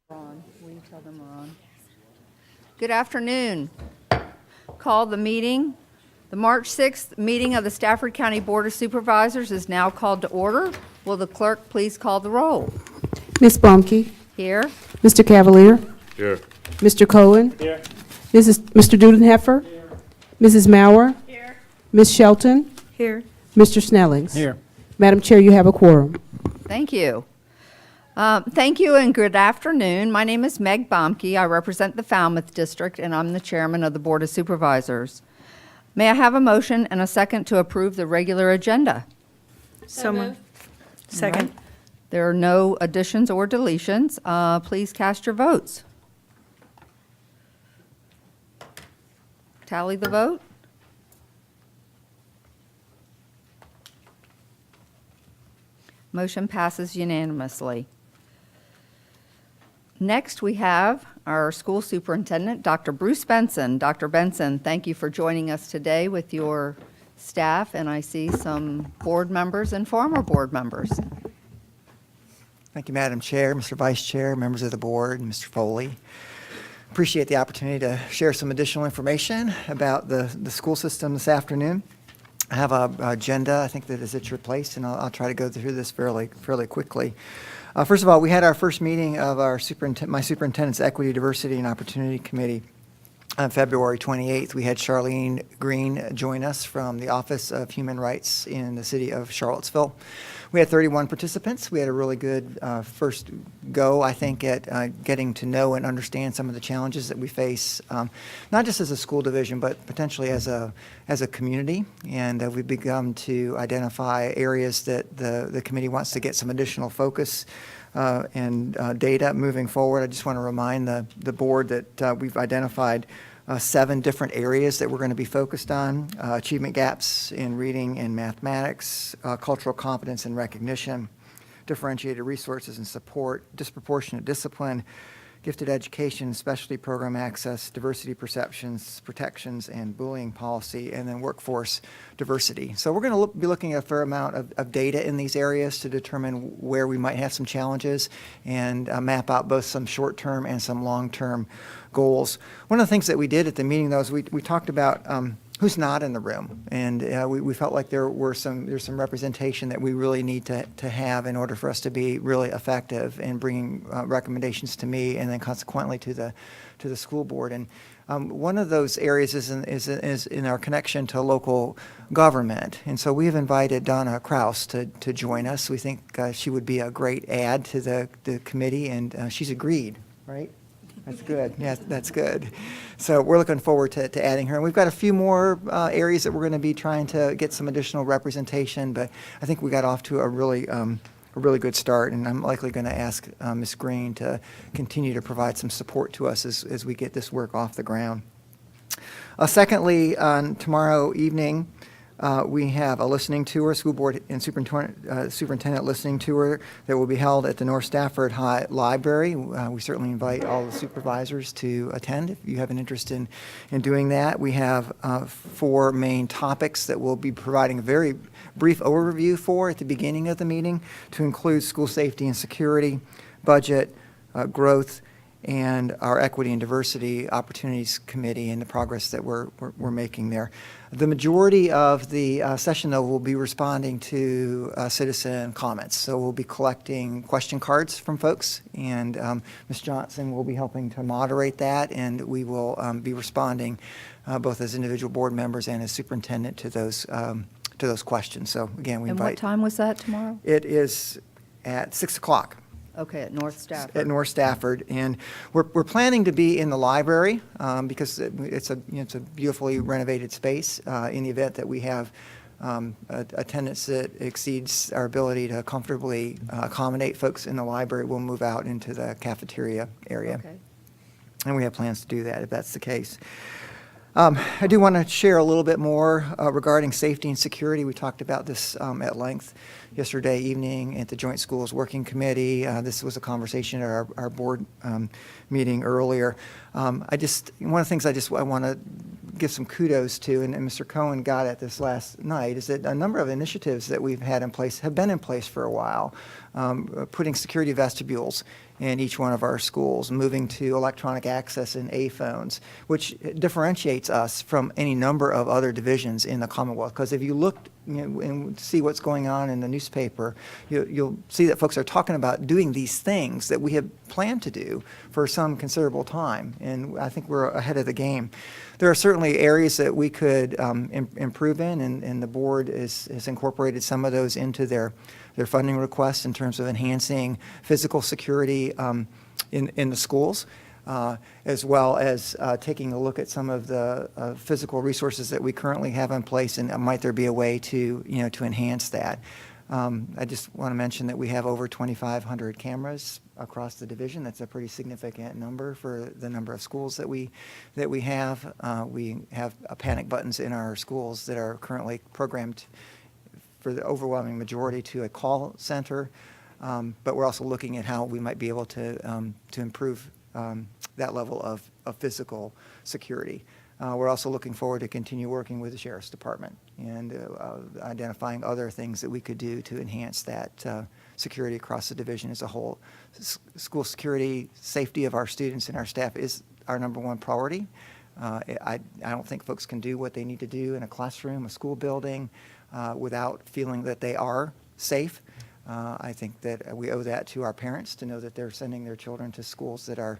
On. Will you tell them we're on? Good afternoon. Call the meeting. The March 6th meeting of the Stafford County Board of Supervisors is now called to order. Will the clerk please call the roll? Ms. Blumke. Here. Mr. Cavalier. Here. Mr. Cohen. Here. Mr. Dudenheffer. Here. Mrs. Maurer. Here. Ms. Shelton. Here. Mr. Snellings. Here. Madam Chair, you have a quorum. Thank you. Thank you and good afternoon. My name is Meg Bomke. I represent the Falmouth District, and I'm the chairman of the Board of Supervisors. May I have a motion and a second to approve the regular agenda? So moved. Second. There are no additions or deletions. Please cast your votes. Tally the vote. Motion passes unanimously. Next, we have our school superintendent, Dr. Bruce Benson. Dr. Benson, thank you for joining us today with your staff, and I see some board members and former board members. Thank you, Madam Chair, Mr. Vice Chair, members of the board, and Mr. Foley. Appreciate the opportunity to share some additional information about the school system this afternoon. I have an agenda, I think, that is at your place, and I'll try to go through this fairly quickly. First of all, we had our first meeting of my superintendent's Equity, Diversity, and Opportunity Committee on February 28th. We had Charlene Green join us from the Office of Human Rights in the city of Charlottesville. We had 31 participants. We had a really good first go, I think, at getting to know and understand some of the challenges that we face, not just as a school division, but potentially as a community. And we've begun to identify areas that the committee wants to get some additional focus and data moving forward. I just want to remind the board that we've identified 7 different areas that we're going to be focused on: achievement gaps in reading and mathematics, cultural competence and recognition, differentiated resources and support, disproportionate discipline, gifted education, specialty program access, diversity perceptions, protections, and bullying policy, and then workforce diversity. So we're going to be looking at a fair amount of data in these areas to determine where we might have some challenges and map out both some short-term and some long-term goals. One of the things that we did at the meeting, though, is we talked about who's not in the room, and we felt like there's some representation that we really need to have in order for us to be really effective in bringing recommendations to me and then consequently to the school board. And one of those areas is in our connection to local government, and so we have invited Donna Kraus to join us. We think she would be a great add to the committee, and she's agreed, right? That's good. Yeah, that's good. So we're looking forward to adding her. And we've got a few more areas that we're going to be trying to get some additional representation, but I think we got off to a really good start, and I'm likely going to ask Ms. Green to continue to provide some support to us as we get this work off the ground. Secondly, tomorrow evening, we have a listening tour, school board and superintendent listening tour that will be held at the North Stafford High Library. We certainly invite all the supervisors to attend if you have an interest in doing that. We have 4 main topics that we'll be providing a very brief overview for at the beginning of the meeting, to include school safety and security, budget, growth, and our Equity and Diversity Opportunities Committee and the progress that we're making there. The majority of the session, though, will be responding to citizen comments. So we'll be collecting question cards from folks, and Ms. Johnson will be helping to moderate that, and we will be responding both as individual board members and as superintendent to those questions. So again, we invite. And what time was that tomorrow? It is at 6 o'clock. Okay, at North Stafford. At North Stafford, and we're planning to be in the library because it's a beautifully renovated space. In the event that we have attendance that exceeds our ability to comfortably accommodate folks in the library, we'll move out into the cafeteria area. Okay. And we have plans to do that if that's the case. I do want to share a little bit more regarding safety and security. We talked about this at length yesterday evening at the Joint Schools Working Committee. This was a conversation at our board meeting earlier. One of the things I want to give some kudos to, and Mr. Cohen got at this last night, is that a number of initiatives that we've had in place have been in place for a while. Putting security vestibules in each one of our schools, moving to electronic access and A-phones, which differentiates us from any number of other divisions in the Commonwealth. Because if you look and see what's going on in the newspaper, you'll see that folks are talking about doing these things that we have planned to do for some considerable time, and I think we're ahead of the game. There are certainly areas that we could improve in, and the board has incorporated some of those into their funding requests in terms of enhancing physical security in the schools, as well as taking a look at some of the physical resources that we currently have in place, and might there be a way to enhance that. I just want to mention that we have over 2,500 cameras across the division. That's a pretty significant number for the number of schools that we have. We have panic buttons in our schools that are currently programmed for the overwhelming majority to a call center, but we're also looking at how we might be able to improve that level of physical security. We're also looking forward to continue working with the Sheriff's Department and identifying other things that we could do to enhance that security across the division as a whole. School security, safety of our students and our staff is our number one priority. I don't think folks can do what they need to do in a classroom, a school building, without feeling that they are safe. I think that we owe that to our parents to know that they're sending their children to schools that are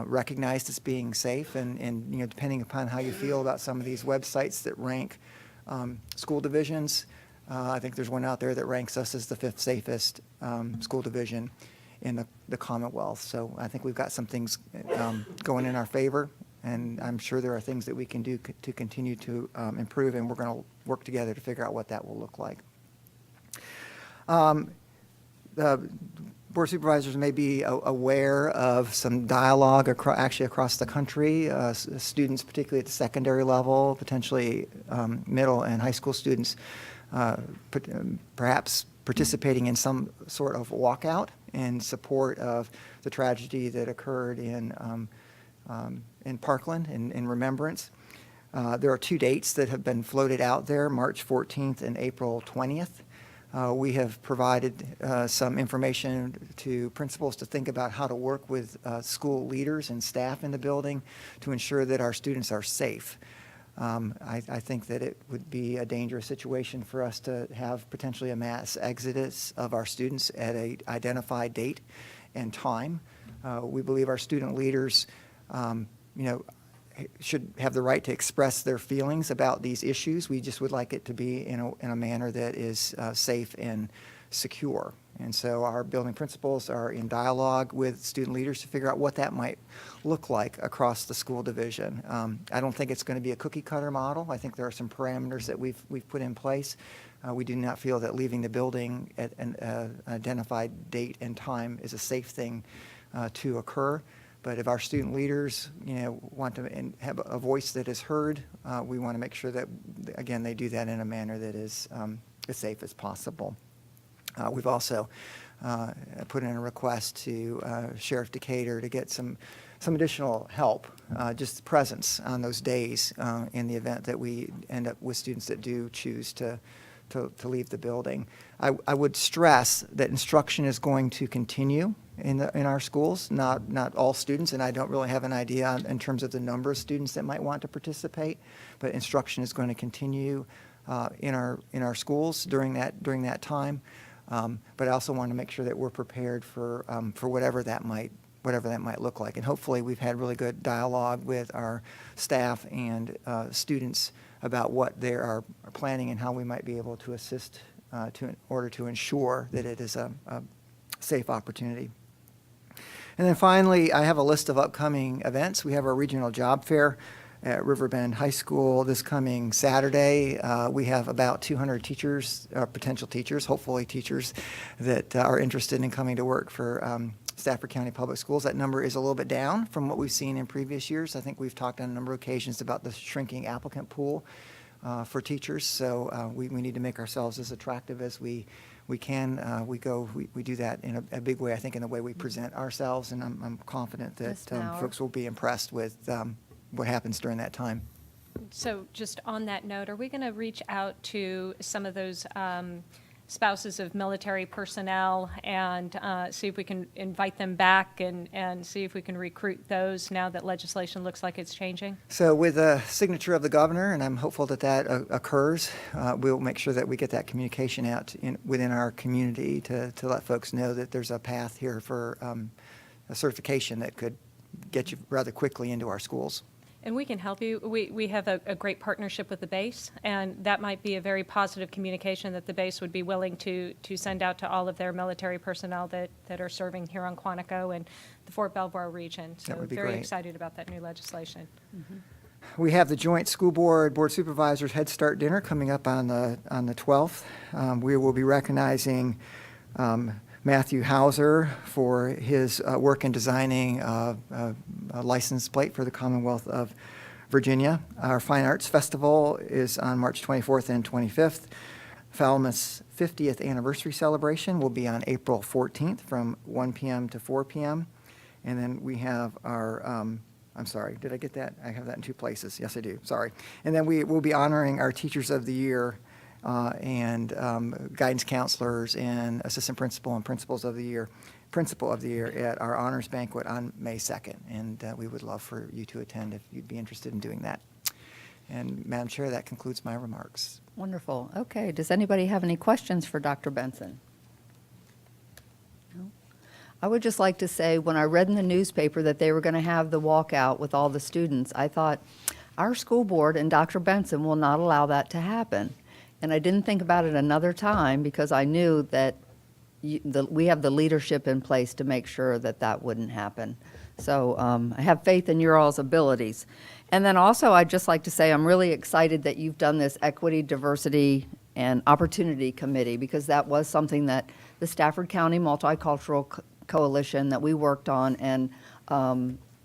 recognized as being safe, and depending upon how you feel about some of these websites that rank school divisions, I think there's one out there that ranks us as the 5th safest school division in the Commonwealth. So I think we've got some things going in our favor, and I'm sure there are things that we can do to continue to improve, and we're going to work together to figure out what that will look like. The Board of Supervisors may be aware of some dialogue across the country. Students, particularly at the secondary level, potentially middle and high school students, perhaps participating in some sort of walkout in support of the tragedy that occurred in Parkland in remembrance. There are 2 dates that have been floated out there, March 14th and April 20th. We have provided some information to principals to think about how to work with school leaders and staff in the building to ensure that our students are safe. I think that it would be a dangerous situation for us to have potentially a mass exodus of our students at an identified date and time. We believe our student leaders, should have the right to express their feelings about these issues. We just would like it to be in a manner that is safe and secure. And so our building principals are in dialogue with student leaders to figure out what that might look like across the school division. I don't think it's going to be a cookie cutter model. I think there are some parameters that we've put in place. We do not feel that leaving the building at an identified date and time is a safe thing to occur. But if our student leaders, want to have a voice that is heard, we want to make sure that, again, they do that in a manner that is as safe as possible. We've also put in a request to Sheriff Decatur to get some additional help, just presence on those days in the event that we end up with students that do choose to leave the building. I would stress that instruction is going to continue in our schools, not all students, and I don't really have an idea in terms of the number of students that might want to participate, but instruction is going to continue in our schools during that time. But I also want to make sure that we're prepared for whatever that might look like. And hopefully we've had really good dialogue with our staff and students about what they are planning and how we might be able to assist in order to ensure that it is a safe opportunity. And then finally, I have a list of upcoming events. We have our regional job fair at Riverbend High School this coming Saturday. We have about 200 teachers, potential teachers, hopefully teachers, that are interested in coming to work for Staffford County Public Schools. That number is a little bit down from what we've seen in previous years. I think we've talked on a number of occasions about the shrinking applicant pool for teachers, so we need to make ourselves as attractive as we we can, we do that in a big way, I think, in the way we present ourselves, and I'm confident that Ms. Mauer. folks will be impressed with what happens during that time. So just on that note, are we going to reach out to some of those spouses of military personnel and see if we can invite them back and see if we can recruit those now that legislation looks like it's changing? So with the signature of the governor, and I'm hopeful that that occurs, we'll make sure that we get that communication out within our community to let folks know that there's a path here for a certification that could get you rather quickly into our schools. And we can help you. We have a great partnership with the base, and that might be a very positive communication that the base would be willing to send out to all of their military personnel that are serving here on Quantico and the Fort Belvoir region. So That would be very great. excited about that new legislation. We have the joint school board supervisors Head Start dinner coming up on the 12th. We will be recognizing Matthew Hauser for his work in designing a license plate for the Commonwealth of Virginia. Our Fine Arts Festival is on March 24th and 25th. Falmouth's 50th anniversary celebration will be on April 14th from 1 p.m. to 4 p.m. And then we have our, I'm sorry, did I get that? I have that in two places. Yes, I do. Sorry. And then we will be honoring our Teachers of the Year and guidance counselors and assistant principal and principal of the year at our honors banquet on May 2nd. And we would love for you to attend if you'd be interested in doing that. And Madam Chair, that concludes my remarks. Wonderful. Okay, does anybody have any questions for Dr. Benson? No? I would just like to say, when I read in the newspaper that they were going to have the walkout with all the students, I thought, our school board and Dr. Benson will not allow that to happen. And I didn't think about it another time because I knew that we have the leadership in place to make sure that that wouldn't happen. So I have faith in your all's abilities. And then also, I'd just like to say I'm really excited that you've done this Equity, Diversity, and Opportunity Committee, because that was something that the Stafford County Multicultural Coalition that we worked on, and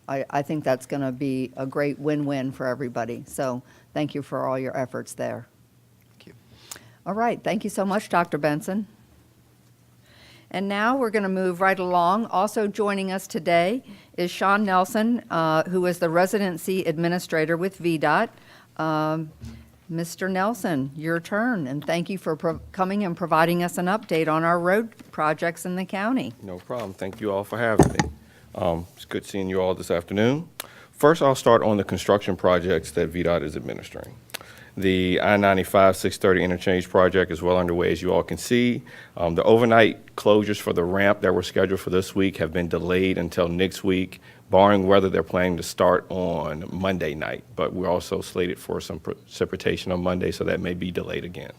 I think that's going to be a great win-win for everybody. So thank you for all your efforts there. All right, thank you so much, Dr. Benson. And now we're going to move right along. Also joining us today is Sean Nelson, who is the Residency Administrator with VDOT. Mr. Nelson, your turn, and thank you for coming and providing us an update on our road projects in the county. No problem. Thank you all for having me. It's good seeing you all this afternoon. First, I'll start on the construction projects that VDOT is administering. The I-95 630 interchange project is well underway, as you all can see. The overnight closures for the ramp that were scheduled for this week have been delayed until next week, barring weather. They're planning to start on Monday night, but we're also slated for some precipitation on Monday, so that may be delayed again.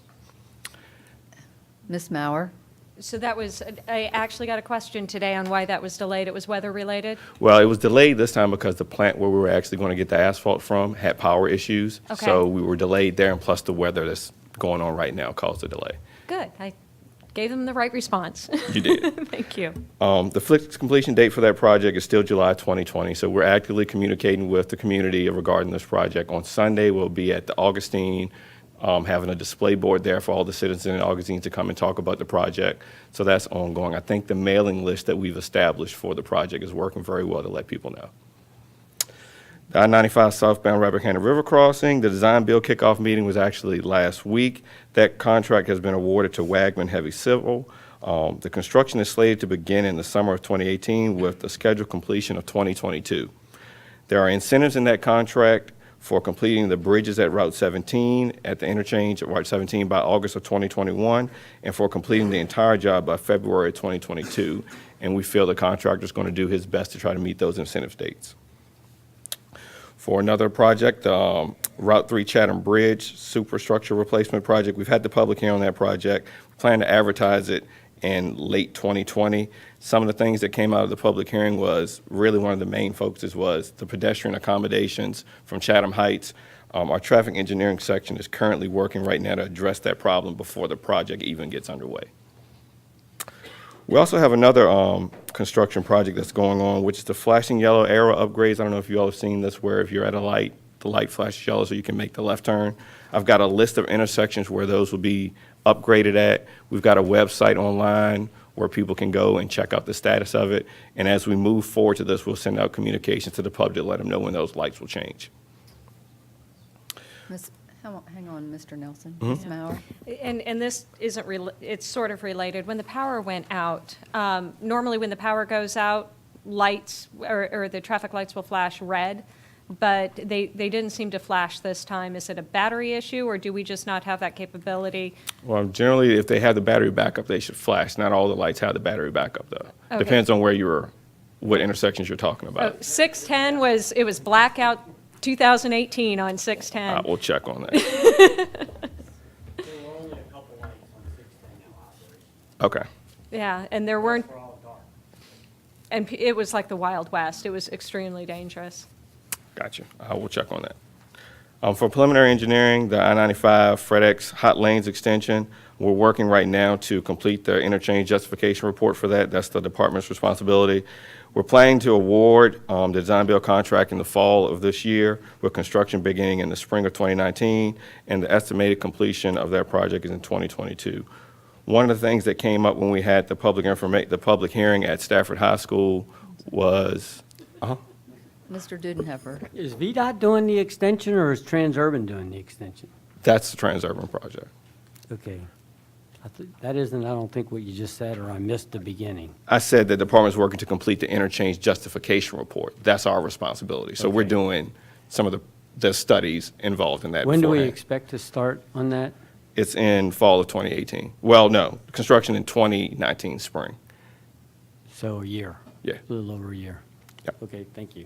Ms. Mauer? So that was, I actually got a question today on why that was delayed. It was weather-related? Well, it was delayed this time because the plant where we were actually going to get the asphalt from had power issues. Okay. So we were delayed there, and plus the weather that's going on right now caused the delay. Good. I gave them the right response. You did. Thank you. The fixed completion date for that project is still July 2020, so we're actively communicating with the community regarding this project. On Sunday, we'll be at the Augustine, having a display board there for all the citizens in Augustine to come and talk about the project. So that's ongoing. I think the mailing list that we've established for the project is working very well to let people know. The I-95 southbound Rappahannock River crossing, the design build kickoff meeting was actually last week. That contract has been awarded to Wagman Heavy Civil. The construction is slated to begin in the summer of 2018 with the scheduled completion of 2022. There are incentives in that contract for completing the bridges at Route 17 at the interchange at Route 17 by August of 2021, and for completing the entire job by February of 2022. And we feel the contractor is going to do his best to try to meet those incentive dates. For another project, Route 3 Chatham Bridge Superstructure Replacement Project, we've had the public hearing on that project. We plan to advertise it in late 2020. Some of the things that came out of the public hearing was really one of the main focuses was the pedestrian accommodations from Chatham Heights. Our traffic engineering section is currently working right now to address that problem before the project even gets underway. We also have another construction project that's going on, which is the flashing yellow arrow upgrades. I don't know if you all have seen this, where if you're at a light, the light flashes yellow so you can make the left turn. I've got a list of intersections where those will be upgraded at. We've got a website online where people can go and check out the status of it. And as we move forward to this, we'll send out communications to the public to let them know when those lights will change. Hang on, Mr. Nelson. Mm-hmm. Ms. Mauer? And this isn't, it's sort of related. When the power went out, normally when the power goes out, lights, or the traffic lights will flash red, but they didn't seem to flash this time. Is it a battery issue, or do we just not have that capability? Well, generally, if they have the battery backup, they should flash. Not all the lights have the battery backup, though. Okay. Depends on what intersections you're talking about. 610 it was blackout 2018 on 610. We'll check on that. There were only a couple lights on 610 now operating. Okay. Yeah, and there weren't, They're all dark. and it was like the Wild West. It was extremely dangerous. Gotcha. We'll check on that. For preliminary engineering, the I-95 FredEx Hot Lanes extension, we're working right now to complete the interchange justification report for that. That's the department's responsibility. We're planning to award the design build contract in the fall of this year, with construction beginning in the spring of 2019, and the estimated completion of that project is in 2022. One of the things that came up when we had the public hearing at Staffford High School was, Mr. Dudenheffer? Is VDOT doing the extension, or is Transurban doing the extension? that's the Transurban project. Okay. That isn't, I don't think, what you just said, or I missed the beginning. I said the department's working to complete the interchange justification report. That's our responsibility. So we're Okay. doing some of the studies involved in that When do we beforehand. expect to start on that? It's in fall of 2018. Well, no, construction in 2019 spring. So a year? Yeah. A little over a year? Yep. Okay, thank you.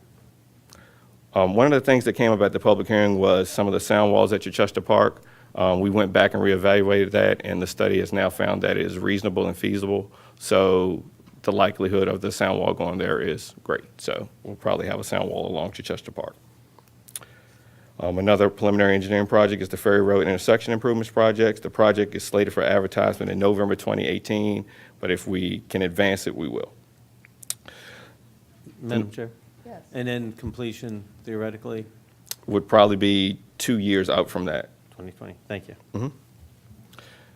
One of the things that came up at the public hearing was some of the sound walls at Chichester Park. We went back and reevaluated that, and the study has now found that it is reasonable and feasible. So the likelihood of the sound wall going there is great. So we'll probably have a sound wall along Chichester Park. Another preliminary engineering project is the Ferry Road Intersection Improvements Project. The project is slated for advertisement in November 2018, but if we can advance it, we will. Madam Chair? Yes. And then completion theoretically, Would probably be 2 years out from that. 2020. Thank you.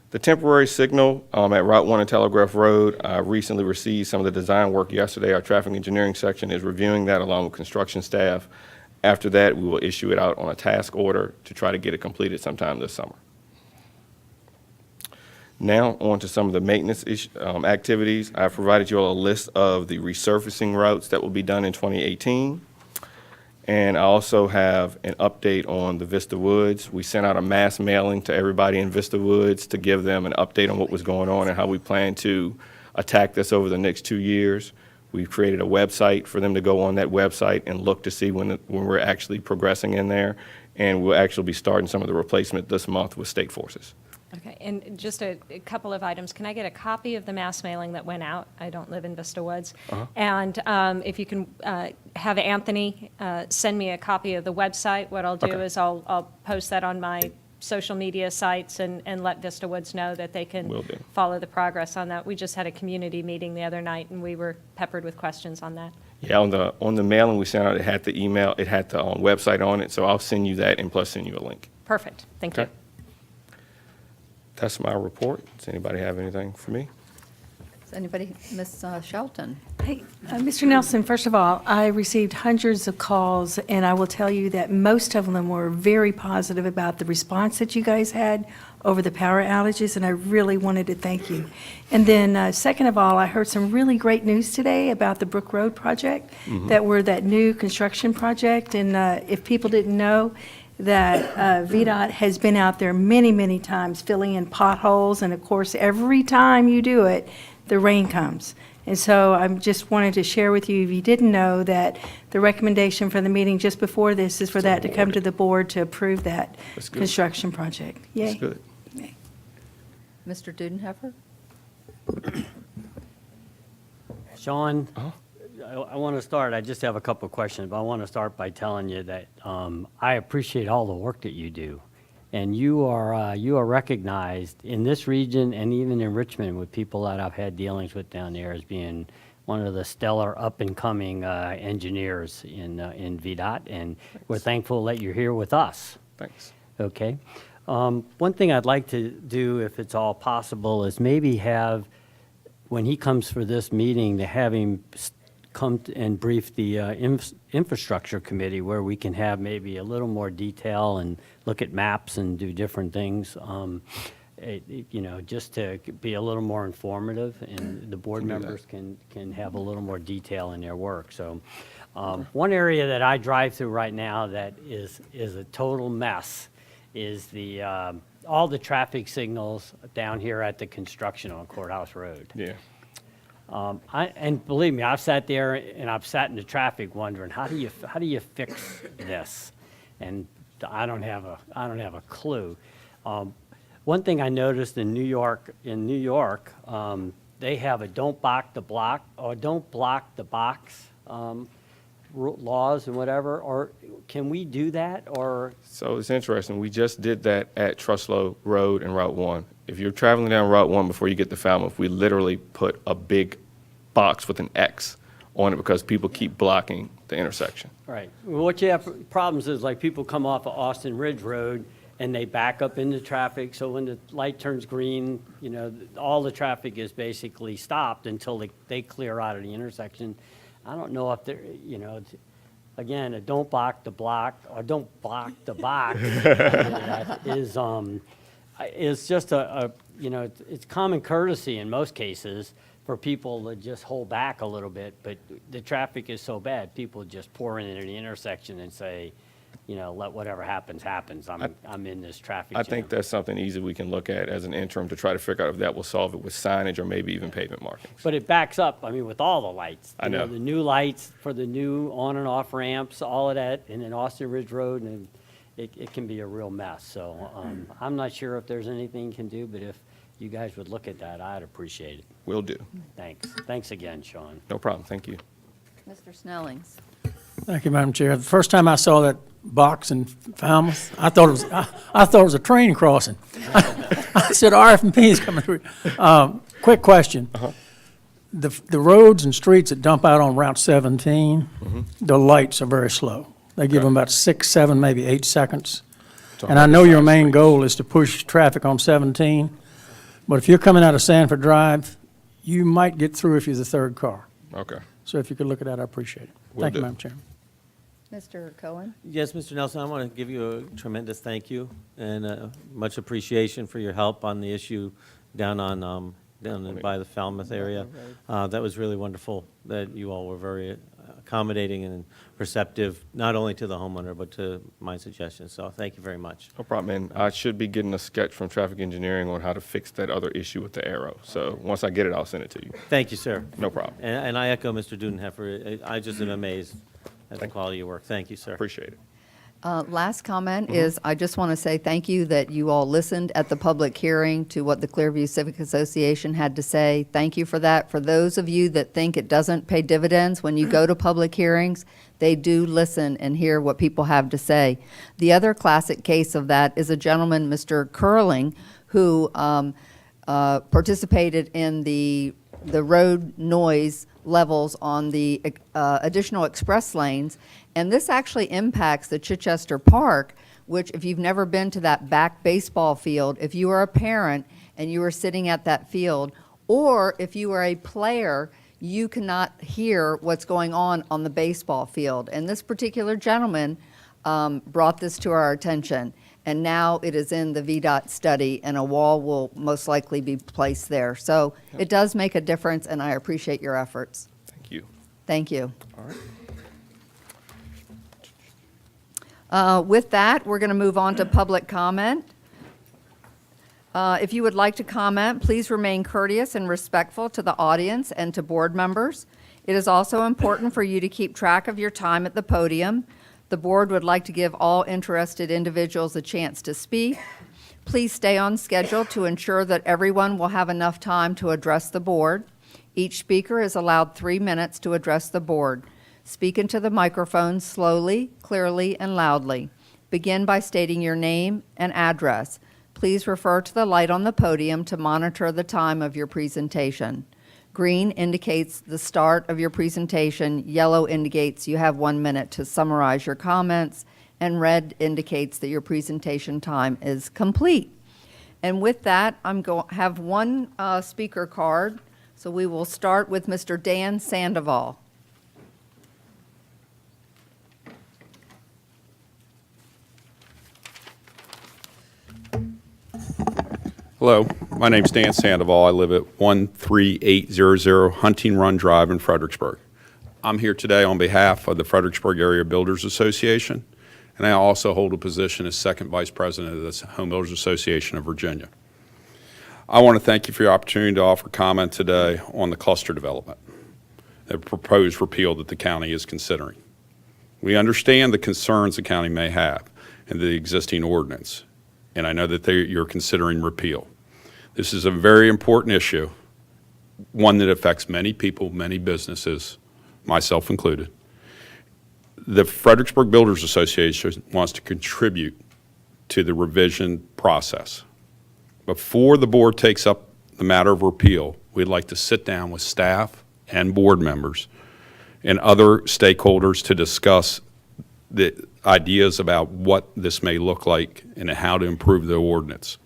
The temporary signal at Route 1 and Telegraph Road, I recently received some of the design work yesterday. Our traffic engineering section is reviewing that along with construction staff. After that, we will issue it out on a task order to try to get it completed sometime this summer. Now, on to some of the maintenance activities. I've provided you all a list of the resurfacing routes that will be done in 2018. And I also have an update on the Vista Woods. We sent out a mass mailing to everybody in Vista Woods to give them an update on what was going on and how we plan to attack this over the next 2 years. We've created a website for them to go on that website and look to see when we're actually progressing in there. And we'll actually be starting some of the replacement this month with state forces. Okay, and just a couple of items. Can I get a copy of the mass mailing that went out? I don't live in Vista Woods. And if you can have Anthony send me a copy of the website, what I'll do Okay. is I'll post that on my social media sites and let Vista Woods know that they can Will do. follow the progress on that. We just had a community meeting the other night, and we were peppered with questions on that. Yeah, on the mailing we sent out, it had the email, it had the website on it, so I'll send you that and plus send you a link. Perfect, thank you. Okay. That's my report. Does anybody have anything for me? Does anybody, Ms. Shelton? Hey, Mr. Nelson, first of all, I received hundreds of calls, and I will tell you that most of them were very positive about the response that you guys had over the power outages, and I really wanted to thank you. And then, second of all, I heard some really great news today about the Brook Road project, that new construction project, and if people didn't know, that VDOT has been out there many, many times filling in potholes, and of course, every time you do it, the rain comes. And so I just wanted to share with you, if you didn't know, that the recommendation for the meeting just before this is for that to come to the board to approve that That's good. construction project. Yay. That's good. Yay. Mr. Dudenheffer? Sean, I want to start, I just have a couple of questions, but I want to start by telling you that I appreciate all the work that you do. And you are recognized in this region and even in Richmond with people that I've had dealings with down there as being one of the stellar up-and-coming engineers in VDOT, and we're thankful that you're here with us. Thanks. Okay. One thing I'd like to do, if it's all possible, is maybe have, when he comes for this meeting, to have him come and brief the infrastructure committee, where we can have maybe a little more detail and look at maps and do different things, just to be a little more informative, and the board members can have a little more detail in their work. So one area that I drive through right now that is a total mess is all the traffic signals down here at the construction on Courthouse Road. Yeah. And believe me, I've sat there and I've sat in the traffic wondering, how do you fix this? And I don't have a clue. One thing I noticed in New York, they have a don't block the box laws and whatever. Or can we do that? Or So it's interesting. We just did that at Truslow Road and Route 1. If you're traveling down Route 1 before you get to Falmouth, we literally put a big box with an X on it because people keep blocking the intersection. right, what you have problems is, like, people come off of Austin Ridge Road and they back up into traffic. So when the light turns green, all the traffic is basically stopped until they clear out of the intersection. I don't know if they're, again, a don't block the block or don't block the box is just it's common courtesy in most cases for people to just hold back a little bit, but the traffic is so bad, people just pour into the intersection and say, let whatever happens, happens. I'm in this traffic I jam. think that's something easy we can look at as an interim to try to figure out if that will solve it with signage or maybe even pavement markings. But it backs up, with all the lights. I know. The new lights for the new on and off ramps, all of that, and then Austin Ridge Road, and it can be a real mess. So I'm not sure if there's anything you can do, but if you guys would look at that, I'd appreciate it. Will do. Thanks. Thanks again, Sean. No problem. Thank you. Mr. Snellings. Thank you, Madam Chair. The first time I saw that box in Falmouth, I thought it was a train crossing. I said, RF&P is coming through. Quick question. The roads and streets that dump out on Route 17, the lights are very slow. They give them about 6, 7, maybe 8 seconds. And I know your main goal is to push traffic on 17, but if you're coming out of Sanford Drive, you might get through if you're the third car. Okay. So if you could look at that, I appreciate it. Will Thank you, do. Madam Chair. Mr. Cohen. Yes, Mr. Nelson, I want to give you a tremendous thank you and much appreciation for your help on the issue down by the Falmouth area. That was really wonderful that you all were very accommodating and receptive, not only to the homeowner, but to my suggestions. So thank you very much. No problem. And I should be getting a sketch from traffic engineering on how to fix that other issue with the arrow. So once I get it, I'll send it to you. Thank you, sir. No problem. And I echo Mr. Dudenheffer. I just am amazed at the quality of your work. Thank you, sir. Appreciate it. Last comment is, I just want to say thank you that you all listened at the public hearing to what the Clearview Civic Association had to say. Thank you for that. For those of you that think it doesn't pay dividends when you go to public hearings, they do listen and hear what people have to say. The other classic case of that is a gentleman, Mr. Curling, who participated in the road noise levels on the additional express lanes. And this actually impacts the Chichester Park, which, if you've never been to that back baseball field, if you are a parent and you are sitting at that field, or if you are a player, you cannot hear what's going on the baseball field. And this particular gentleman brought this to our attention. And now it is in the VDOT study, and a wall will most likely be placed there. So it does make a difference, and I appreciate your efforts. Thank you. Thank you. All right. With that, we're going to move on to public comment. If you would like to comment, please remain courteous and respectful to the audience and to board members. It is also important for you to keep track of your time at the podium. The board would like to give all interested individuals a chance to speak. Please stay on schedule to ensure that everyone will have enough time to address the board. Each speaker is allowed 3 minutes to address the board. Speak into the microphone slowly, clearly, and loudly. Begin by stating your name and address. Please refer to the light on the podium to monitor the time of your presentation. Green indicates the start of your presentation. Yellow indicates you have 1 minute to summarize your comments. and red indicates that your presentation time is complete. And with that, I'm going to have one speaker card. So we will start with Mr. Dan Sandoval. Hello, my name's Dan Sandoval. I live at 13800 Hunting Run Drive in Fredericksburg. I'm here today on behalf of the Fredericksburg Area Builders Association, and I also hold a position as second vice president of the Home Builders Association of Virginia. I want to thank you for your opportunity to offer comment today on the cluster development, the proposed repeal that the county is considering. We understand the concerns the county may have in the existing ordinance, and I know that you're considering repeal. This is a very important issue, one that affects many people, many businesses, myself included. The Fredericksburg Builders Association wants to contribute to the revision process. Before the board takes up the matter of repeal, we'd like to sit down with staff and board members and other stakeholders to discuss the ideas about what this may look like and how to improve the ordinance.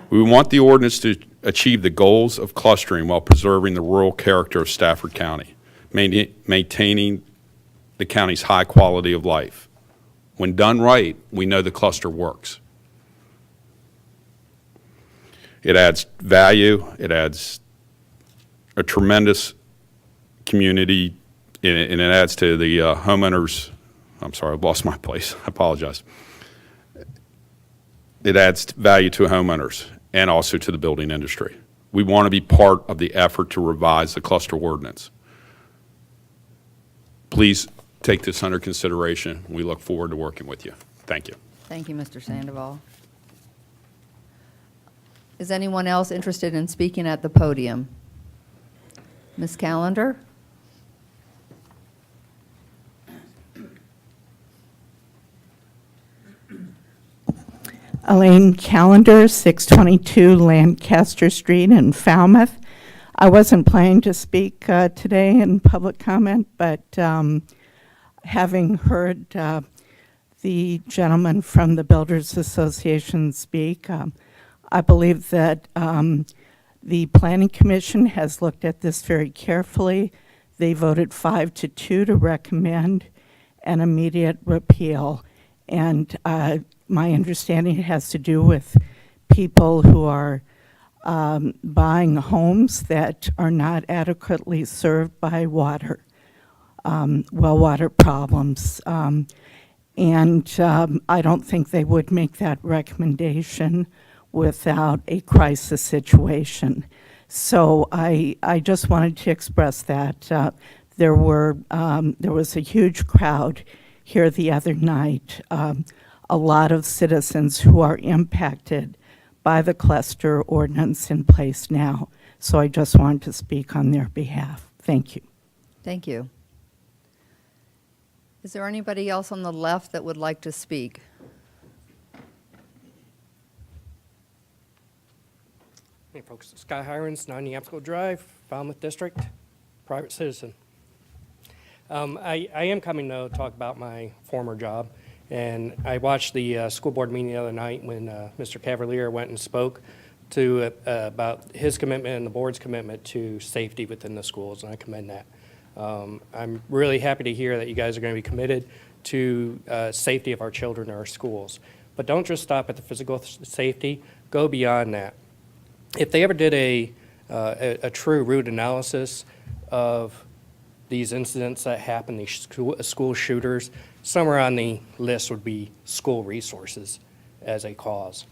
We want the ordinance to achieve the goals of clustering while preserving the rural character of Stafford County, maintaining the county's high quality of life. When done right, we know the cluster works. It adds value, it adds a tremendous community, and it adds to the homeowners. I'm sorry, I've lost my place. I apologize. It adds value to homeowners and also to the building industry. We want to be part of the effort to revise the cluster ordinance. Please take this under consideration. We look forward to working with you. Thank you. Thank you, Mr. Sandoval. Is anyone else interested in speaking at the podium? Ms. Callender? Elaine Callender, 622 Lancaster Street in Falmouth. I wasn't planning to speak today in public comment, but having heard the gentleman from the Builders Association speak, I believe that the Planning Commission has looked at this very carefully. They voted 5-2 to recommend an immediate repeal. And my understanding has to do with people who are buying homes that are not adequately served by water, well water problems. And I don't think they would make that recommendation without a crisis situation. So I just wanted to express that. There was a huge crowd here the other night, a lot of citizens who are impacted by the cluster ordinance in place now. So I just wanted to speak on their behalf. Thank you. Thank you. Is there anybody else on the left that would like to speak? Hey folks, Sky Hirons, 90 Amsco Drive, Falmouth District, private citizen. I am coming to talk about my former job, and I watched the school board meeting the other night when Mr. Cavalier went and spoke about his commitment and the board's commitment to safety within the schools, and I commend that. I'm really happy to hear that you guys are going to be committed to safety of our children in our schools. But don't just stop at the physical safety, go beyond that. If they ever did a true root analysis of these incidents that happen, these school shooters, somewhere on the list would be school resources as a cause.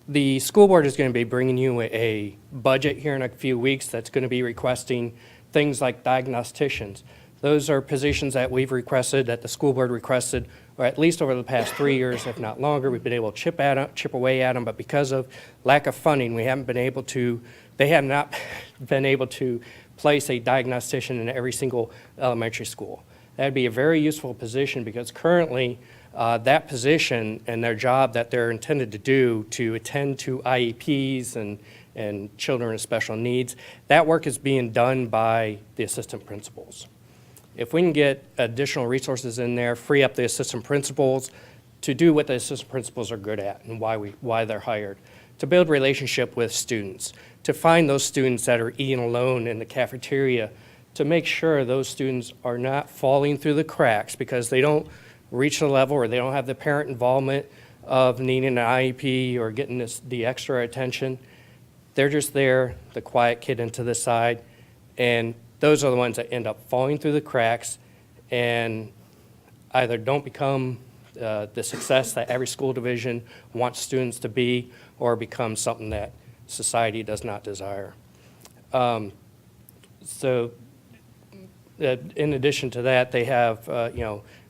The school board is going to be bringing you a budget here in a few weeks that's going to be requesting things like diagnosticians. Those are positions that we've requested, that the school board requested, or at least over the past 3 years, if not longer. We've been able to chip away at them, but because of lack of funding, they have not been able to place a diagnostician in every single elementary school. That'd be a very useful position because currently that position and their job that they're intended to do to attend to IEPs and children with special needs, that work is being done by the assistant principals. If we can get additional resources in there, free up the assistant principals to do what the assistant principals are good at and why they're hired, to build relationship with students, to find those students that are eating alone in the cafeteria, to make sure those students are not falling through the cracks because they don't reach the level or they don't have the parent involvement of needing an IEP or getting the extra attention. They're just there, the quiet kid into the side, and those are the ones that end up falling through the cracks and either don't become the success that every school division wants students to be, or become something that society does not desire. In addition to that, they have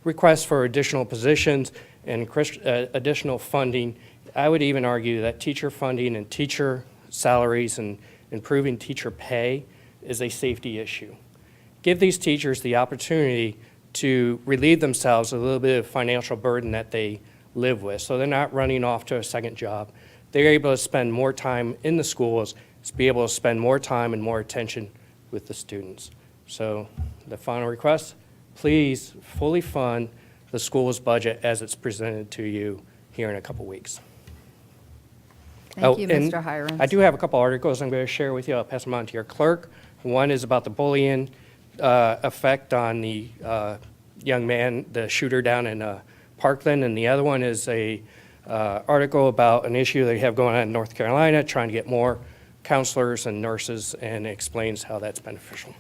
requests for additional positions and additional funding. I would even argue that teacher funding and teacher salaries and improving teacher pay is a safety issue. Give these teachers the opportunity to relieve themselves of a little bit of financial burden that they live with, so they're not running off to a second job. They're able to spend more time in the schools, to be able to spend more time and more attention with the students. So the final request, please fully fund the school's budget as it's presented to you here in a couple weeks. Thank you, and Mr. Hirons. I do have a couple articles I'm going to share with you. I'll pass them on to your clerk. One is about the bullying effect on the young man, the shooter down in Parkland, and the other one is a article about an issue they have going on in North Carolina, trying to get more counselors and nurses, and explains how that's beneficial.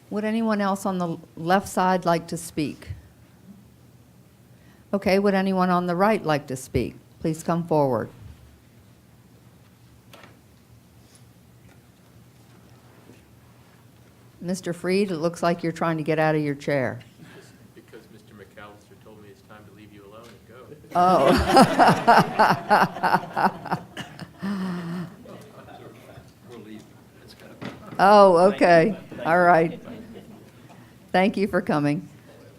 Would anyone else on the left side like to speak? Okay, would anyone on the right like to speak? Please come forward. Mr. Freed, it looks like you're trying to get out of your chair. Because Mr. McAllister told me it's time to leave you alone and go. Oh. Oh, okay. All right. Thank you for coming.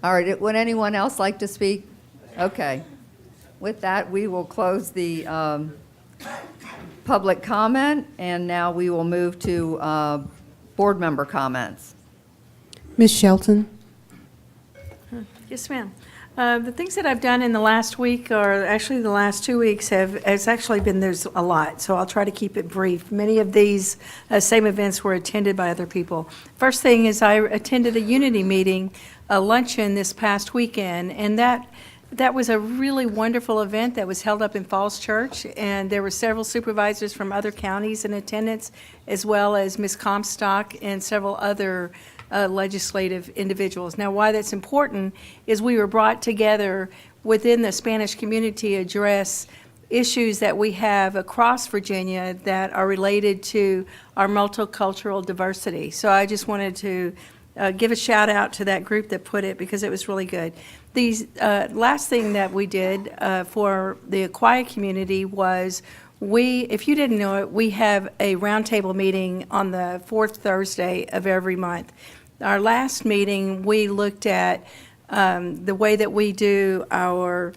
All right, would anyone else like to speak? Okay. With that, we will close the public comment, and now we will move to board member comments. Ms. Shelton? Yes, ma'am. The things that I've done in the last week, or actually the last 2 weeks, has actually been, there's a lot, so I'll try to keep it brief. Many of these same events were attended by other people. First thing is I attended a Unity meeting, a luncheon this past weekend, and that was a really wonderful event that was held up in Falls Church, and there were several supervisors from other counties in attendance, as well as Ms. Comstock and several other legislative individuals. Now, why that's important is we were brought together within the Spanish community to address issues that we have across Virginia that are related to our multicultural diversity. So I just wanted to give a shout out to that group that put it, because it was really good. The last thing that we did for the Aquia community was if you didn't know it, we have a roundtable meeting on the fourth Thursday of every month. Our last meeting, we looked at the way that we do our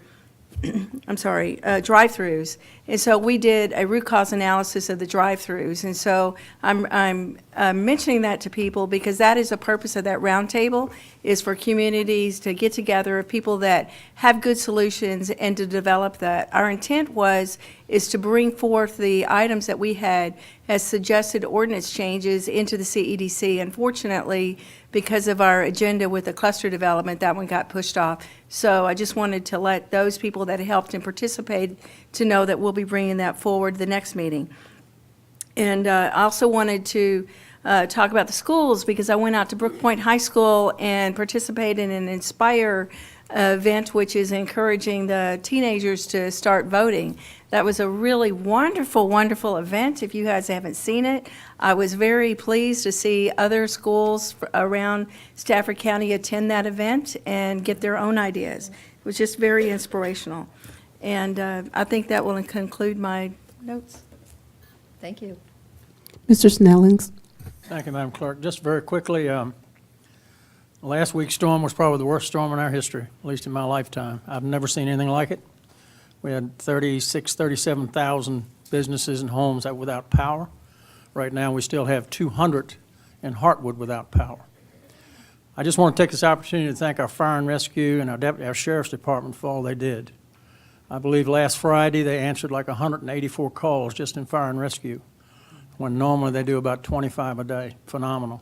drive-throughs. And so we did a root cause analysis of the drive-throughs. And so I'm mentioning that to people because that is the purpose of that roundtable, is for communities to get together of people that have good solutions and to develop that. Our intent is to bring forth the items that we had as suggested ordinance changes into the CEDC. Unfortunately, because of our agenda with the cluster development, that one got pushed off. So I just wanted to let those people that helped and participated to know that we'll be bringing that forward the next meeting. And I also wanted to talk about the schools, because I went out to Brook Point High School and participated in an Inspire event, which is encouraging the teenagers to start voting. That was a really wonderful, wonderful event. If you guys haven't seen it, I was very pleased to see other schools around Stafford County attend that event and get their own ideas. It was just very inspirational. And I think that will conclude my notes. Thank you. Mr. Snellings? Thank you, Madam Clerk. Just very quickly, last week's storm was probably the worst storm in our history, at least in my lifetime. I've never seen anything like it. We had 37,000 businesses and homes that were without power. Right now, we still have 200 and Hartwood without power. I just want to take this opportunity to thank our fire and rescue and our sheriff's department for all they did. I believe last Friday they answered like 184 calls just in fire and rescue, when normally they do about 25 a day. Phenomenal.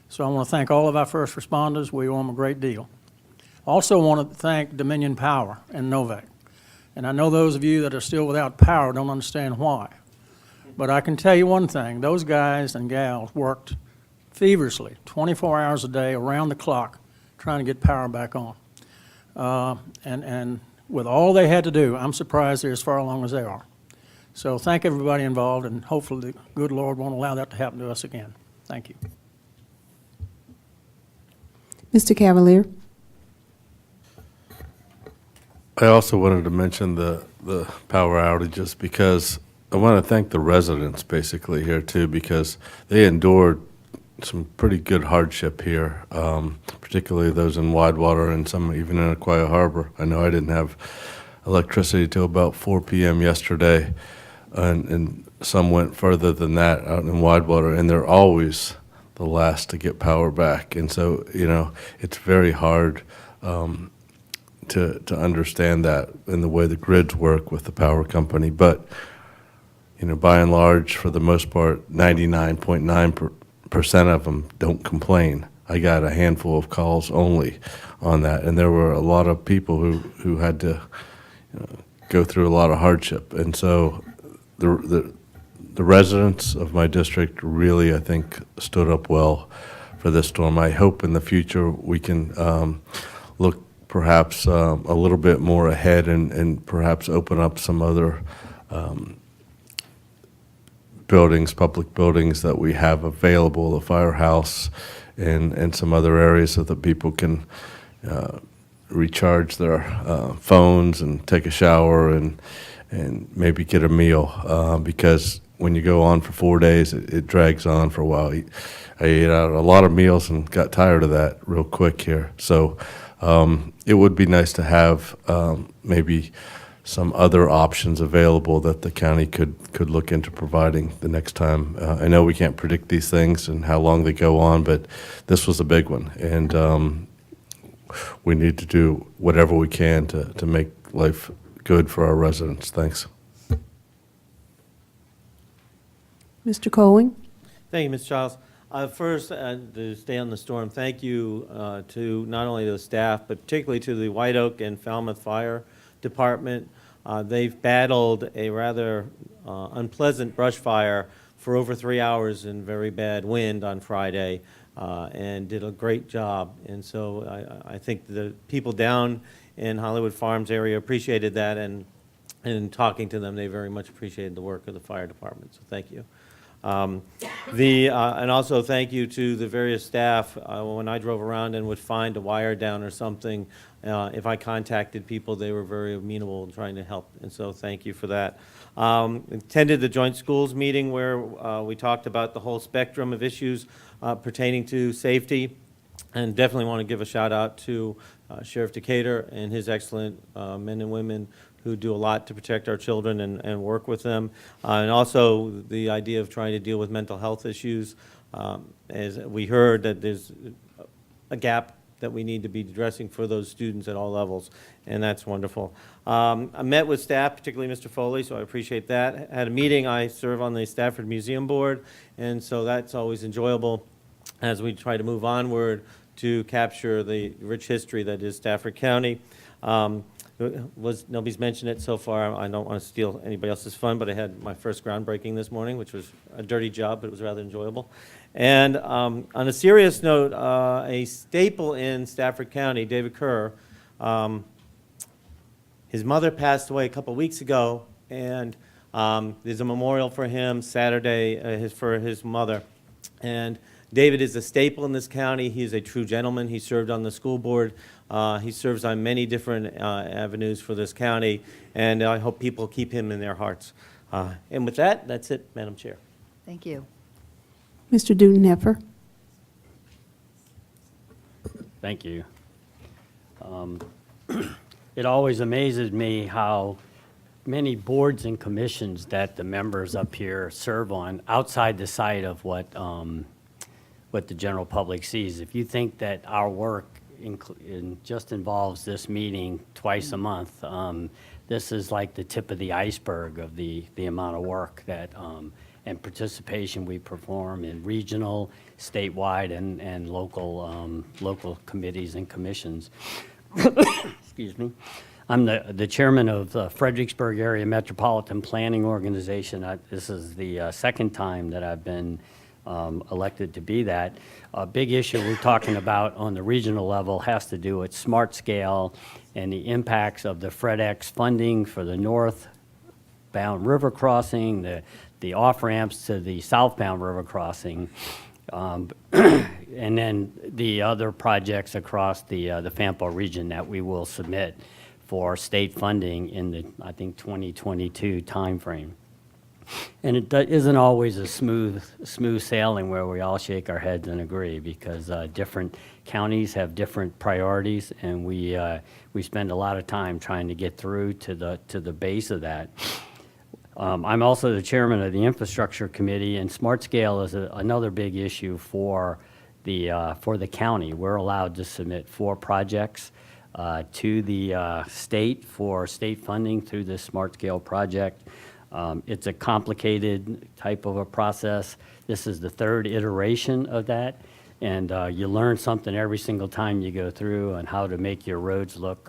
So I want to thank all of our first responders. We owe them a great deal. Also want to thank Dominion Power and Novak. And I know those of you that are still without power don't understand why. But I can tell you one thing, those guys and gals worked feverishly, 24 hours a day, around the clock, trying to get power back on. And with all they had to do, I'm surprised they're as far along as they are. So thank everybody involved, and hopefully the good Lord won't allow that to happen to us again. Thank you. Mr. Cavalier? I also wanted to mention the power outages because I want to thank the residents basically here too, because they endured some pretty good hardship here, particularly those in Widewater and some even in Aquia Harbor. I know I didn't have electricity till about 4 p.m. yesterday, and some went further than that out in Widewater, and they're always the last to get power back. And so, you know, it's very hard to understand that in the way the grids work with the power company. But, you know, by and large, for the most part, 99.9% of them don't complain. I got a handful of calls only on that, and there were a lot of people who had to go through a lot of hardship. And so the residents of my district really, I think, stood up well for this storm. I hope in the future we can look perhaps a little bit more ahead and perhaps open up some other buildings, public buildings that we have available, the firehouse and some other areas so that people can recharge their phones and take a shower and maybe get a meal, because when you go on for 4 days, it drags on for a while. I ate out a lot of meals and got tired of that real quick here. So it would be nice to have maybe some other options available that the county could look into providing the next time. I know we can't predict these things and how long they go on, but this was a big one. And we need to do whatever we can to make life good for our residents. Thanks. Mr. Colwing? Thank you, Ms. Childs. First, to stay on the storm, thank you to not only the staff, but particularly to the White Oak and Falmouth Fire Department. They've battled a rather unpleasant brush fire for over 3 hours in very bad wind on Friday, and did a great job. And so I think the people down in Hollywood Farms area appreciated that, and talking to them, they very much appreciated the work of the fire department, so thank you. And also thank you to the various staff. When I drove around and would find a wire down or something, if I contacted people, they were very amenable in trying to help, and so thank you for that. Attended the joint schools meeting where we talked about the whole spectrum of issues pertaining to safety, and definitely want to give a shout out to Sheriff Decatur and his excellent men and women who do a lot to protect our children and work with them. And also the idea of trying to deal with mental health issues. As we heard that there's a gap that we need to be addressing for those students at all levels, and that's wonderful. I met with staff, particularly Mr. Foley, so I appreciate that. Had a meeting. I serve on the Staffford Museum Board, and so that's always enjoyable as we try to move onward to capture the rich history that is Stafford County. Nobody's mentioned it so far. I don't want to steal anybody else's fun, but I had my first groundbreaking this morning, which was a dirty job, but it was rather enjoyable. And on a serious note, a staple in Stafford County, David Kerr, his mother passed away a couple weeks ago, and there's a memorial for him Saturday for his mother. And David is a staple in this county. He is a true gentleman. He served on the school board. He serves on many different avenues for this county, and I hope people keep him in their hearts. And with that, that's it, Madam Chair. Thank you. Mr. Dudenheffer? Thank you. It always amazes me how many boards and commissions that the members up here serve on outside the site of what what the general public sees. If you think that our work just involves this meeting twice a month, this is like the tip of the iceberg of the amount of work that and participation we perform in regional, statewide, and local committees and commissions. Excuse me. I'm the chairman of the Fredericksburg Area Metropolitan Planning Organization. This is the second time that I've been elected to be that. A big issue we're talking about on the regional level has to do with smart scale and the impacts of the FredEx funding for the northbound river crossing, the off-ramps to the southbound river crossing, and then the other projects across the Fampo region that we will submit for state funding in the, I think, 2022 timeframe. And it isn't always a smooth sailing where we all shake our heads and agree, because different counties have different priorities, and we spend a lot of time trying to get through to the base of that. I'm also the chairman of the infrastructure committee, and smart scale is another big issue for the county. We're allowed to submit 4 projects to the state for state funding through this smart scale project. It's a complicated type of a process. This is the 3rd iteration of that, and you learn something every single time you go through on how to make your roads look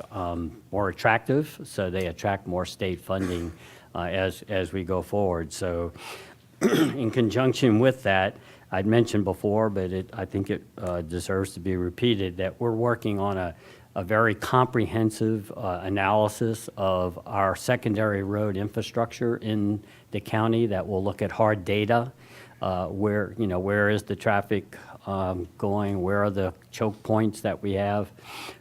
more attractive, so they attract more state funding as we go forward. So in conjunction with that, I'd mentioned before, but I think it deserves to be repeated, that we're working on a very comprehensive analysis of our secondary road infrastructure in the county that will look at hard data. Where is the traffic going? Where are the choke points that we have?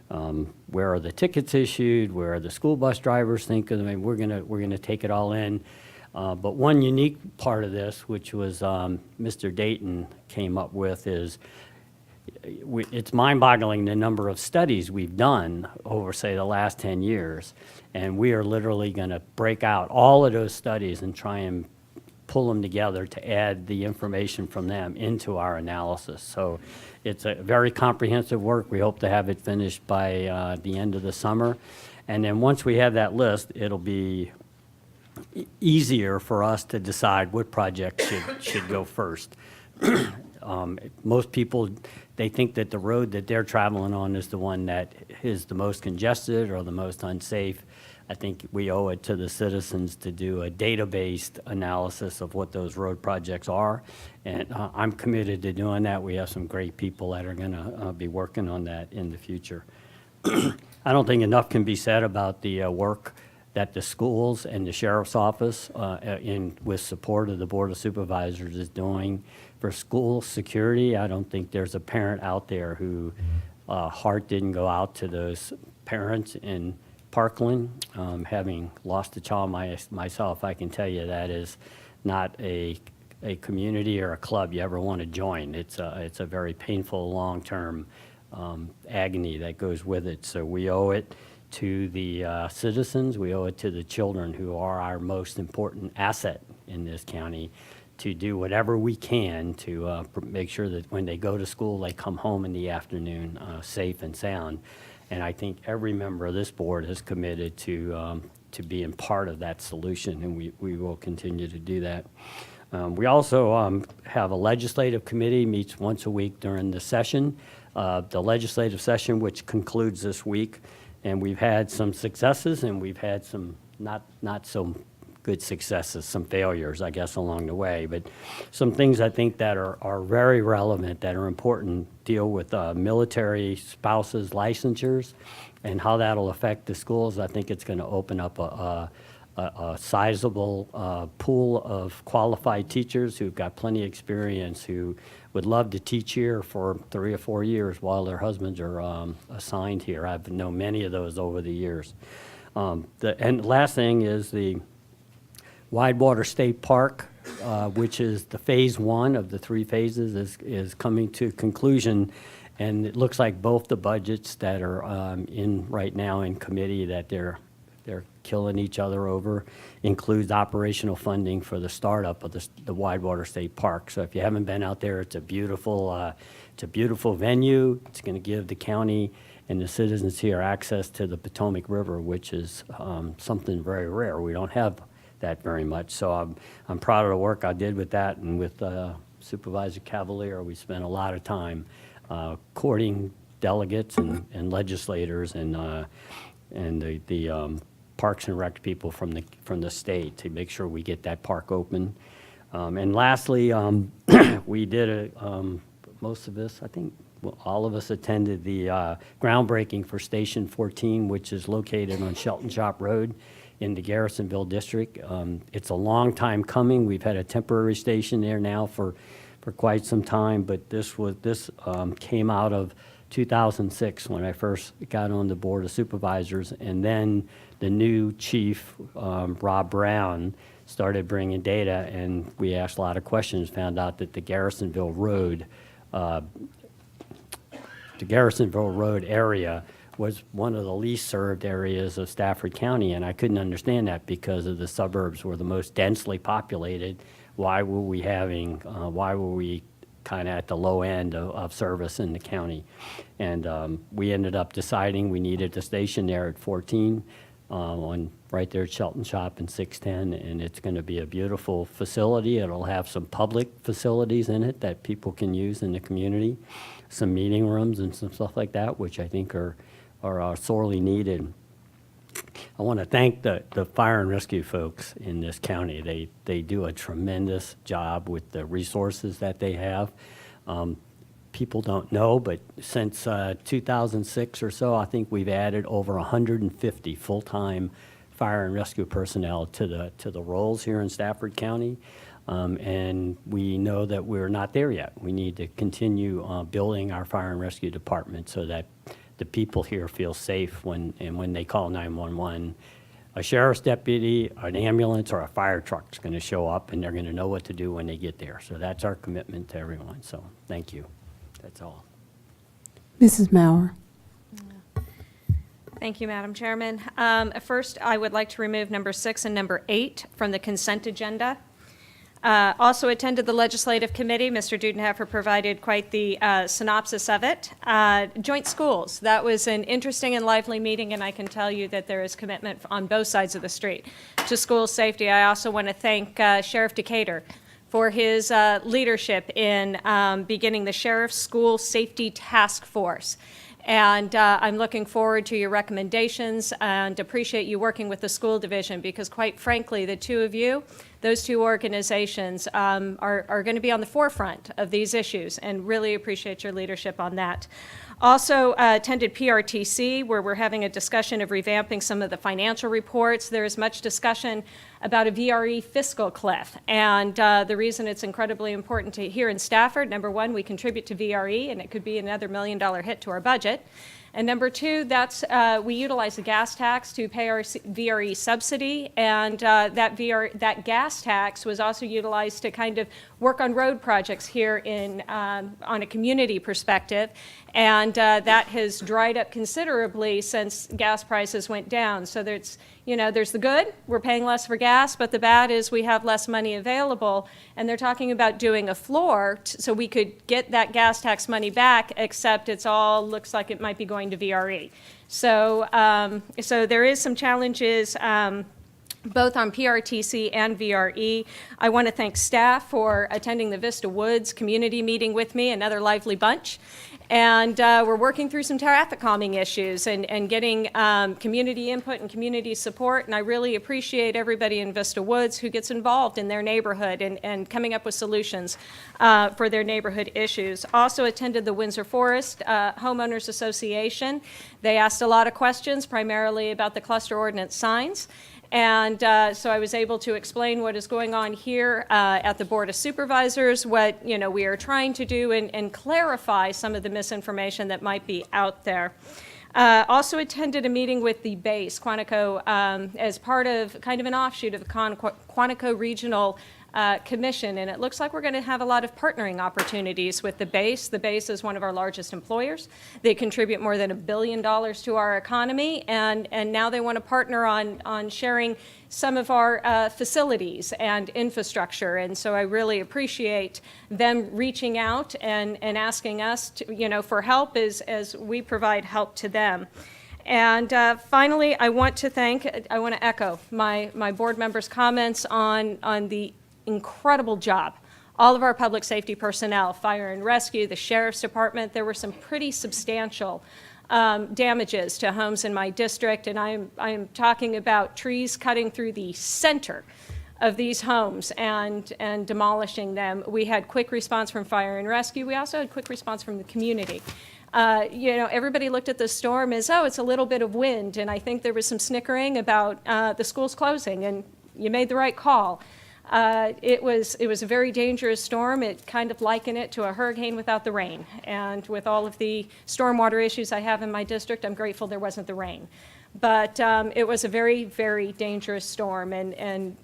Where are the tickets issued? Where are the school bus drivers think of them? I mean, we're gonna take it all in. But one unique part of this, which was Mr. Dayton came up with, is it's mind-boggling the number of studies we've done over, say, the last 10 years. And we are literally going to break out all of those studies and try and pull them together to add the information from them into our analysis. So it's a very comprehensive work. We hope to have it finished by the end of the summer. And then once we have that list, it'll be easier for us to decide what projects should go first. Most people, they think that the road that they're traveling on is the one that is the most congested or the most unsafe. I think we owe it to the citizens to do a data-based analysis of what those road projects are, and I'm committed to doing that. We have some great people that are going to be working on that in the future. I don't think enough can be said about the work that the schools and the sheriff's office, with support of the Board of Supervisors, is doing for school security. I don't think there's a parent out there who heart didn't go out to those parents in Parkland. Having lost a child myself, I can tell you that is not a community or a club you ever want to join. It's a very painful, long-term agony that goes with it. So we owe it to the citizens, we owe it to the children, who are our most important asset in this county, to do whatever we can to make sure that when they go to school, they come home in the afternoon safe and sound. And I think every member of this board is committed to being part of that solution, and we will continue to do that. We also have a legislative committee, meets once a week during the session, the legislative session, which concludes this week. And we've had some successes, and we've had some not so good successes, some failures, I guess, along the way. But some things I think that are very relevant, that are important, deal with military spouses' licensures and how that'll affect the schools. I think it's going to open up a sizable pool of qualified teachers who've got plenty of experience, who would love to teach here for 3 or 4 years while their husbands are assigned here. I've known many of those over the years. And last thing is the Widewater State Park, which is the phase 1 of the 3 phases, is coming to conclusion. And it looks like both the budgets that are in right now in committee, that they're they're killing each other over, includes operational funding for the startup of the Widewater State Park. So if you haven't been out there, it's a beautiful venue. It's going to give the county and the citizens here access to the Potomac River, which is something very rare. We don't have that very much. So I'm proud of the work I did with that, and with Supervisor Cavalier, we spent a lot of time courting delegates and legislators and the Parks and Rec people from the state to make sure we get that park open. And lastly, we did most of us, I think, well, all of us attended the groundbreaking for Station 14, which is located on Shelton Shop Road in the Garrisonville district. It's a long time coming. We've had a temporary station there now for quite some time, but this came out of 2006 when I first got on the Board of Supervisors, and then the new chief, Rob Brown, started bringing data, and we asked a lot of questions, found out that the Garrisonville Road area was one of the least served areas of Stafford County, and I couldn't understand that because of the suburbs were the most densely populated. Why were we kind of at the low end of service in the county? And we ended up deciding we needed a station there at 14, right there at Shelton Shop and 610, and it's going to be a beautiful facility. It'll have some public facilities in it that people can use in the community, some meeting rooms and some stuff like that, which I think are sorely needed. I want to thank the fire and rescue folks in this county. They do a tremendous job with the resources that they have. People don't know, but since 2006 or so, I think we've added over 150 full-time fire and rescue personnel to the roles here in Stafford County. And we know that we're not there yet. We need to continue building our fire and rescue department so that the people here feel safe when they call 911. A sheriff's deputy, an ambulance, or a fire truck is going to show up, and they're going to know what to do when they get there. So that's our commitment to everyone. So thank you. That's all. Mrs. Maurer. Thank you, Madam Chairman. First, I would like to remove number 6 and number 8 from the consent agenda. Also attended the Legislative Committee. Mr. Dudenheffer provided quite the synopsis of it. Joint schools, that was an interesting and lively meeting, and I can tell you that there is commitment on both sides of the street to school safety. I also want to thank Sheriff Decatur for his leadership in beginning the Sheriff's School Safety Task Force. And I'm looking forward to your recommendations and appreciate you working with the school division, because quite frankly, the two of you, those two organizations are going to be on the forefront of these issues, and really appreciate your leadership on that. Also attended PRTC, where we're having a discussion of revamping some of the financial reports. There is much discussion about a VRE fiscal cliff, and the reason it's incredibly important to here in Stafford, number one, we contribute to VRE, and it could be another $1 million hit to our budget. And number two, we utilize the gas tax to pay our VRE subsidy, and that gas tax was also utilized to kind of work on road projects here on a community perspective, and that has dried up considerably since gas prices went down. So there's the good, we're paying less for gas, but the bad is we have less money available, and they're talking about doing a floor so we could get that gas tax money back, except it's all looks like it might be going to VRE. So there is some challenges both on PRTC and VRE. I want to thank staff for attending the Vista Woods community meeting with me, another lively bunch. And we're working through some traffic calming issues and getting community input and community support. And I really appreciate everybody in Vista Woods who gets involved in their neighborhood and coming up with solutions for their neighborhood issues. Also attended the Windsor Forest Homeowners Association. They asked a lot of questions, primarily about the cluster ordinance signs. And so I was able to explain what is going on here at the Board of Supervisors, what we are trying to do, and clarify some of the misinformation that might be out there. Also attended a meeting with the BASE, Quantico, as part of kind of an offshoot of the Quantico Regional commission, and it looks like we're going to have a lot of partnering opportunities with the base. The base is one of our largest employers. They contribute more than $1 billion to our economy, and now they want to partner on sharing some of our facilities and infrastructure. And so I really appreciate them reaching out and asking us to, for help as we provide help to them. And finally, I want to echo my board members' comments on the incredible job all of our public safety personnel, fire and rescue, the sheriff's department. There were some pretty substantial damages to homes in my district, and I am talking about trees cutting through the center of these homes and demolishing them. We had quick response from fire and rescue. We also had quick response from the community. Everybody looked at the storm as, oh, it's a little bit of wind, and I think there was some snickering about the schools closing, and you made the right call. It was a very dangerous storm. It kind of likened it to a hurricane without the rain. And with all of the stormwater issues I have in my district, I'm grateful there wasn't the rain. But it was a very, very dangerous storm. And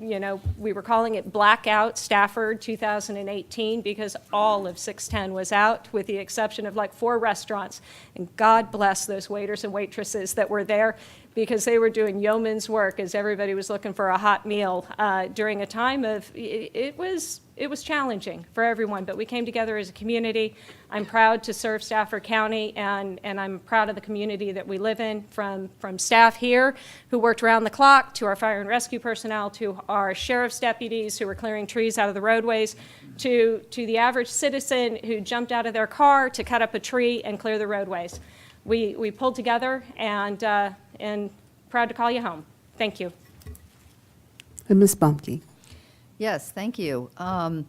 we were calling it Blackout Staffford 2018 because all of 610 was out with the exception of like 4 restaurants. And God bless those waiters and waitresses that were there, because they were doing yeoman's work as everybody was looking for a hot meal during a time of, it was challenging for everyone, but we came together as a community. I'm proud to serve Stafford County, and I'm proud of the community that we live in, from staff here who worked around the clock, to our fire and rescue personnel, to our sheriff's deputies who were clearing trees out of the roadways, to the average citizen who jumped out of their car to cut up a tree and clear the roadways. We pulled together, and proud to call you home. Thank you. And Ms. Bumke. Yes, thank you. I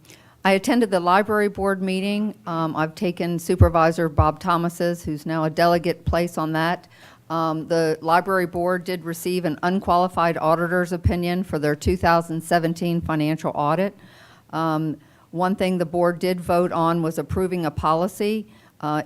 attended the library board meeting. I've taken Supervisor Bob Thomas's, who's now a delegate, place on that. The library board did receive an unqualified auditor's opinion for their 2017 financial audit. One thing the board did vote on was approving a policy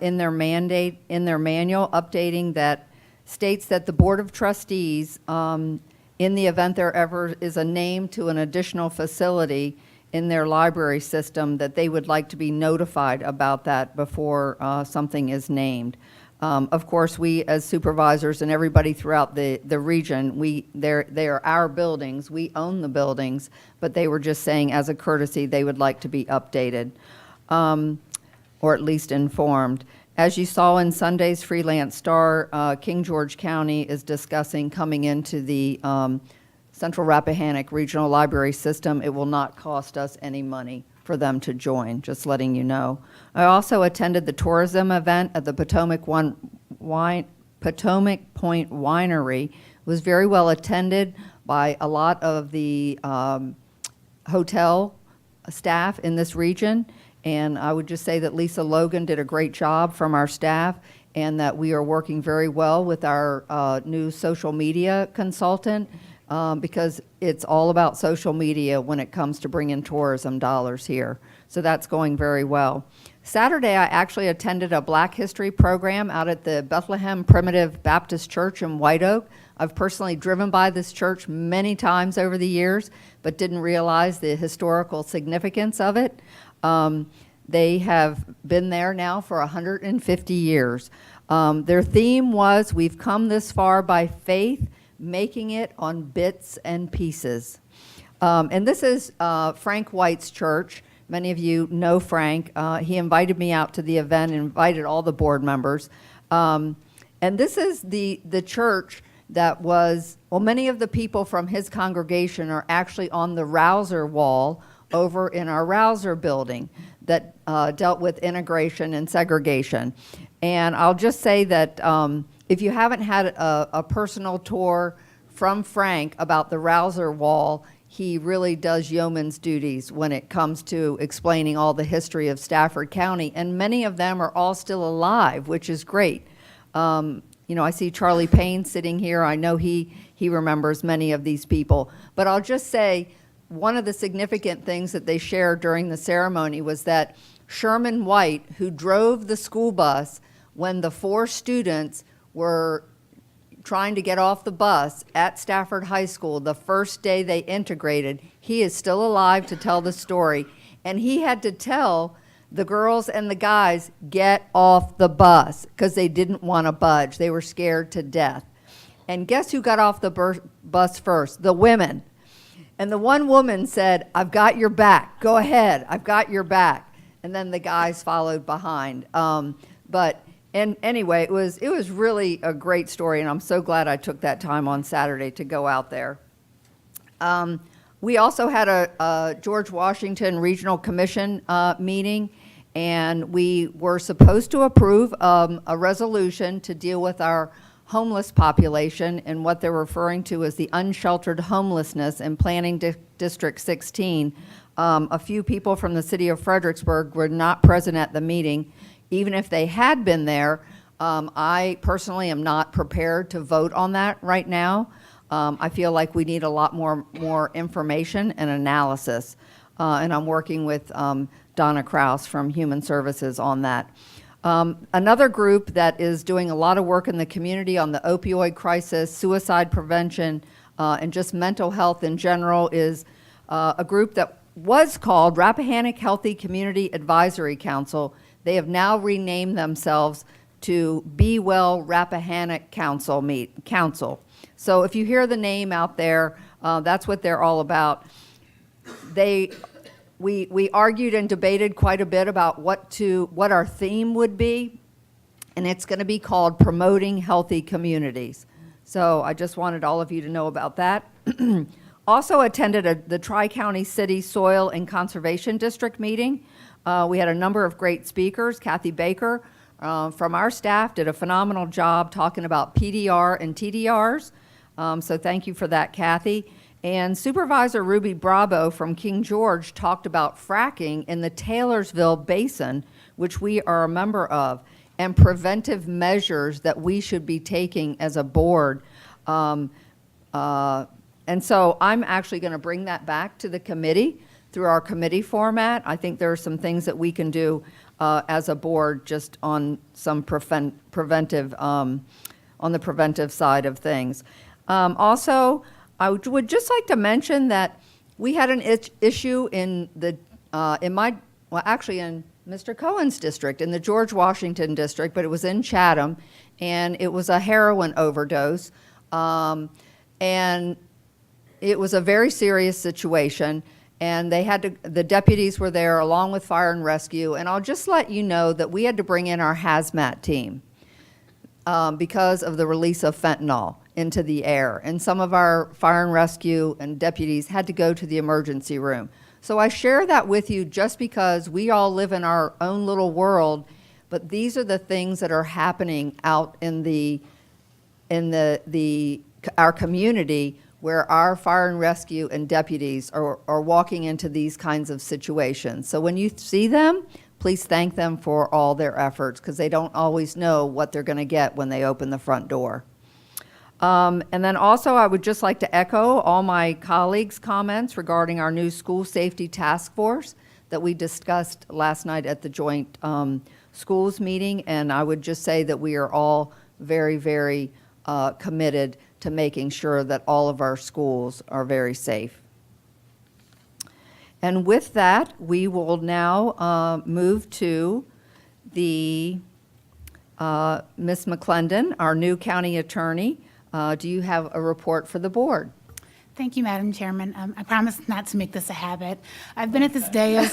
in their manual, updating that states that the Board of Trustees, in the event there ever is a name to an additional facility in their library system, that they would like to be notified about that before something is named. Of course, we as supervisors and everybody throughout the region, they are our buildings, we own the buildings, but they were just saying as a courtesy they would like to be updated, or at least informed. As you saw in Sunday's Freelance Star, King George County is discussing coming into the Central Rappahannock Regional Library System. It will not cost us any money for them to join, just letting you know. I also attended the tourism event at the Potomac Point Winery. It was very well attended by a lot of the hotel staff in this region. And I would just say that Lisa Logan did a great job from our staff, and that we are working very well with our new social media consultant, because it's all about social media when it comes to bringing tourism dollars here. So that's going very well. Saturday, I actually attended a Black History program out at the Bethlehem Primitive Baptist Church in White Oak. I've personally driven by this church many times over the years, but didn't realize the historical significance of it. They have been there now for 150 years. Their theme was, "We've come this far by faith, making it on bits and pieces." And this is Frank White's church. Many of you know Frank. He invited me out to the event and invited all the board members. And this is the church that was, well, many of the people from his congregation are actually on the Rouser wall over in our Rouser building that dealt with integration and segregation. And I'll just say that if you haven't had a personal tour from Frank about the Rouser wall, he really does yeoman's duties when it comes to explaining all the history of Stafford County, and many of them are all still alive, which is great. I see Charlie Payne sitting here. I know he remembers many of these people. But I'll just say, one of the significant things that they shared during the ceremony was that Sherman White, who drove the school bus when the 4 students were trying to get off the bus at Stafford High School the first day they integrated. He is still alive to tell the story. And he had to tell the girls and the guys, get off the bus, because they didn't want to budge. They were scared to death. And guess who got off the bus first? The women. And the one woman said, I've got your back. Go ahead. I've got your back. And then the guys followed behind. And anyway, it was really a great story, and I'm so glad I took that time on Saturday to go out there. We also had a George Washington Regional Commission meeting, and we were supposed to approve a resolution to deal with our homeless population and what they're referring to as the unsheltered homelessness in Planning District 16. A few people from the city of Fredericksburg were not present at the meeting. Even if they had been there, I personally am not prepared to vote on that right now. I feel like we need a lot more information and analysis, and I'm working with Donna Kraus from Human Services on that. Another group that is doing a lot of work in the community on the opioid crisis, suicide prevention, and just mental health in general is a group that was called Rappahannock Healthy Community Advisory Council. They have now renamed themselves to Be Well Rappahannock Council. So if you hear the name out there, that's what they're all about. We argued and debated quite a bit about what our theme would be, and it's going to be called Promoting Healthy Communities. So I just wanted all of you to know about that. Also attended the Tri-County City Soil and Conservation District meeting. We had a number of great speakers. Kathy Baker from our staff did a phenomenal job talking about PDR and TDRs. So thank you for that, Kathy. And Supervisor Ruby Bravo from King George talked about fracking in the Taylorsville Basin, which we are a member of, and preventive measures that we should be taking as a board. And so I'm actually going to bring that back to the committee through our committee format. I think there are some things that we can do as a board just on some preventive, on the preventive side of things. Also, I would just like to mention that we had an issue in in Mr. Cohen's district, in the George Washington district, but it was in Chatham, and it was a heroin overdose. And it was a very serious situation, and the deputies were there along with fire and rescue, and I'll just let you know that we had to bring in our hazmat team because of the release of fentanyl into the air, and some of our fire and rescue and deputies had to go to the emergency room. So I share that with you just because we all live in our own little world, but these are the things that are happening out in our community, where our fire and rescue and deputies are walking into these kinds of situations. So when you see them, please thank them for all their efforts, because they don't always know what they're going to get when they open the front door. And then also, I would just like to echo all my colleagues' comments regarding our new school safety task force that we discussed last night at the joint schools meeting, and I would just say that we are all very, very committed to making sure that all of our schools are very safe. And with that, we will now move to the Ms. McClendon, our new county attorney. Do you have a report for the board? Thank you, Madam Chairman. I promise not to make this a habit. I've been at this dais.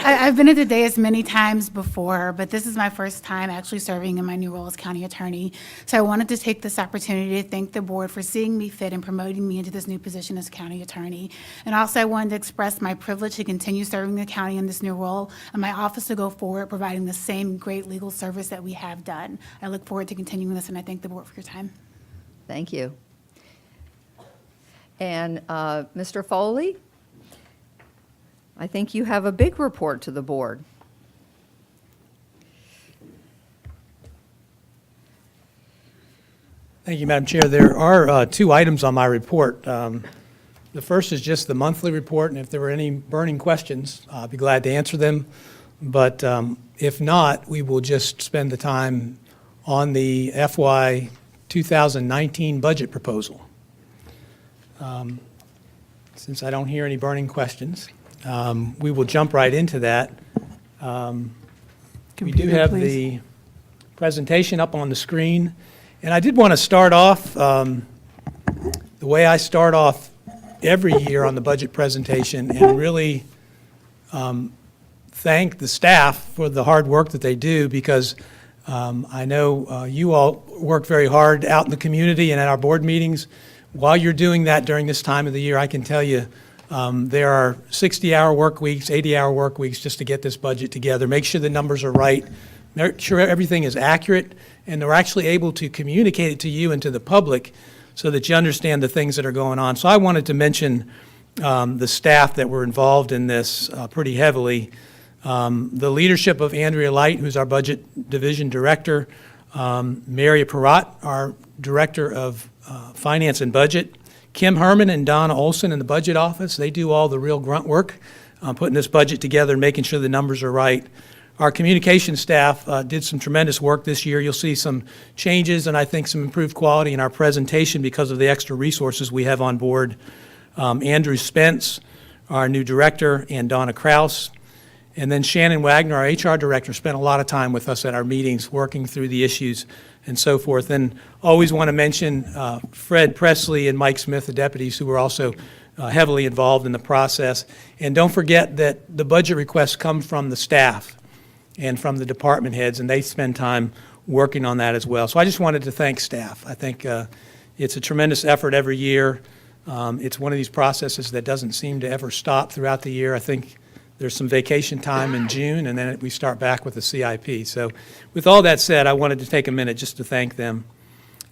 I've been at the dais many times before, but this is my first time actually serving in my new role as county attorney. So I wanted to take this opportunity to thank the board for seeing me fit and promoting me into this new position as county attorney. And also, I wanted to express my privilege to continue serving the county in this new role and my office to go forward providing the same great legal service that we have done. I look forward to continuing this, and I thank the board for your time. Thank you. And Mr. Foley, I think you have a big report to the board. Thank you, Madam Chair. There are two items on my report. The first is just the monthly report, and if there were any burning questions, I'll be glad to answer them. But if not, we will just spend the time on the FY 2019 budget proposal. Since I don't hear any burning questions, we will jump right into that. We do Computer, have please. the presentation up on the screen, and I did want to start off the way I start off every year on the budget presentation, and really thank the staff for the hard work that they do, because I know you all work very hard out in the community and at our board meetings. While you're doing that during this time of the year, I can tell you there are 60-hour work weeks, 80-hour work weeks just to get this budget together, make sure the numbers are right, make sure everything is accurate, and they're actually able to communicate it to you and to the public so that you understand the things that are going on. So I wanted to mention the staff that were involved in this pretty heavily. The leadership of Andrea Light, who's our Budget Division Director, Mary Perrott, our Director of Finance and Budget, Kim Herman and Donna Olson in the Budget Office. They do all the real grunt work, putting this budget together and making sure the numbers are right. Our communication staff did some tremendous work this year. You'll see some changes and I think some improved quality in our presentation because of the extra resources we have on board. Andrew Spence, our new director, and Donna Kraus. And then Shannon Wagner, our HR director, spent a lot of time with us at our meetings working through the issues and so forth. And always want to mention Fred Presley and Mike Smith, the deputies, who were also heavily involved in the process. And don't forget that the budget requests come from the staff and from the department heads, and they spend time working on that as well. So I just wanted to thank staff. I think it's a tremendous effort every year. It's one of these processes that doesn't seem to ever stop throughout the year. I think there's some vacation time in June, and then we start back with the CIP. So with all that said, I wanted to take a minute just to thank them.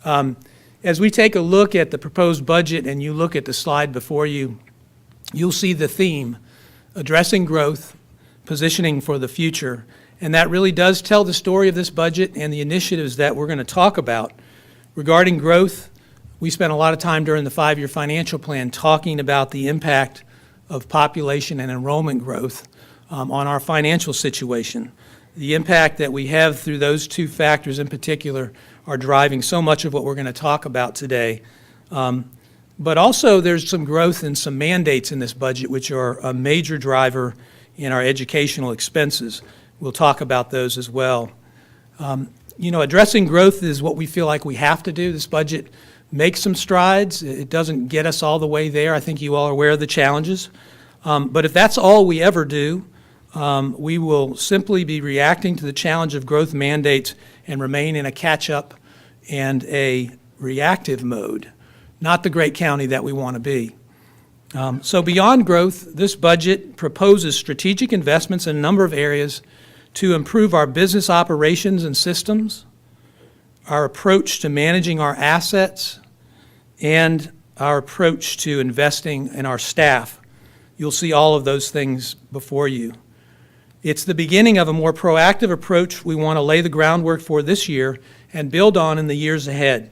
As we take a look at the proposed budget and you look at the slide before you, you'll see the theme, addressing growth, positioning for the future. And that really does tell the story of this budget and the initiatives that we're going to talk about. Regarding growth, we spent a lot of time during the 5-year financial plan talking about the impact of population and enrollment growth on our financial situation. The impact that we have through those two factors in particular are driving so much of what we're going to talk about today. But also there's some growth and some mandates in this budget which are a major driver in our educational expenses. We'll talk about those as well. Addressing growth is what we feel like we have to do. This budget makes some strides. It doesn't get us all the way there. I think you all are aware of the challenges. But if that's all we ever do, we will simply be reacting to the challenge of growth mandates and remain in a catch-up and a reactive mode, not the great county that we want to be. So beyond growth, this budget proposes strategic investments in a number of areas to improve our business operations and systems, our approach to managing our assets, and our approach to investing in our staff. You'll see all of those things before you. It's the beginning of a more proactive approach we want to lay the groundwork for this year and build on in the years ahead.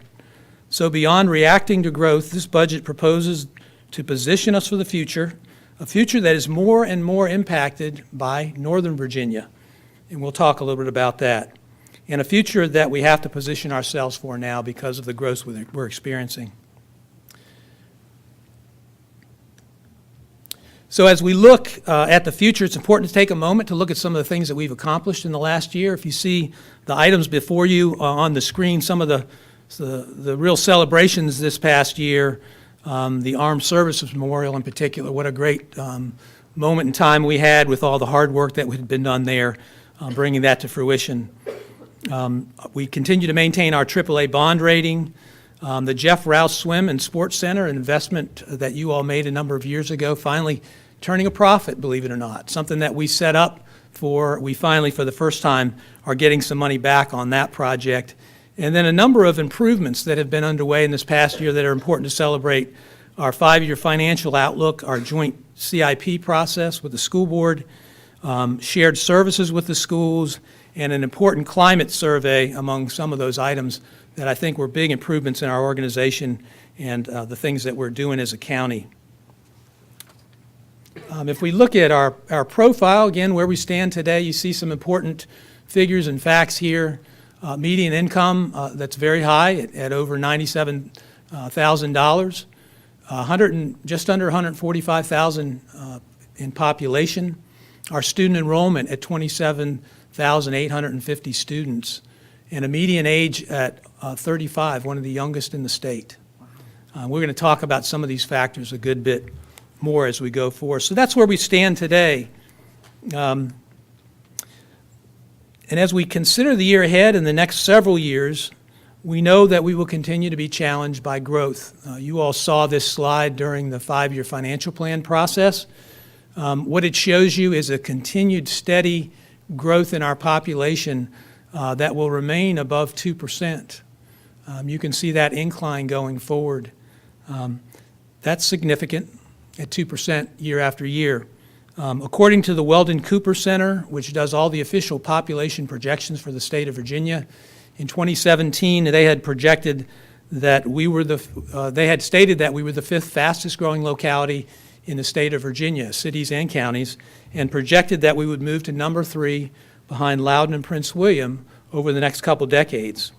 So beyond reacting to growth, this budget proposes to position us for the future, a future that is more and more impacted by Northern Virginia. And we'll talk a little bit about that. And a future that we have to position ourselves for now because of the growth we're experiencing. So as we look at the future, it's important to take a moment to look at some of the things that we've accomplished in the last year. If you see the items before you on the screen, some of the real celebrations this past year, the Armed Services Memorial in particular, what a great moment in time we had with all the hard work that had been done there, bringing that to fruition. We continue to maintain our AAA bond rating. The Jeff Rouse Swim and Sports Center, an investment that you all made a number of years ago, finally turning a profit, believe it or not. Something that we set up for, we finally, for the first time, are getting some money back on that project. And then a number of improvements that have been underway in this past year that are important to celebrate. Our 5-year financial outlook, our joint CIP process with the school board, shared services with the schools, and an important climate survey among some of those items that I think were big improvements in our organization and the things that we're doing as a county. If we look at our profile, again, where we stand today, you see some important figures and facts here. median income that's very high at over $97,000, just under 145,000 in population. Our student enrollment at 27,850 students, and a median age at 35, one of the youngest in the state. We're going to talk about some of these factors a good bit more as we go forward. So that's where we stand today. And as we consider the year ahead and the next several years, we know that we will continue to be challenged by growth. You all saw this slide during the 5-year financial plan process. What it shows you is a continued steady growth in our population that will remain above 2%. You can see that incline going forward. That's significant at 2% year after year. According to the Weldon Cooper Center, which does all the official population projections for the state of Virginia, in 2017 they had projected that they had stated that we were the 5th fastest growing locality in the state of Virginia, cities and counties, and projected that we would move to number 3 behind Loudoun and Prince William over the next couple decades.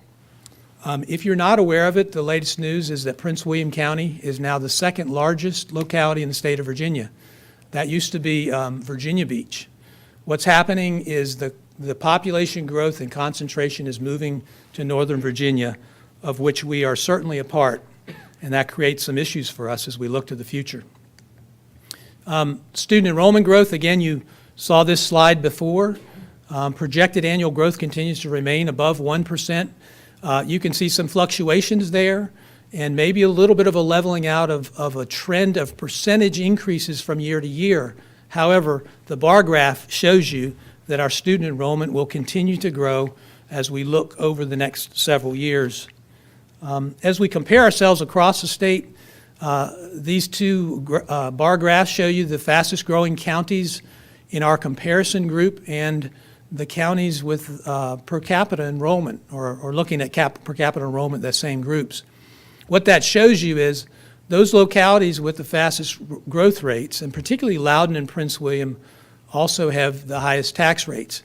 If you're not aware of it, the latest news is that Prince William County is now the 2nd largest locality in the state of Virginia. That used to be Virginia Beach. What's happening is the population growth and concentration is moving to Northern Virginia, of which we are certainly a part, and that creates some issues for us as we look to the future. Student enrollment growth, again, you saw this slide before. Projected annual growth continues to remain above 1%. You can see some fluctuations there and maybe a little bit of a leveling out of a trend of percentage increases from year to year. However, the bar graph shows you that our student enrollment will continue to grow as we look over the next several years. As we compare ourselves across the state, these two bar graphs show you the fastest growing counties in our comparison group and the counties with per capita enrollment, or looking at per capita enrollment, the same groups. What that shows you is those localities with the fastest growth rates, and particularly Loudoun and Prince William, also have the highest tax rates.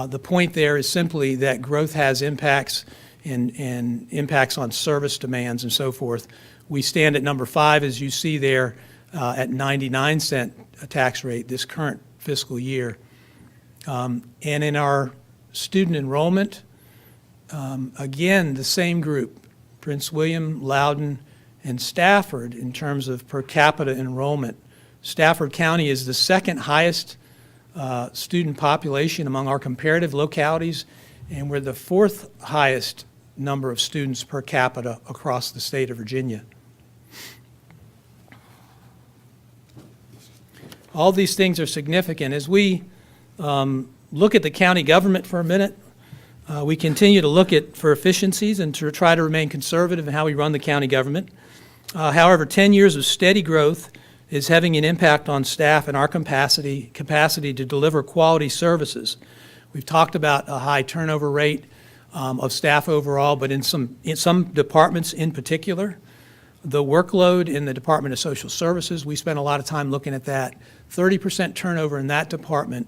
The point there is simply that growth has impacts and impacts on service demands and so forth. We stand at number 5, as you see there, at 99-cent tax rate this current fiscal year. And in our student enrollment, again, the same group, Prince William, Loudoun, and Stafford in terms of per capita enrollment. Stafford County is the 2nd highest student population among our comparative localities, and we're the 4th highest number of students per capita across the state of Virginia. All these things are significant. As we look at the county government for a minute, we continue to look for efficiencies and to try to remain conservative in how we run the county government. However, 10 years of steady growth is having an impact on staff and our capacity to deliver quality services. We've talked about a high turnover rate of staff overall, but in some departments in particular. The workload in the Department of Social Services, we spent a lot of time looking at that. 30% turnover in that department,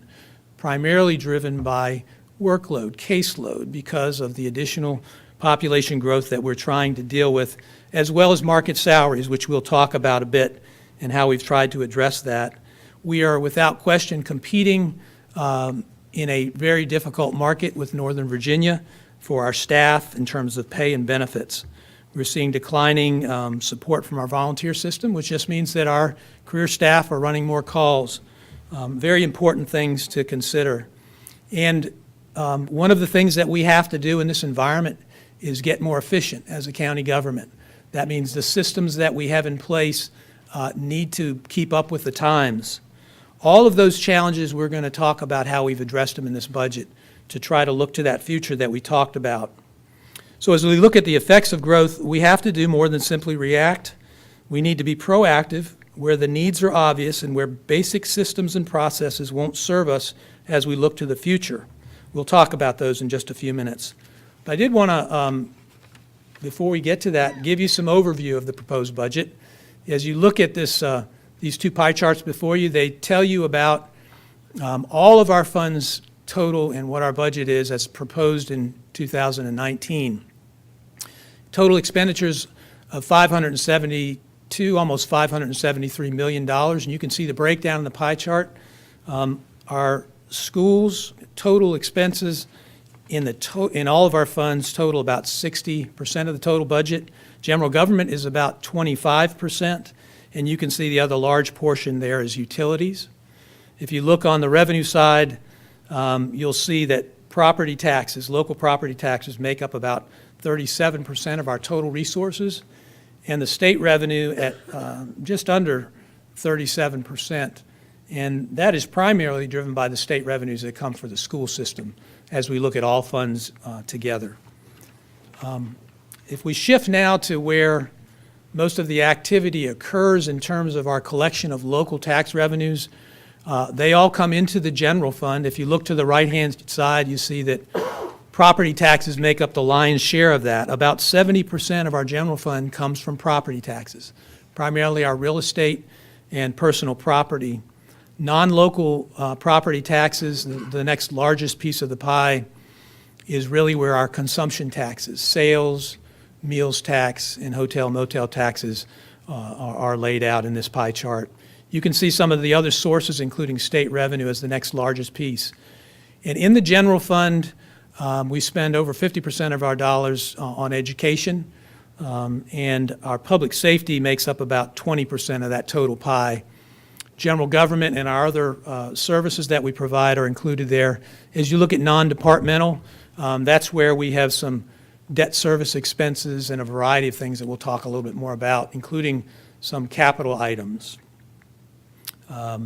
primarily driven by workload, caseload, because of the additional population growth that we're trying to deal with, as well as market salaries, which we'll talk about a bit and how we've tried to address that. We are without question competing in a very difficult market with Northern Virginia for our staff in terms of pay and benefits. We're seeing declining support from our volunteer system, which just means that our career staff are running more calls. Very important things to consider. And one of the things that we have to do in this environment is get more efficient as a county government. That means the systems that we have in place need to keep up with the times. All of those challenges, we're going to talk about how we've addressed them in this budget to try to look to that future that we talked about. So as we look at the effects of growth, we have to do more than simply react. We need to be proactive where the needs are obvious and where basic systems and processes won't serve us as we look to the future. We'll talk about those in just a few minutes. But I did want to, before we get to that, give you some overview of the proposed budget. As you look at this, these two pie charts before you, they tell you about all of our funds total and what our budget is as proposed in 2019. Total expenditures of $572, almost $573 million, and you can see the breakdown in the pie chart. Our schools' total expenses in all of our funds total about 60% of the total budget. General government is about 25%, and you can see the other large portion there is utilities. If you look on the revenue side, you'll see that property taxes, local property taxes, make up about 37% of our total resources, and the state revenue at just under 37%. And that is primarily driven by the state revenues that come for the school system as we look at all funds together. If we shift now to where most of the activity occurs in terms of our collection of local tax revenues, they all come into the general fund. If you look to the right-hand side, you see that property taxes make up the lion's share of that. About 70% of our general fund comes from property taxes, primarily our real estate and personal property. Non-local property taxes, the next largest piece of the pie, is really where our consumption taxes, sales, meals tax, and hotel motel taxes are laid out in this pie chart. You can see some of the other sources, including state revenue, as the next largest piece. And in the general fund, we spend over 50% of our dollars on education, and our public safety makes up about 20% of that total pie. General government and our other services that we provide are included there. As you look at non-departmental, that's where we have some debt service expenses and a variety of things that we'll talk a little bit more about, including some capital items,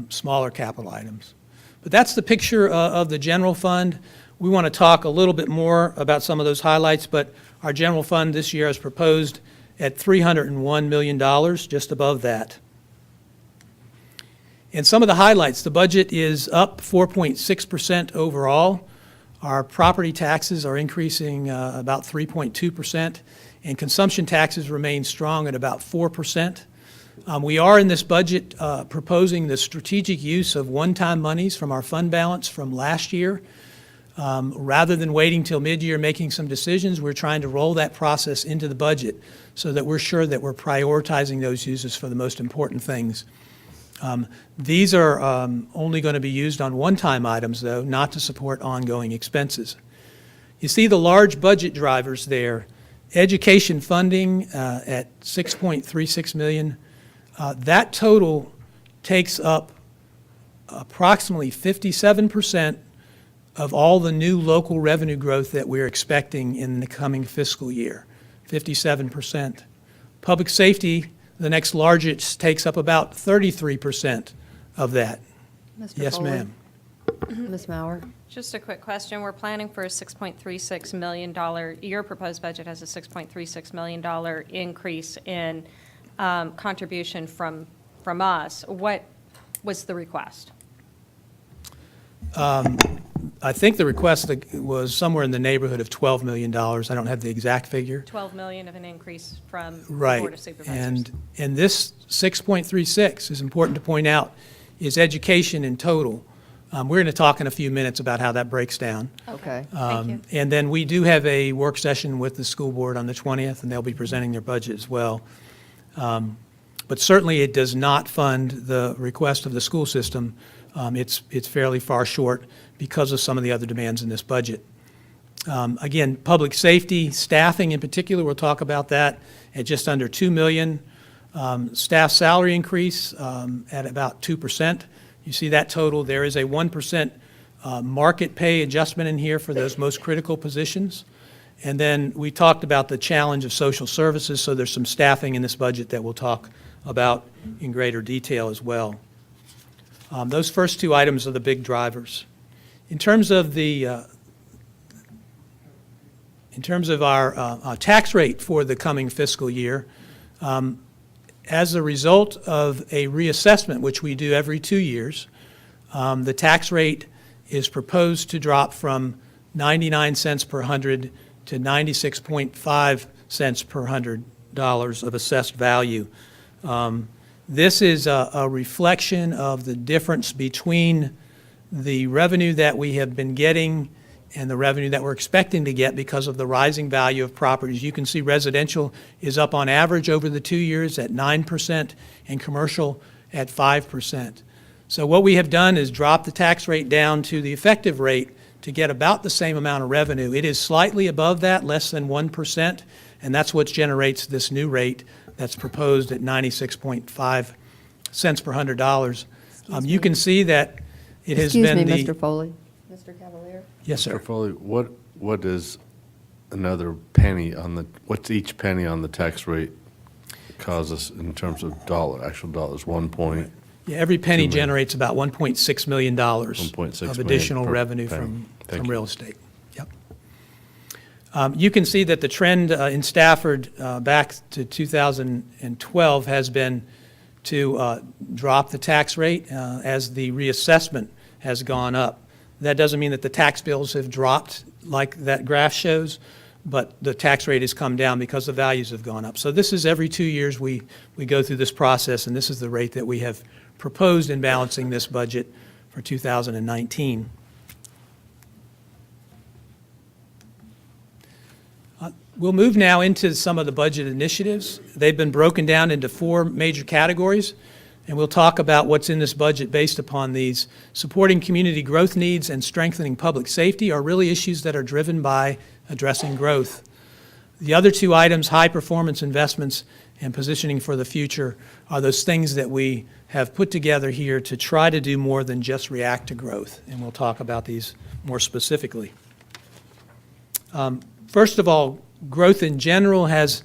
smaller capital items. But that's the picture of the general fund. We want to talk a little bit more about some of those highlights, but our general fund this year is proposed at $301 million, just above that. And some of the highlights, the budget is up 4.6% overall. Our property taxes are increasing about 3.2%, and consumption taxes remain strong at about 4%. We are in this budget proposing the strategic use of one-time monies from our fund balance from last year. Rather than waiting till mid-year making some decisions, we're trying to roll that process into the budget so that we're sure that we're prioritizing those uses for the most important things. These are only going to be used on one-time items, though, not to support ongoing expenses. You see the large budget drivers there. Education funding at $6.36 million. That total takes up approximately 57% of all the new local revenue growth that we're expecting in the coming fiscal year, 57%. Public safety, the next largest, takes up about 33% of that. Mr. Yes, Foley? ma'am. Ms. Maurer? Just a quick question. We're planning for a $6.36 million, your proposed budget has a $6.36 million increase in contribution from us. What was the request? I think the request was somewhere in the neighborhood of $12 million. I don't have the exact figure. 12 million of an increase from the Right. Board of Supervisors. And this 6.36 is important to point out is education in total. We're going to talk in a few minutes about how that breaks down. Okay. Thank you. And then we do have a work session with the school board on the 20th, and they'll be presenting their budget as well. But certainly it does not fund the request of the school system. It's fairly far short because of some of the other demands in this budget. Again, public safety, staffing in particular, we'll talk about that at just under $2 million. Staff salary increase at about 2%. You see that total. There is a 1% market pay adjustment in here for those most critical positions. And then we talked about the challenge of social services, so there's some staffing in this budget that we'll talk about in greater detail as well. Those first two items are the big drivers. In terms of our tax rate for the coming fiscal year, as a result of a reassessment, which we do every 2 years, the tax rate is proposed to drop from 99 cents per hundred to 96.5 cents per $100 of assessed value. This is a reflection of the difference between the revenue that we have been getting and the revenue that we're expecting to get because of the rising value of properties. You can see residential is up on average over the 2 years at 9% and commercial at 5%. So what we have done is drop the tax rate down to the effective rate to get about the same amount of revenue. It is slightly above that, less than 1%, and that's what generates this new rate that's proposed at 96.5 cents per $100. You can see that it has been Excuse me, the... Mr. Foley. Mr. Cavalier? Yes, sir. Mr. Foley, what is another penny on the, what's each penny on the tax rate cause us in terms of actual dollars, 1 point? Yeah, every penny 2 million. generates about $1.6 million $1.6 of million additional per revenue penny. from Thank you. real estate. Yep. You can see that the trend in Stafford back to 2012 has been to drop the tax rate as the reassessment has gone up. That doesn't mean that the tax bills have dropped like that graph shows, but the tax rate has come down because the values have gone up. So this is every 2 years we go through this process, and this is the rate that we have proposed in balancing this budget for 2019. We'll move now into some of the budget initiatives. They've been broken down into 4 major categories, and we'll talk about what's in this budget based upon these. Supporting community growth needs and strengthening public safety are really issues that are driven by addressing growth. The other 2 items, high performance investments and positioning for the future, are those things that we have put together here to try to do more than just react to growth, and we'll talk about these more specifically. First of all, growth in general has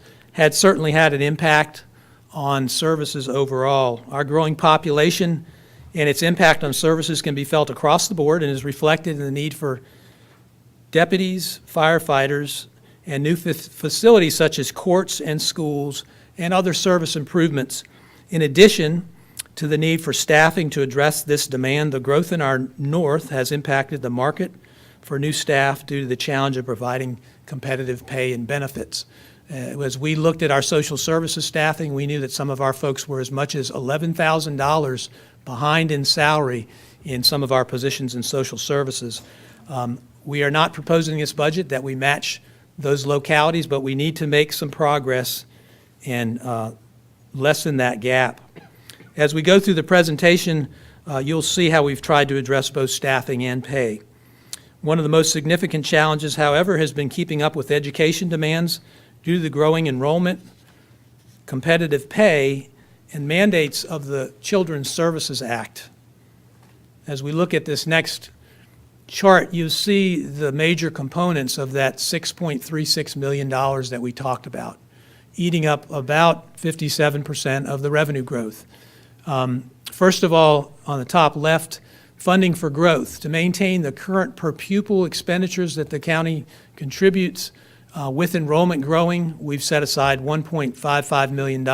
certainly had an impact on services overall. Our growing population and its impact on services can be felt across the board and is reflected in the need for deputies, firefighters, and new facilities such as courts and schools and other service improvements. In addition to the need for staffing to address this demand, the growth in our north has impacted the market for new staff due to the challenge of providing competitive pay and benefits. As we looked at our social services staffing, we knew that some of our folks were as much as $11,000 behind in salary in some of our positions in social services. We are not proposing in this budget that we match those localities, but we need to make some progress and lessen that gap. As we go through the presentation, you'll see how we've tried to address both staffing and pay. One of the most significant challenges, however, has been keeping up with education demands due to the growing enrollment, competitive pay, and mandates of the Children's Services Act. As we look at this next chart, you see the major components of that $6.36 million that we talked about, eating up about 57% of the revenue growth. First of all, on the top left, funding for growth. To maintain the current per pupil expenditures that the county contributes with enrollment growing, we've set aside $1.55 million.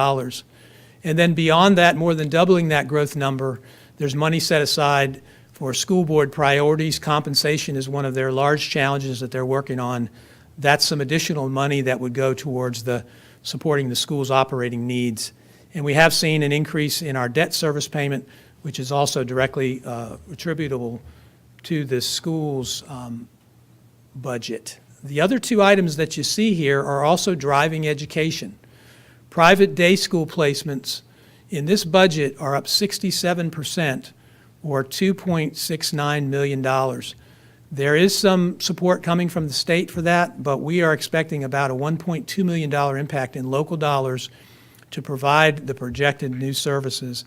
And then beyond that, more than doubling that growth number, there's money set aside for school board priorities. Compensation is one of their large challenges that they're working on. That's some additional money that would go towards supporting the school's operating needs. And we have seen an increase in our debt service payment, which is also directly attributable to the school's budget. The other 2 items that you see here are also driving education. Private day school placements in this budget are up 67%, or $2.69 million. There is some support coming from the state for that, but we are expecting about a $1.2 million impact in local dollars to provide the projected new services.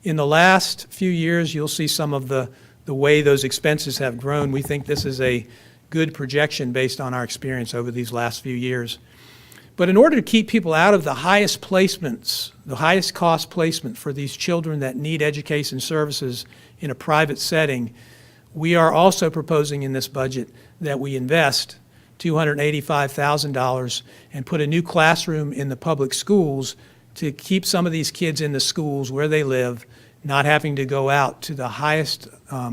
In the last few years, you'll see some of the way those expenses have grown. We think this is a good projection based on our experience over these last few years. But in order to keep people out of the highest placements, the highest cost placement for these children that need education services in a private setting, we are also proposing in this budget that we invest $285,000 and put a new classroom in the public schools to keep some of these kids in the schools where they live, not having to go out to the highest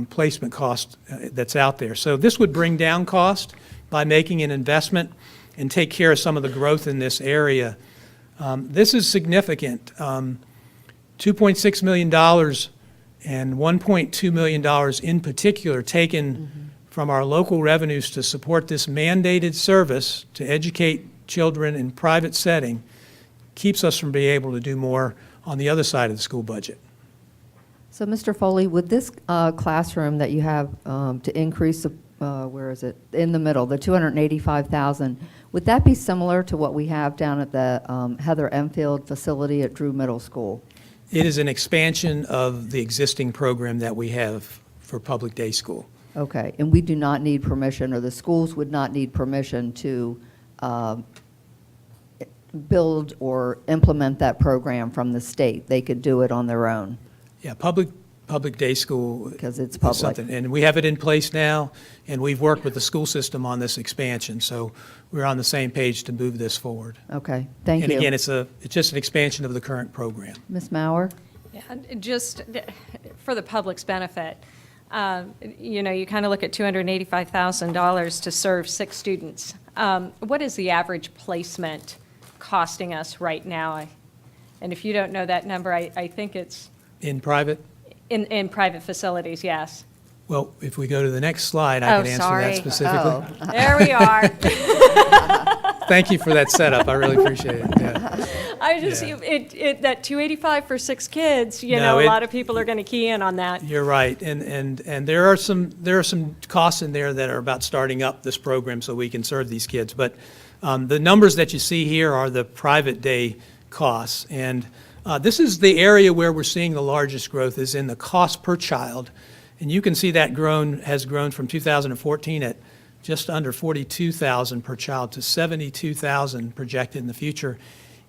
placement cost that's out there. So this would bring down cost by making an investment and take care of some of the growth in this area. This is significant. $2.6 million and $1.2 million in particular taken from our local revenues to support this mandated service to educate children in private setting keeps us from being able to do more on the other side of the school budget. So, Mr. Foley, would this classroom that you have to increase, where is it, in the middle, the 285,000, would that be similar to what we have down at the Heather Enfield facility at Drew Middle School? It is an expansion of the existing program that we have for public day school. Okay, and we do not need permission, or the schools would not need permission to build or implement that program from the state. They could do it on their own. Yeah, public day school. Because it's is public. something, and we have it in place now, and we've worked with the school system on this expansion, so we're on the same page to move this forward. Okay, thank you. And again, it's just an expansion of the current program. Ms. Mauer? Yeah, just for the public's benefit, you kind of look at $285,000 to serve 6 students. What is the average placement costing us right now? And if you don't know that number, I think it's In private? in private facilities, yes. Well, if we go to the next slide, I can answer sorry. that specifically. Oh. There we are. Thank you for that setup. I really appreciate it. Yeah. I just, Yeah. that 285 for 6 kids, No, a lot of people are going to key in on that. You're right, and there are some costs in there that are about starting up this program so we can serve these kids. But the numbers that you see here are the private day costs, and this is the area where we're seeing the largest growth is in the cost per child, and you can see that has grown from 2014 at just under $42,000 per child to $72,000 projected in the future.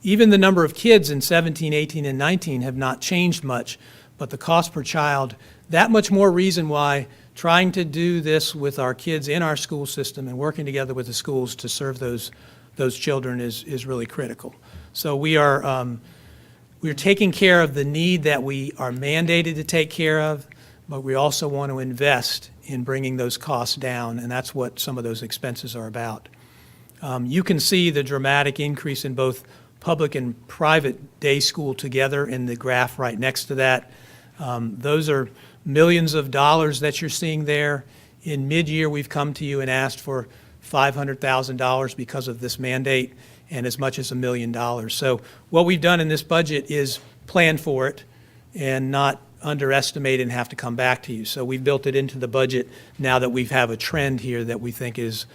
Even the number of kids in 17, 18, and 19 have not changed much, but the cost per child, that much more reason why trying to do this with our kids in our school system and working together with the schools to serve those children is really critical. So we're taking care of the need that we are mandated to take care of, but we also want to invest in bringing those costs down, and that's what some of those expenses are about. You can see the dramatic increase in both public and private day school together in the graph right next to that. Those are millions of dollars that you're seeing there. In mid-year, we've come to you and asked for $500,000 because of this mandate, and as much as $1 million. So what we've done in this budget is plan for it and not underestimate and have to come back to you. So we've built it into the budget now that we have a trend here that we think is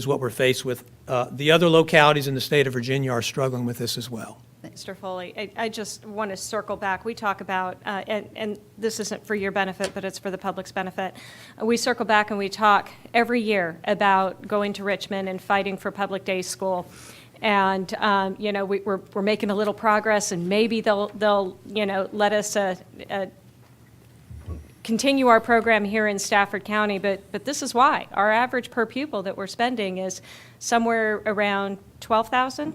what we're faced with. The other localities in the state of Virginia are struggling with this as well. Mr. Foley, I just want to circle back. We talk about, and this isn't for your benefit, but it's for the public's benefit. We circle back and we talk every year about going to Richmond and fighting for public day school. And, we're making a little progress, and maybe they'll let us continue our program here in Stafford County, but this is why. Our average per pupil that we're spending is somewhere around $12,000.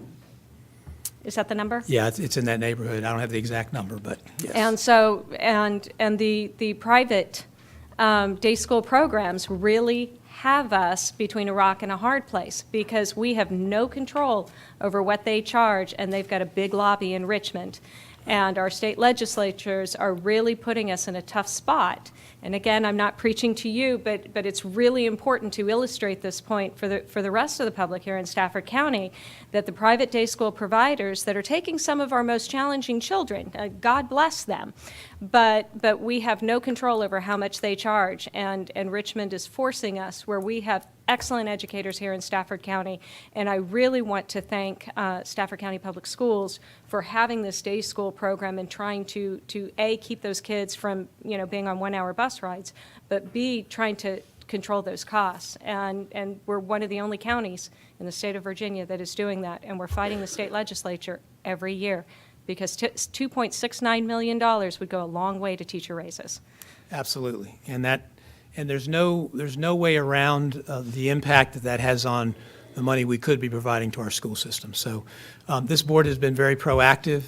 Is that the number? Yeah, it's in that neighborhood. I don't have the exact number, but yes. And so, and the private day school programs really have us between a rock and a hard place, because we have no control over what they charge, and they've got a big lobby in Richmond. And our state legislatures are really putting us in a tough spot. And again, I'm not preaching to you, but it's really important to illustrate this point for the rest of the public here in Stafford County, that the private day school providers that are taking some of our most challenging children, God bless them, but we have no control over how much they charge. And Richmond is forcing us, where we have excellent educators here in Stafford County, and I really want to thank Stafford County Public Schools for having this day school program and trying to A, keep those kids from being on 1-hour bus rides, but B, trying to control those costs. And we're one of the only counties in the state of Virginia that is doing that, and we're fighting the state legislature every year, because $2.69 million would go a long way to teacher raises. Absolutely, and there's no way around the impact that has on the money we could be providing to our school system. So this board has been very proactive.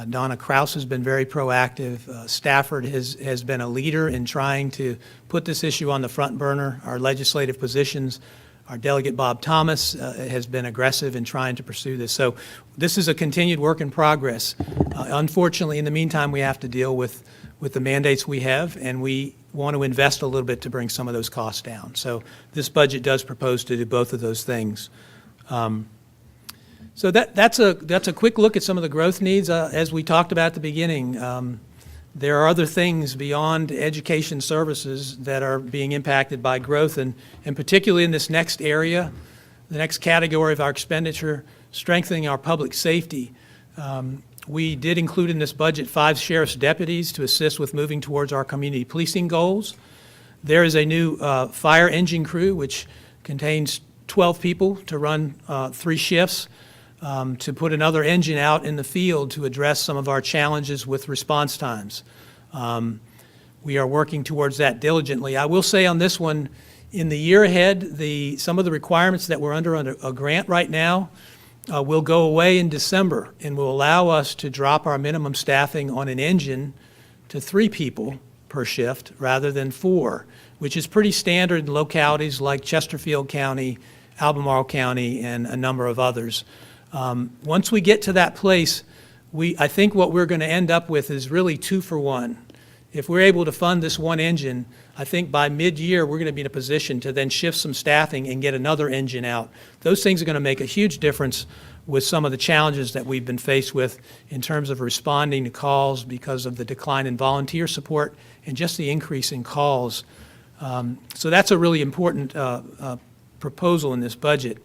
Donna Kraus has been very proactive. Stafford has been a leader in trying to put this issue on the front burner. Our legislative positions, our delegate Bob Thomas has been aggressive in trying to pursue this. So this is a continued work in progress. Unfortunately, in the meantime, we have to deal with with the mandates we have, and we want to invest a little bit to bring some of those costs down. So this budget does propose to do both of those things. So that's a quick look at some of the growth needs. As we talked about at the beginning, there are other things beyond education services that are being impacted by growth, and particularly in this next area, the next category of our expenditure, strengthening our public safety. We did include in this budget 5 sheriff's deputies to assist with moving towards our community policing goals. There is a new fire engine crew, which contains 12 people to run 3 shifts, to put another engine out in the field to address some of our challenges with response times. We are working towards that diligently. I will say on this one, in the year ahead, some of the requirements that we're under a grant right now will go away in December and will allow us to drop our minimum staffing on an engine to 3 people per shift rather than 4, which is pretty standard in localities like Chesterfield County, Albemarle County, and a number of others. Once we get to that place, I think what we're going to end up with is really 2 for 1. If we're able to fund this one engine, I think by mid-year we're going to be in a position to then shift some staffing and get another engine out. Those things are going to make a huge difference with some of the challenges that we've been faced with in terms of responding to calls because of the decline in volunteer support and just the increase in calls. So that's a really important proposal in this budget.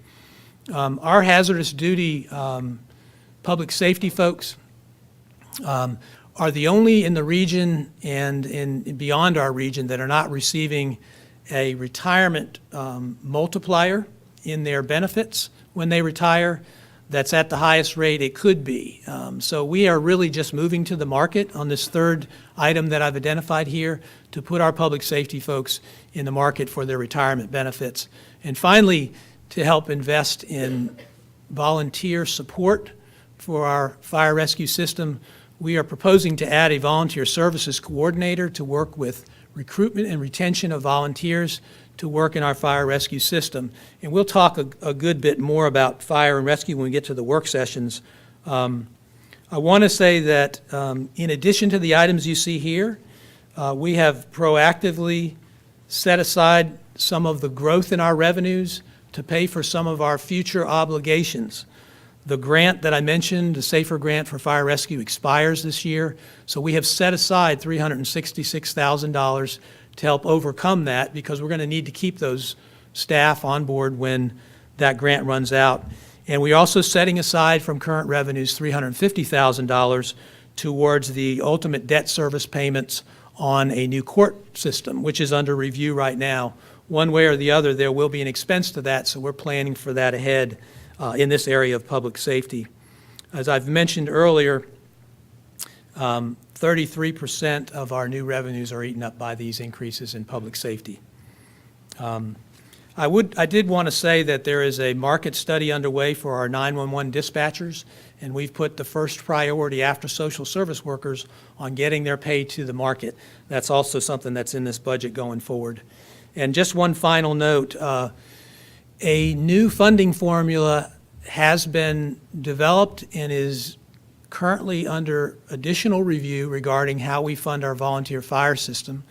Our hazardous duty public safety folks are the only in the region and beyond our region that are not receiving a retirement multiplier in their benefits when they retire that's at the highest rate it could be. So we are really just moving to the market on this third item that I've identified here to put our public safety folks in the market for their retirement benefits. And finally, to help invest in volunteer support for our fire rescue system, we are proposing to add a volunteer services coordinator to work with recruitment and retention of volunteers to work in our fire rescue system. And we'll talk a good bit more about fire and rescue when we get to the work sessions. I want to say that in addition to the items you see here, we have proactively set aside some of the growth in our revenues to pay for some of our future obligations. The grant that I mentioned, the SAFER grant for fire rescue, expires this year, so we have set aside $366,000 to help overcome that because we're going to need to keep those staff on board when that grant runs out. And we're also setting aside from current revenues $350,000 towards the ultimate debt service payments on a new court system, which is under review right now. One way or the other, there will be an expense to that, so we're planning for that ahead in this area of public safety. As I've mentioned earlier, 33% of our new revenues are eaten up by these increases in public safety. I did want to say that there is a market study underway for our 911 dispatchers, and we've put the first priority after social service workers on getting their pay to the market. That's also something that's in this budget going forward. And just one final note, a new funding formula has been developed and is currently under additional review regarding how we fund our volunteer fire system.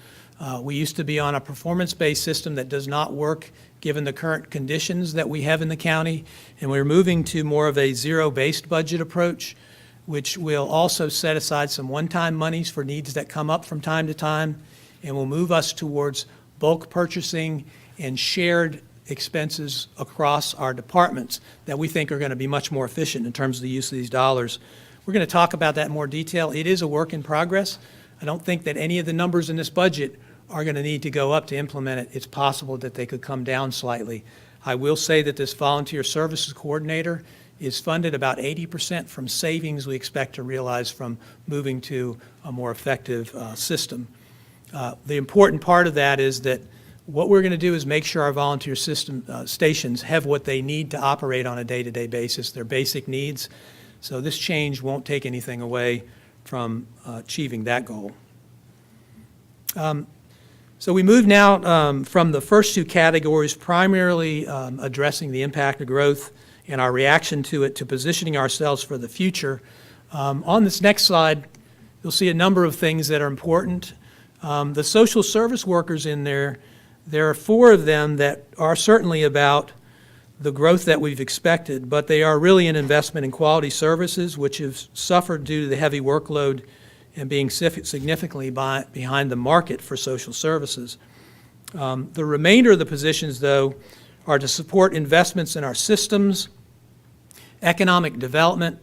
We used to be on a performance-based system that does not work given the current conditions that we have in the county, and we're moving to more of a zero-based budget approach, which will also set aside some one-time monies for needs that come up from time to time, and will move us towards bulk purchasing and shared expenses across our departments that we think are going to be much more efficient in terms of the use of these dollars. We're going to talk about that in more detail. It is a work in progress. I don't think that any of the numbers in this budget are going to need to go up to implement it. It's possible that they could come down slightly. I will say that this volunteer services coordinator is funded about 80% from savings we expect to realize from moving to a more effective system. The important part of that is that what we're going to do is make sure our volunteer system stations have what they need to operate on a day-to-day basis, their basic needs. So this change won't take anything away from achieving that goal. So we move now from the first 2 categories, primarily addressing the impact of growth and our reaction to it, to positioning ourselves for the future. On this next slide, you'll see a number of things that are important. The social service workers in there are 4 of them that are certainly about the growth that we've expected, but they are really an investment in quality services, which have suffered due to the heavy workload and being significantly behind the market for social services. The remainder of the positions, though, are to support investments in our systems, economic development,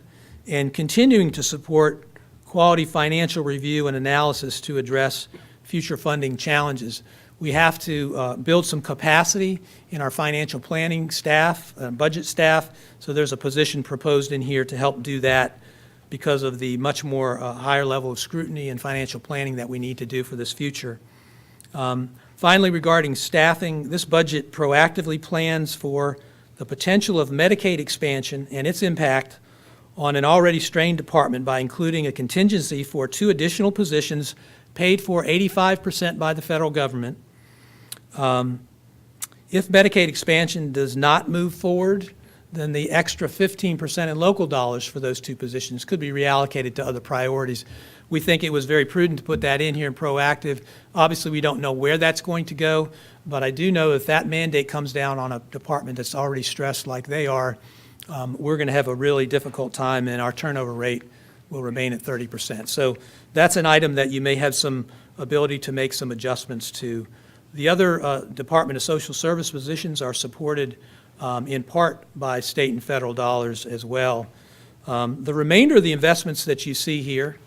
and continuing to support quality financial review and analysis to address future funding challenges. We have to build some capacity in our financial planning staff, budget staff, so there's a position proposed in here to help do that because of the much more higher level of scrutiny and financial planning that we need to do for this future. Finally, regarding staffing, this budget proactively plans for the potential of Medicaid expansion and its impact on an already strained department by including a contingency for 2 additional positions paid for 85% by the federal government. If Medicaid expansion does not move forward, then the extra 15% in local dollars for those 2 positions could be reallocated to other priorities. We think it was very prudent to put that in here and proactive. Obviously, we don't know where that's going to go, but I do know if that mandate comes down on a department that's already stressed like they are, we're going to have a really difficult time, and our turnover rate will remain at 30%. So that's an item that you may have some ability to make some adjustments to. The other Department of Social Service positions are supported in part by state and federal dollars as well. The remainder of the investments that you see here,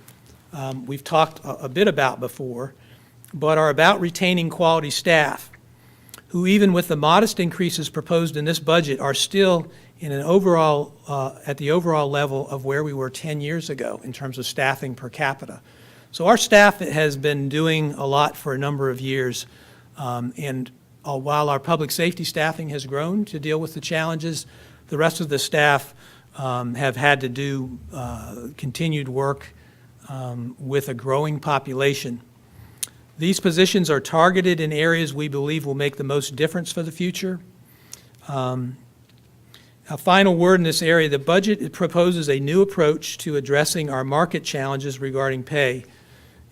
we've talked a bit about before, but are about retaining quality staff who, even with the modest increases proposed in this budget, are still in an overall, at the overall level of where we were 10 years ago in terms of staffing per capita. So our staff has been doing a lot for a number of years, and while our public safety staffing has grown to deal with the challenges, the rest of the staff have had to do continued work with a growing population. These positions are targeted in areas we believe will make the most difference for the future. A final word in this area, the budget proposes a new approach to addressing our market challenges regarding pay.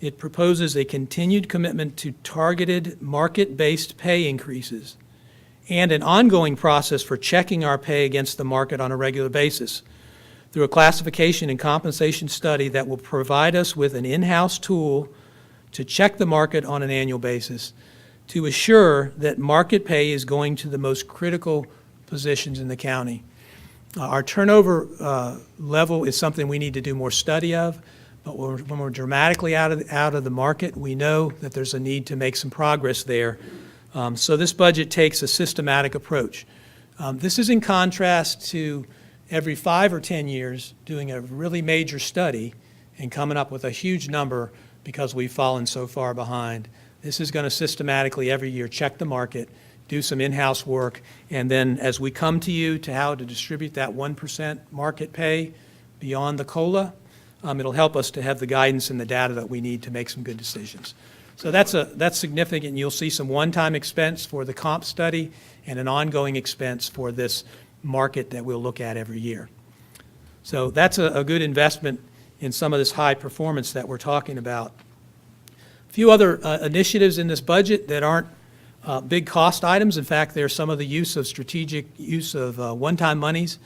It proposes a continued commitment to targeted market-based pay increases and an ongoing process for checking our pay against the market on a regular basis through a classification and compensation study that will provide us with an in-house tool to check the market on an annual basis to assure that market pay is going to the most critical positions in the county. Our turnover level is something we need to do more study of, but when we're dramatically out of the market, we know that there's a need to make some progress there. So this budget takes a systematic approach. This is in contrast to every 5 or 10 years doing a really major study and coming up with a huge number because we've fallen so far behind. This is going to systematically every year check the market, do some in-house work, and then as we come to you to how to distribute that 1% market pay beyond the COLA, it'll help us to have the guidance and the data that we need to make some good decisions. So that's significant. You'll see some one-time expense for the comp study and an ongoing expense for this market that we'll look at every year. So that's a good investment in some of this high performance that we're talking about. A few other initiatives in this budget that aren't big cost items. In fact, there's some of the strategic use of one-time monies.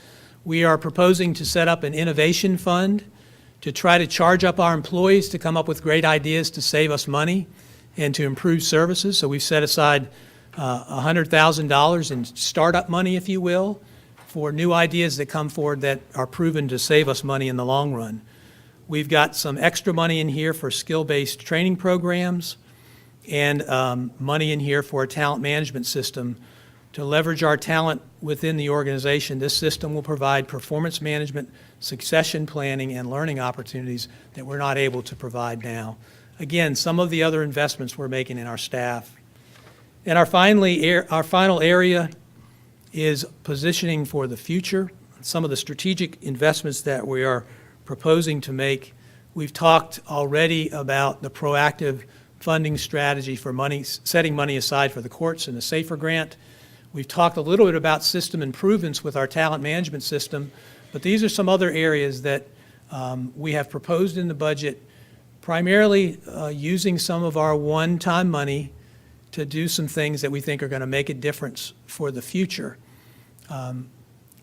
We are proposing to set up an innovation fund to try to charge up our employees to come up with great ideas to save us money and to improve services. So we've set aside $100,000 in startup money, if you will, for new ideas that come forward that are proven to save us money in the long run. We've got some extra money in here for skill-based training programs and money in here for a talent management system to leverage our talent within the organization. This system will provide performance management, succession planning, and learning opportunities that we're not able to provide now. Again, some of the other investments we're making in our staff. And our final area is positioning for the future. Some of the strategic investments that we are proposing to make. We've talked already about the proactive funding strategy for setting money aside for the courts and the SAFER grant. We've talked a little bit about system improvements with our talent management system, but these are some other areas that we have proposed in the budget primarily using some of our one-time money to do some things that we think are going to make a difference for the future.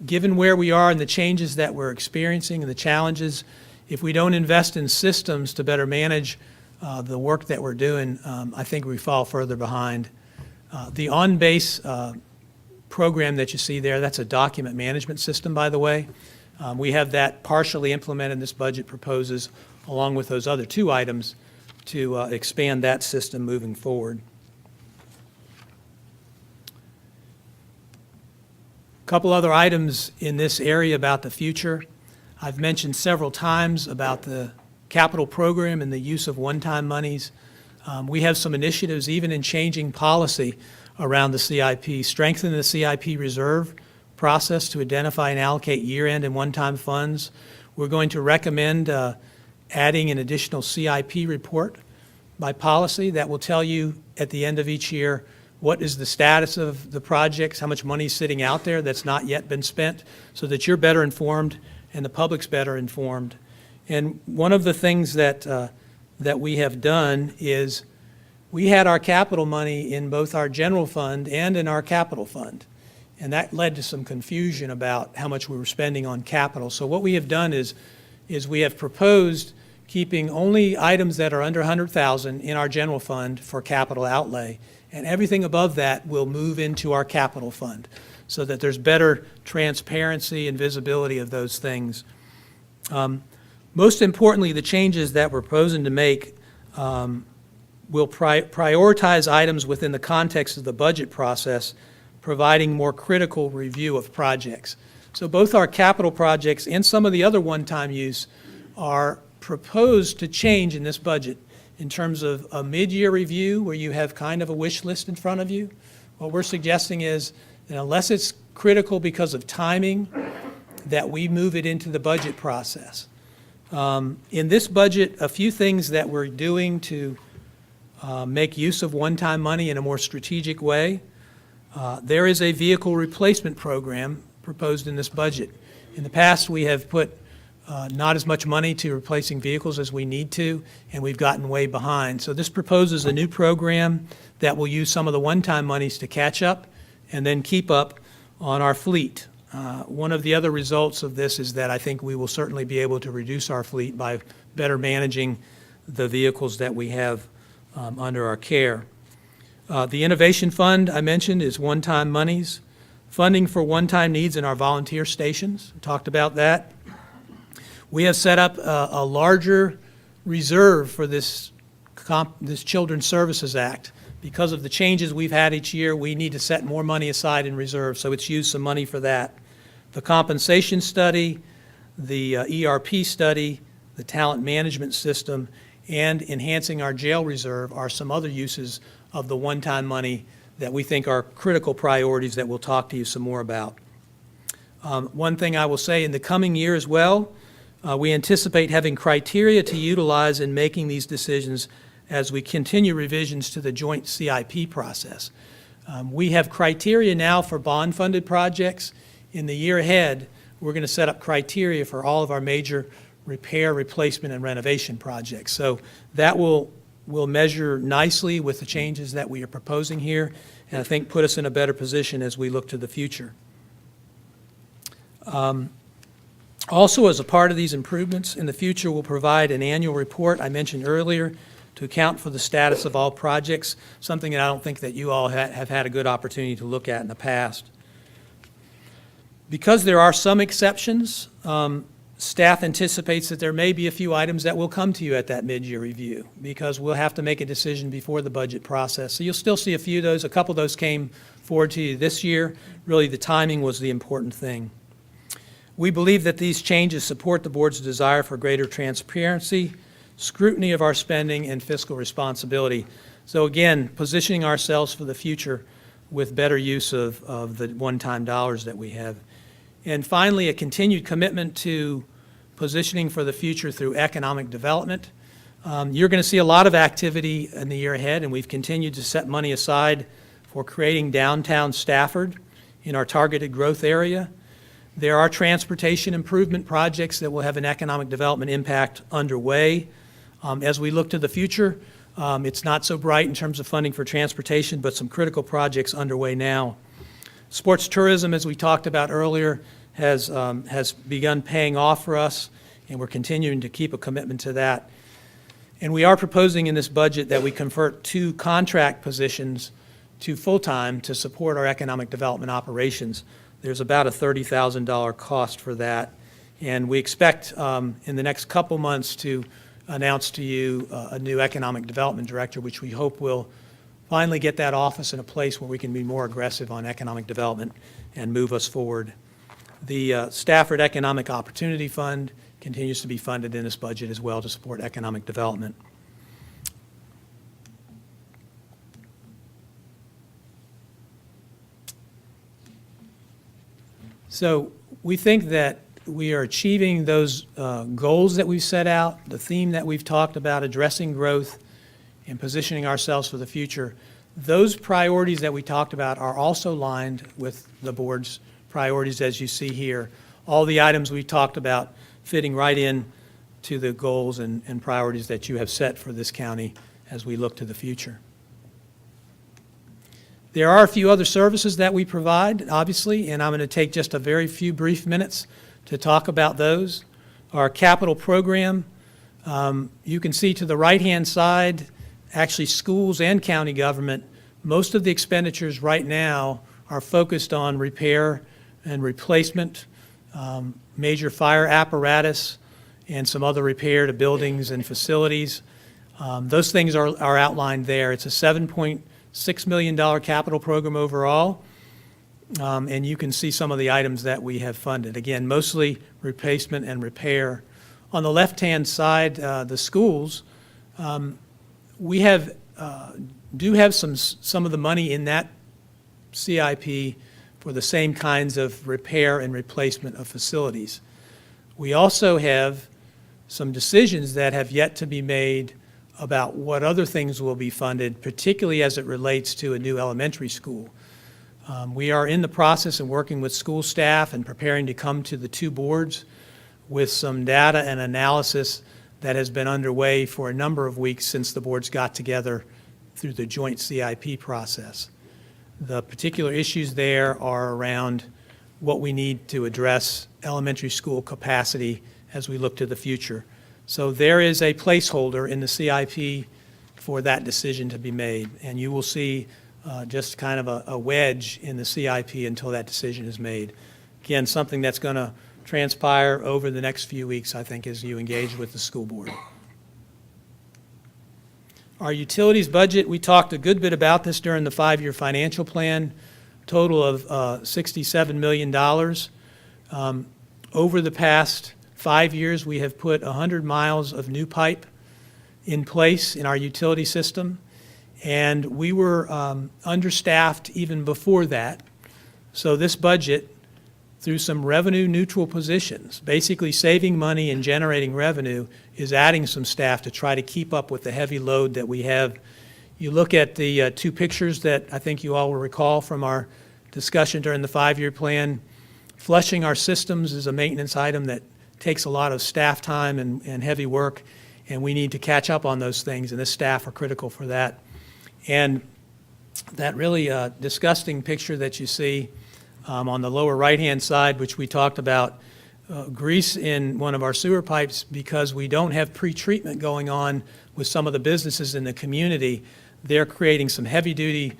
Given where we are and the changes that we're experiencing and the challenges, if we don't invest in systems to better manage the work that we're doing, I think we fall further behind. The on-base program that you see there, that's a document management system, by the way. We have that partially implemented. This budget proposes, along with those other two items, to expand that system moving forward. A couple other items in this area about the future. I've mentioned several times about the capital program and the use of one-time monies. We have some initiatives even in changing policy around the CIP, strengthening the CIP reserve process to identify and allocate year-end and one-time funds. We're going to recommend adding an additional CIP report by policy that will tell you at the end of each year what is the status of the projects, how much money is sitting out there that's not yet been spent, so that you're better informed and the public's better informed. And one of the things that we have done is we had our capital money in both our general fund and in our capital fund. And that led to some confusion about how much we were spending on capital. So what we have done is we have proposed keeping only items that are under $100,000 in our general fund for capital outlay, and everything above that will move into our capital fund so that there's better transparency and visibility of those things. Most importantly, the changes that we're proposing to make will prioritize items within the context of the budget process, providing more critical review of projects. So both our capital projects and some of the other one-time use are proposed to change in this budget in terms of a mid-year review where you have kind of a wish list in front of you. What we're suggesting is that unless it's critical because of timing, that we move it into the budget process. In this budget, a few things that we're doing to make use of one-time money in a more strategic way. There is a vehicle replacement program proposed in this budget. In the past, we have put not as much money to replacing vehicles as we need to, and we've gotten way behind. So this proposes a new program that will use some of the one-time monies to catch up and then keep up on our fleet. One of the other results of this is that I think we will certainly be able to reduce our fleet by better managing the vehicles that we have under our care. The Innovation Fund I mentioned is one-time monies. Funding for one-time needs in our volunteer stations, we talked about that. We have set up a larger reserve for this Children's Services Act. Because of the changes we've had each year, we need to set more money aside in reserve, so it's used some money for that. The compensation study, the ERP study, the talent management system, and enhancing our jail reserve are some other uses of the one-time money that we think are critical priorities that we'll talk to you some more about. One thing I will say, in the coming year as well, we anticipate having criteria to utilize in making these decisions as we continue revisions to the joint CIP process. We have criteria now for bond-funded projects. In the year ahead, we're going to set up criteria for all of our major repair, replacement, and renovation projects. So that will measure nicely with the changes that we are proposing here, and I think put us in a better position as we look to the future. Also, as a part of these improvements, in the future we'll provide an annual report I mentioned earlier to account for the status of all projects, something that I don't think that you all have had a good opportunity to look at in the past. Because there are some exceptions, staff anticipates that there may be a few items that will come to you at that mid-year review, because we'll have to make a decision before the budget process. So you'll still see a few of those. A couple of those came forward to you this year. Really, the timing was the important thing. We believe that these changes support the board's desire for greater transparency, scrutiny of our spending, and fiscal responsibility. So again, positioning ourselves for the future with better use of the one-time dollars that we have. And finally, a continued commitment to positioning for the future through economic development. You're going to see a lot of activity in the year ahead, and we've continued to set money aside for creating downtown Stafford in our targeted growth area. There are transportation improvement projects that will have an economic development impact underway. As we look to the future, it's not so bright in terms of funding for transportation, but some critical projects underway now. Sports tourism, as we talked about earlier, has begun paying off for us, and we're continuing to keep a commitment to that. And we are proposing in this budget that we convert 2 contract positions to full-time to support our economic development operations. There's about a $30,000 cost for that, and we expect in the next couple months to announce to you a new economic development director, which we hope will finally get that office in a place where we can be more aggressive on economic development and move us forward. The Staffford Economic Opportunity Fund continues to be funded in this budget as well to support economic development. So we think that we are achieving those goals that we've set out, the theme that we've talked about, addressing growth and positioning ourselves for the future. Those priorities that we talked about are also aligned with the board's priorities as you see here. All the items we talked about fitting right in to the goals and priorities that you have set for this county as we look to the future. There are a few other services that we provide, obviously, and I'm going to take just a very few brief minutes to talk about those. Our capital program, you can see to the right-hand side, actually schools and county government, most of the expenditures right now are focused on repair and replacement, major fire apparatus, and some other repair to buildings and facilities. Those things are outlined there. It's a $7.6 million capital program overall, and you can see some of the items that we have funded. Again, mostly replacement and repair. On the left-hand side, the schools, we do have some of the money in that CIP for the same kinds of repair and replacement of facilities. We also have some decisions that have yet to be made about what other things will be funded, particularly as it relates to a new elementary school. We are in the process of working with school staff and preparing to come to the 2 boards with some data and analysis that has been underway for a number of weeks since the boards got together through the joint CIP process. The particular issues there are around what we need to address elementary school capacity as we look to the future. So there is a placeholder in the CIP for that decision to be made, and you will see just kind of a wedge in the CIP until that decision is made. Again, something that's going to transpire over the next few weeks, I think, as you engage with the school board. Our utilities budget, we talked a good bit about this during the 5-year financial plan, total of $67 million. Over the past 5 years, we have put 100 miles of new pipe in place in our utility system, and we were understaffed even before that. So this budget, through some revenue neutral positions, basically saving money and generating revenue, is adding some staff to try to keep up with the heavy load that we have. You look at the 2 pictures that I think you all will recall from our discussion during the 5-year plan. Flushing our systems is a maintenance item that takes a lot of staff time and heavy work, and we need to catch up on those things, and the staff are critical for that. And that really disgusting picture that you see on the lower right-hand side, which we talked about, grease in one of our sewer pipes because we don't have pre-treatment going on with some of the businesses in the community. They're creating some heavy-duty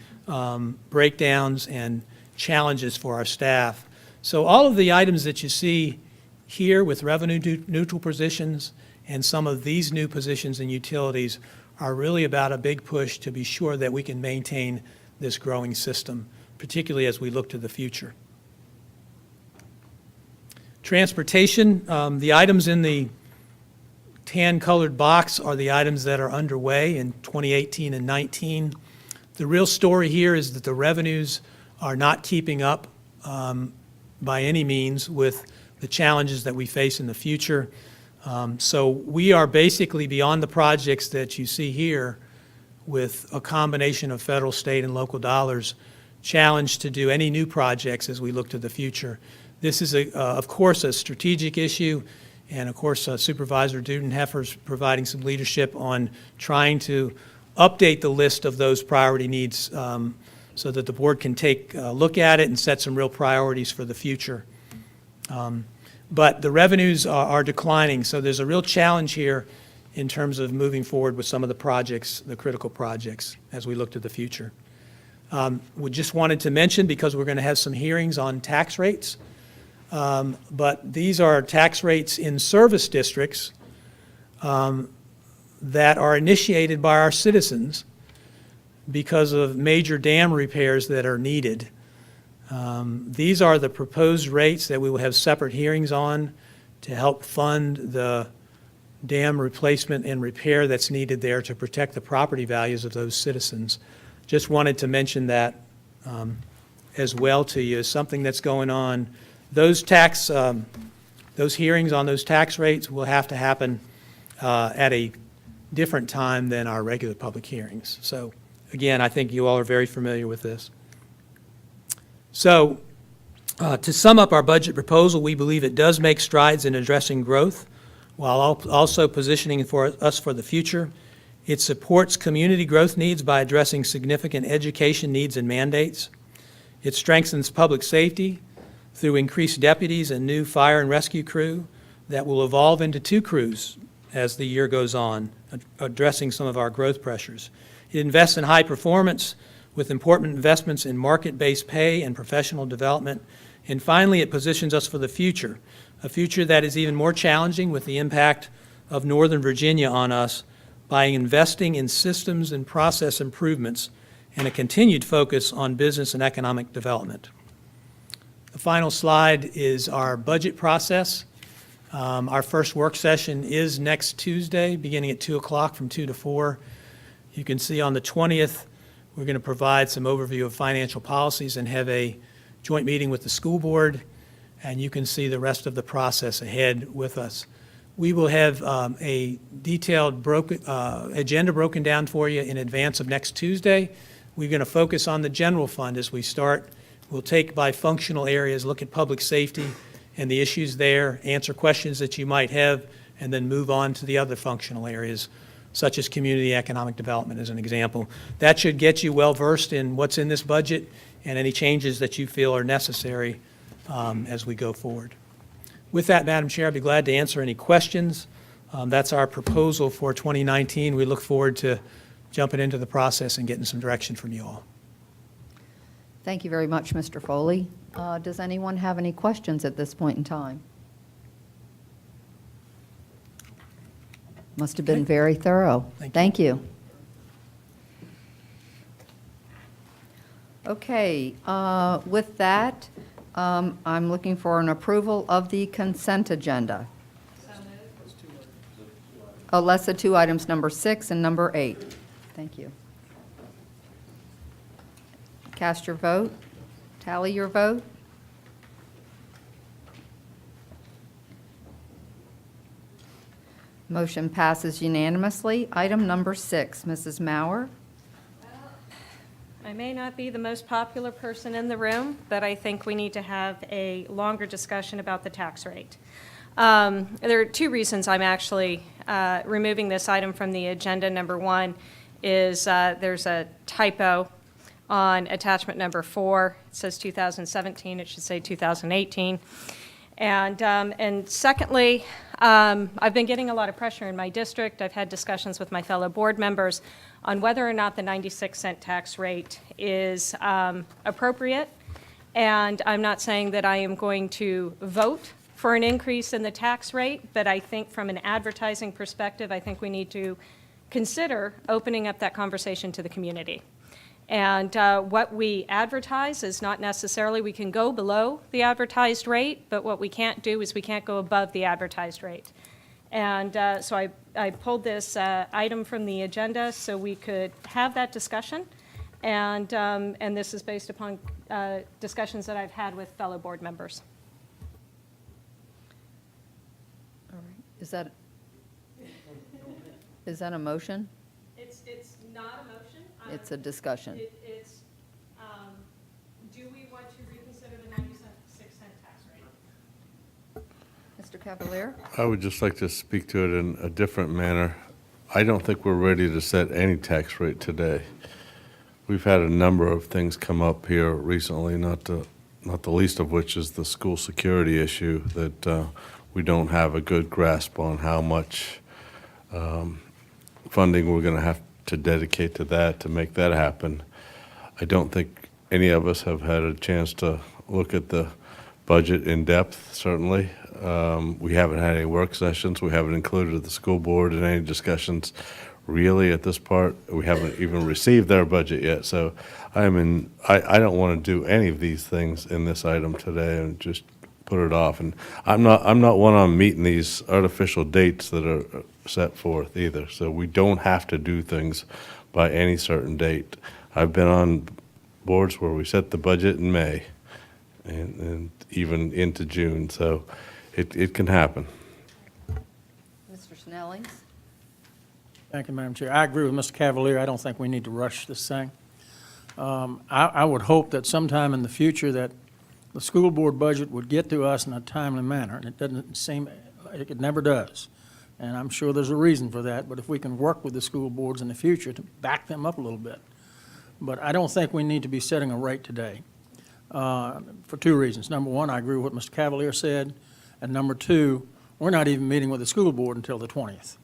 breakdowns and challenges for our staff. So all of the items that you see here with revenue neutral positions and some of these new positions in utilities are really about a big push to be sure that we can maintain this growing system, particularly as we look to the future. Transportation, the items in the tan-colored box are the items that are underway in 2018 and 19. The real story here is that the revenues are not keeping up by any means with the challenges that we face in the future. So we are basically beyond the projects that you see here with a combination of federal, state, and local dollars challenged to do any new projects as we look to the future. This is, of course, a strategic issue. And of course, Supervisor Dudenheffer's providing some leadership on trying to update the list of those priority needs so that the board can take a look at it and set some real priorities for the future. But the revenues are declining, so there's a real challenge here in terms of moving forward with some of the projects, the critical projects, as we look to the future. We just wanted to mention, because we're going to have some hearings on tax rates, but these are tax rates in service districts that are initiated by our citizens because of major dam repairs that are needed. These are the proposed rates that we will have separate hearings on to help fund the dam replacement and repair that's needed there to protect the property values of those citizens. Just wanted to mention that as well to you, as something that's going on. Those hearings on those tax rates will have to happen at a different time than our regular public hearings. So again, I think you all are very familiar with this. So to sum up our budget proposal, we believe it does make strides in addressing growth while also positioning us for the future. It supports community growth needs by addressing significant education needs and mandates. It strengthens public safety through increased deputies and new fire and rescue crew that will evolve into 2 crews as the year goes on, addressing some of our growth pressures. It invests in high performance with important investments in market-based pay and professional development. And finally, it positions us for the future, a future that is even more challenging with the impact of Northern Virginia on us by investing in systems and process improvements and a continued focus on business and economic development. The final slide is our budget process. Our first work session is next Tuesday, beginning at 2 o'clock from 2 to 4. You can see on the 20th, we're going to provide some overview of financial policies and have a joint meeting with the school board, and you can see the rest of the process ahead with us. We will have a detailed agenda broken down for you in advance of next Tuesday. We're going to focus on the general fund as we start. We'll take by functional areas, look at public safety and the issues there, answer questions that you might have, and then move on to the other functional areas, such as community economic development as an example. That should get you well versed in what's in this budget and any changes that you feel are necessary as we go forward. With that, Madam Chair, I'd be glad to answer any questions. That's our proposal for 2019. We look forward to jumping into the process and getting some direction from you all. Thank you very much, Mr. Foley. Does anyone have any questions at this point in time? Must have been very thorough. Thank you. Okay, with that, I'm looking for an approval of the consent agenda. Oh, less the 2 items, number 6 and number 8. Thank you. Cast your vote. Tally your vote. Motion passes unanimously. Item number 6, Mrs. Maurer. I may not be the most popular person in the room, but I think we need to have a longer discussion about the tax rate. There are 2 reasons I'm actually removing this item from the agenda. Number 1 is there's a typo on attachment number 4. It says 2017, it should say 2018. And secondly, I've been getting a lot of pressure in my district. I've had discussions with my fellow board members on whether or not the 96-cent tax rate is appropriate. And I'm not saying that I am going to vote for an increase in the tax rate, but I think from an advertising perspective, I think we need to consider opening up that conversation to the community. And what we advertise is not necessarily, we can go below the advertised rate, but what we can't do is we can't go above the advertised rate. And so I pulled this item from the agenda so we could have that discussion. And this is based upon discussions that I've had with fellow board members. All right. Is that a motion? It's not a motion. It's a discussion. It's, do we want to reconsider the 96-cent tax rate? Mr. Mr. Cavalier? I would just like to speak to it in a different manner. I don't think we're ready to set any tax rate today. We've had a number of things come up here recently, not the least of which is the school security issue that we don't have a good grasp on how much funding we're going to have to dedicate to that to make that happen. I don't think any of us have had a chance to look at the budget in depth, certainly. We haven't had any work sessions. We haven't included the school board in any discussions really at this part. We haven't even received their budget yet. So I don't want to do any of these things in this item today and just put it off. And I'm not one on meeting these artificial dates that are set forth either. So we don't have to do things by any certain date. I've been on boards where we set the budget in May and even into June. So it can happen. Mr. Snellings? Thank you, Madam Chair. I agree with Mr. Cavalier. I don't think we need to rush this thing. I would hope that sometime in the future that the school board budget would get to us in a timely manner, and it doesn't seem, it never does. And I'm sure there's a reason for that, but if we can work with the school boards in the future to back them up a little bit. But I don't think we need to be setting a rate today for two reasons. Number one, I agree with what Mr. Cavalier said, and number two, we're not even meeting with the school board until the 20th.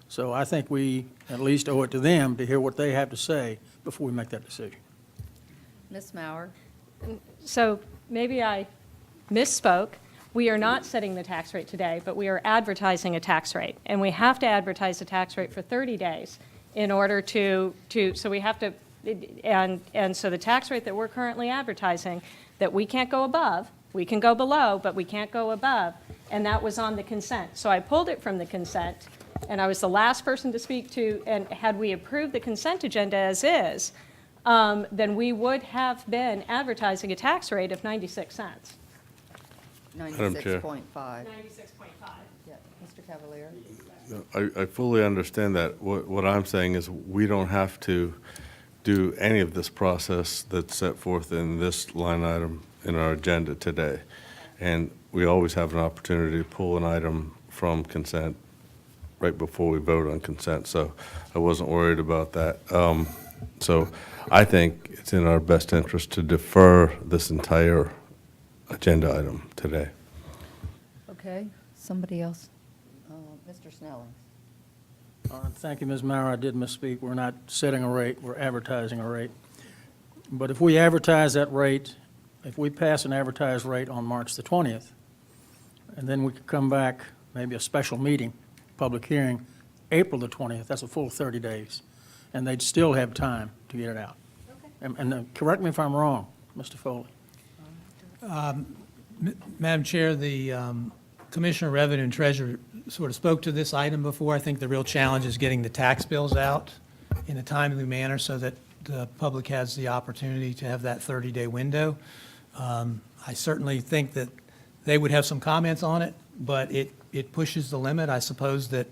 So I think we at least owe it to them to hear what they have to say before we make that decision. Ms. Mauer? So maybe I misspoke. We are not setting the tax rate today, but we are advertising a tax rate. And we have to advertise a tax rate for 30 days in order so we have to, and so the tax rate that we're currently advertising, that we can't go above, we can go below, but we can't go above, and that was on the consent. So I pulled it from the consent, and I was the last person to speak to, and had we approved the consent agenda as is, then we would have been advertising a tax rate of 96 cents. Madam Chair. 96.5. 96.5. Yeah, Mr. Cavalier? I fully understand that. What I'm saying is we don't have to do any of this process that's set forth in this line item in our agenda today. And we always have an opportunity to pull an item from consent right before we vote on consent. So I wasn't worried about that. So I think it's in our best interest to defer this entire agenda item today. Okay, somebody else? Mr. Snellings? Thank you, Ms. Mauer. I did misspeak. We're not setting a rate, we're advertising a rate. But if we advertise that rate, if we pass an advertised rate on March the 20th, and then we could come back, maybe a special meeting, public hearing, April the 20th, that's a full 30 days. And they'd still have time to get it out. Okay. And correct me if I'm wrong, Mr. Foley. Madam Chair, the Commissioner of Revenue and Treasurer sort of spoke to this item before. I think the real challenge is getting the tax bills out in a timely manner so that the public has the opportunity to have that 30-day window. I certainly think that they would have some comments on it, but it pushes the limit. I suppose that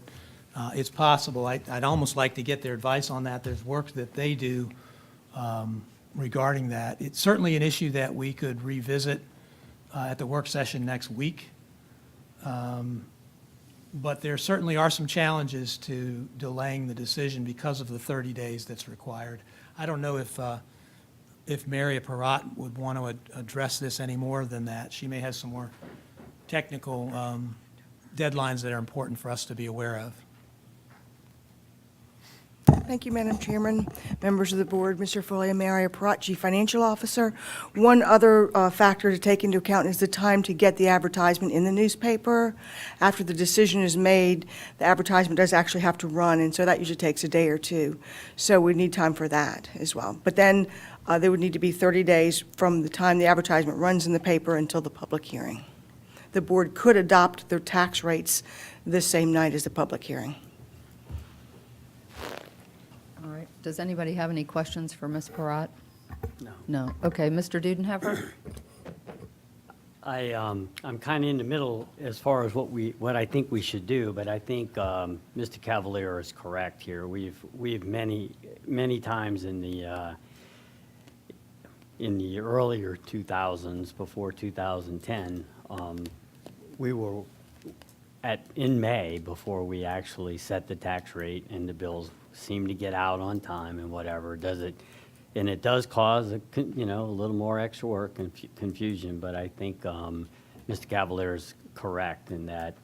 it's possible. I'd almost like to get their advice on that. There's work that they do regarding that. It's certainly an issue that we could revisit at the work session next week. But there certainly are some challenges to delaying the decision because of the 30 days that's required. I don't know if Mary Perrott would want to address this any more than that. She may have some more technical deadlines that are important for us to be aware of. Thank you, Madam Chairman, members of the board, Mr. Foley, Mary Perrott, Chief Financial Officer. One other factor to take into account is the time to get the advertisement in the newspaper. After the decision is made, the advertisement does actually have to run, and so that usually takes a day or two. So we need time for that as well. But then there would need to be 30 days from the time the advertisement runs in the paper until the public hearing. The board could adopt their tax rates the same night as the public hearing. All right, does anybody have any questions for Ms. Perrott? No. No, okay, Mr. Dudenheffer? I'm kind of in the middle as far as what I think we should do, but I think Mr. Cavalier is correct here. We've many times in the earlier 2000s, before 2010, we were in May, before we actually set the tax rate and the bills seem to get out on time and whatever, does it, and it does cause, a little more extra work and confusion, but I think Mr. Cavalier is correct in that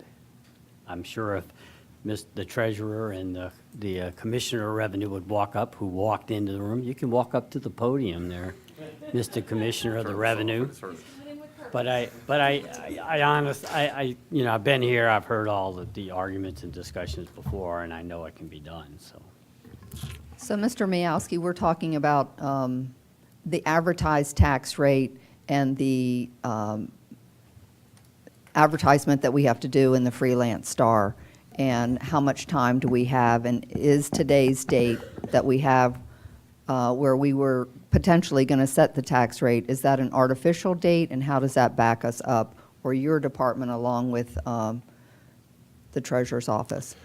I'm sure if the treasurer and the commissioner of revenue would walk up, who walked into the room, you can walk up to the podium there, Mr. Commissioner of the Revenue. But I've been here, I've heard all the arguments and discussions before, and I know it can be done, so. So, Mr. Miowski, we're talking about the advertised tax rate and the advertisement that we have to do in the Freelance Star, and how much time do we have, and is today's date that we have where we were potentially going to set the tax rate, is that an artificial date, and how does that back us up, or your department along with the treasurer's office?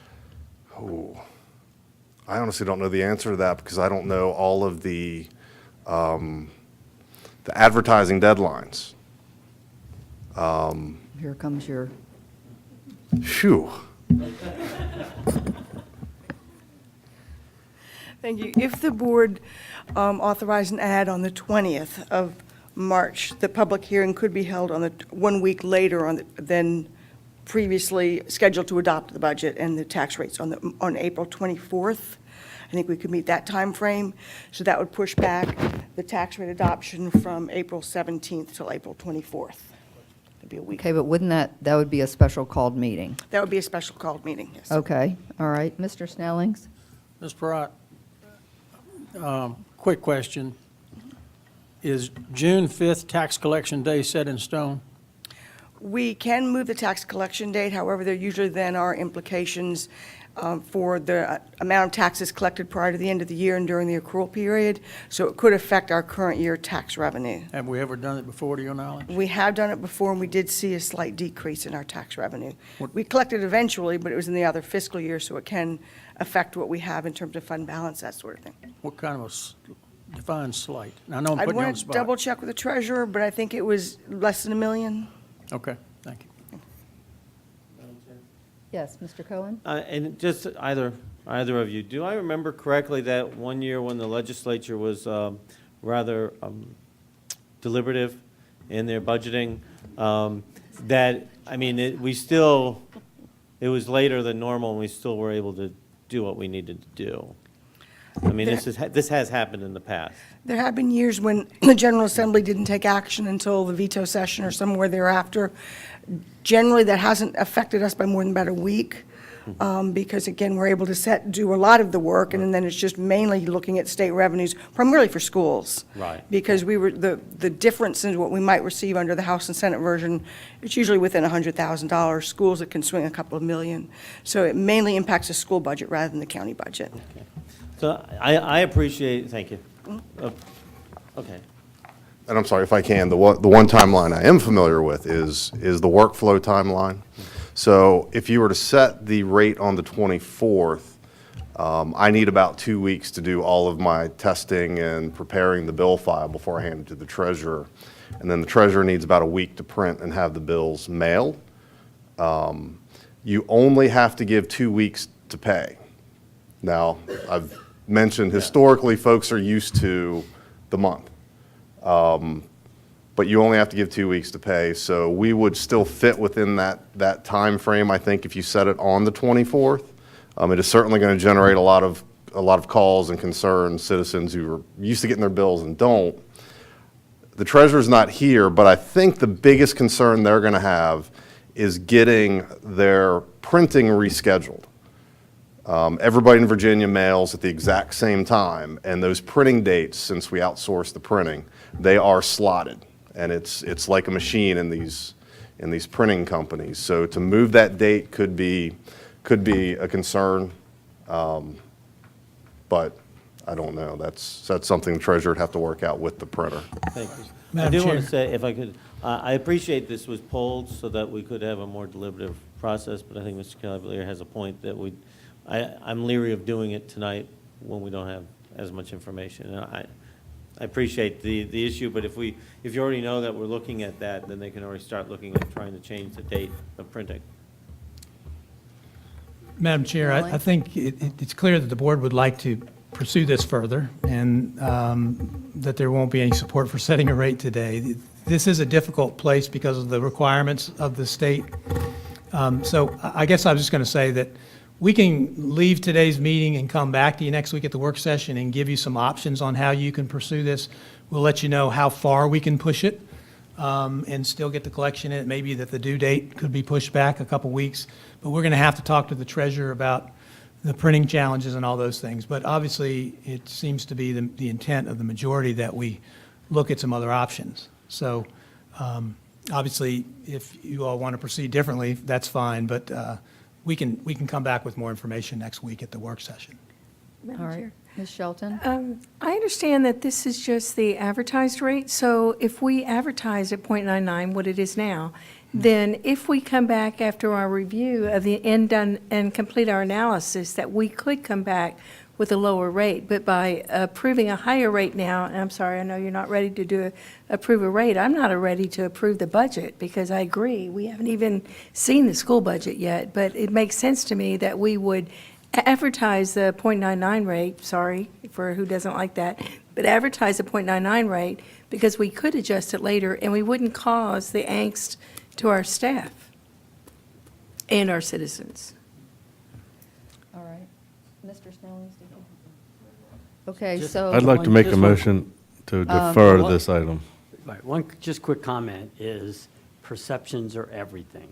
Oh, I honestly don't know the answer to that because I don't know all of the advertising deadlines. Here comes your... Phew. Thank you. If the board authorized an ad on the 20th of March, the public hearing could be held on 1 week later than previously scheduled to adopt the budget and the tax rates on April 24th. I think we could meet that time frame. So that would push back the tax rate adoption from April 17th till April 24th. It'd be a week. Okay, but wouldn't that would be a special called meeting? That would be a special called meeting, yes. Okay, all right. Mr. Snellings? Ms. Peratt, quick question. Is June 5th tax collection day set in stone? We can move the tax collection date, however, there usually then are implications for the amount of taxes collected prior to the end of the year and during the accrual period, so it could affect our current year tax revenue. Have we ever done it before, to your knowledge? We have done it before, and we did see a slight decrease in our tax revenue. We collected eventually, but it was in the other fiscal year, so it can affect what we have in terms of fund balance, that sort of thing. What kind of define slight? I know I'm I'd putting you on want the to spot. double check with the treasurer, but I think it was less than $1 million. Okay, thank you. Yes, Mr. Cohen? And just either of you, do I remember correctly that one year when the legislature was rather deliberative in their budgeting, that, I mean, it was later than normal, and we still were able to do what we needed to do? I mean, this has happened in the past. There have been years when the General Assembly didn't take action until the veto session or somewhere thereafter. Generally, that hasn't affected us by more than about a week, because again, we're able to do a lot of the work, and then it's just mainly looking at state revenues, primarily for schools. Right. Because the difference in what we might receive under the House and Senate version, it's usually within $100,000. Schools, it can swing a couple of million. So it mainly impacts the school budget rather than the county budget. Okay. So I appreciate, thank you. Okay. And I'm sorry, if I can, the one timeline I am familiar with is the workflow timeline. So if you were to set the rate on the 24th, I need about 2 weeks to do all of my testing and preparing the bill file before I hand it to the treasurer. And then the treasurer needs about a week to print and have the bills mailed. You only have to give 2 weeks to pay. Now, I've mentioned historically folks are used to the month. But you only have to give 2 weeks to pay, so we would still fit within that time frame. I think if you set it on the 24th, it is certainly going to generate a lot of calls and concerns, citizens who are used to getting their bills and don't. The treasurer's not here, but I think the biggest concern they're going to have is getting their printing rescheduled. Everybody in Virginia mails at the exact same time, and those printing dates, since we outsource the printing, they are slotted, and it's like a machine in these printing companies. So to move that date could be a concern, but I don't know. That's something the treasurer would have to work out with the printer. Thank you. Madam I do want Chair. to say, if I could, I appreciate this was polled so that we could have a more deliberative process, but I think Mr. Cavalier has a point that I'm leery of doing it tonight when we don't have as much information. And I appreciate the issue, but if you already know that we're looking at that, then they can already start looking at trying to change the date of printing. Madam Chair, Really? I think it's clear that the board would like to pursue this further, and that there won't be any support for setting a rate today. This is a difficult place because of the requirements of the state. So I guess I was just going to say that we can leave today's meeting and come back to you next week at the work session and give you some options on how you can pursue this. We'll let you know how far we can push it and still get the collection in. It may be that the due date could be pushed back a couple weeks, but we're going to have to talk to the treasurer about the printing challenges and all those things. But obviously, it seems to be the intent of the majority that we look at some other options. So obviously, if you all want to proceed differently, that's fine, but we can come back with more information next week at the work session. Madam All right. Chair. Ms. Shelton? I understand that this is just the advertised rate, so if we advertise at .99, what it is now, then if we come back after our review of the end done and complete our analysis, that we could come back with a lower rate. But by approving a higher rate now, and I'm sorry, I know you're not ready to approve a rate, I'm not ready to approve the budget, because I agree, we haven't even seen the school budget yet, but it makes sense to me that we would advertise the .99 rate, sorry for who doesn't like that, but advertise the .99 rate, because we could adjust it later and we wouldn't cause the angst to our staff and our citizens. All right. Mr. Snelling? Okay, Just- so. I'd like to make a Just one- motion to defer one- this item. Right, one just quick comment is perceptions are everything.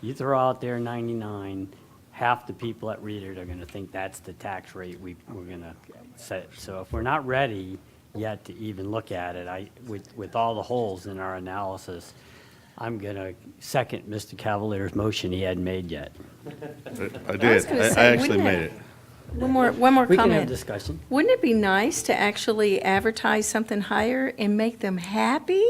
You throw out there 99, half the people that read it are going to think that's the tax rate we're going to set. So if we're not ready yet to even look at it, with all the holes in our analysis, I'm going to second Mr. Cavalier's motion he hadn't made yet. I was did. gonna I say, actually wouldn't made it- it. One more We can have comment. discussion. Wouldn't it be nice to actually advertise something higher and make them happy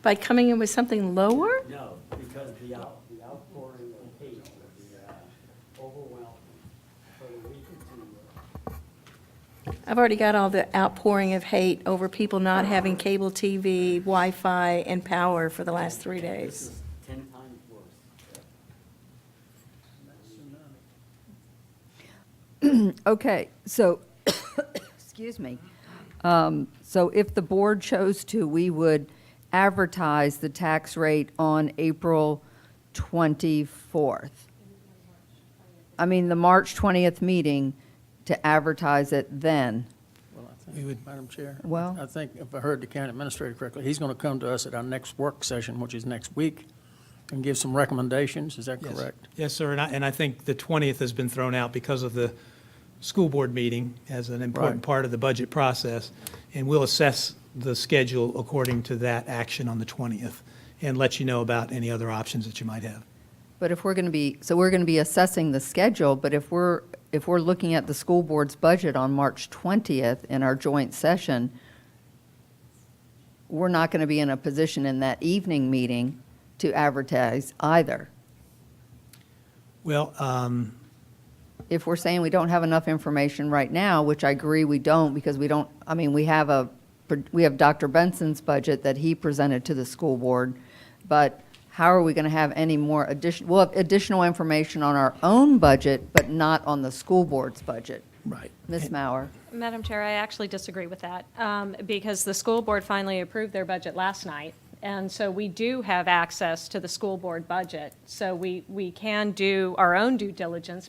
by coming in with something lower? No, because the outpouring of hate, the overwhelming for the week or two. I've already got all the outpouring of hate over people not having cable TV, Wi-Fi, and power for the last 3 days. 10 times worse. Okay, so, excuse me. So if the board chose to, we would advertise the tax rate on April 24th. I mean, the March 20th meeting, to advertise it then. Well, I think, Madam Chair, Well- I think if I heard the county administrator correctly, he's going to come to us at our next work session, which is next week, and give some recommendations. Is that Yes. correct? Yes, sir, and I think the 20th has been thrown out because of the school board meeting as an important Right. part of the budget process, and we'll assess the schedule according to that action on the 20th, and let you know about any other options that you might have. But if we're going to be, so we're going to be assessing the schedule, but if we're looking at the school board's budget on March 20th in our joint session, we're not going to be in a position in that evening meeting to advertise either. Well, If we're saying we don't have enough information right now, which I agree we don't, because we don't, I mean, we have Dr. Benson's budget that he presented to the school board, but how are we going to have any more we'll have additional information on our own budget, but not on the school board's budget. right. Ms. Mauer? Madam Chair, I actually disagree with that, because the school board finally approved their budget last night, and so we do have access to the school board budget. So we can do our own due diligence,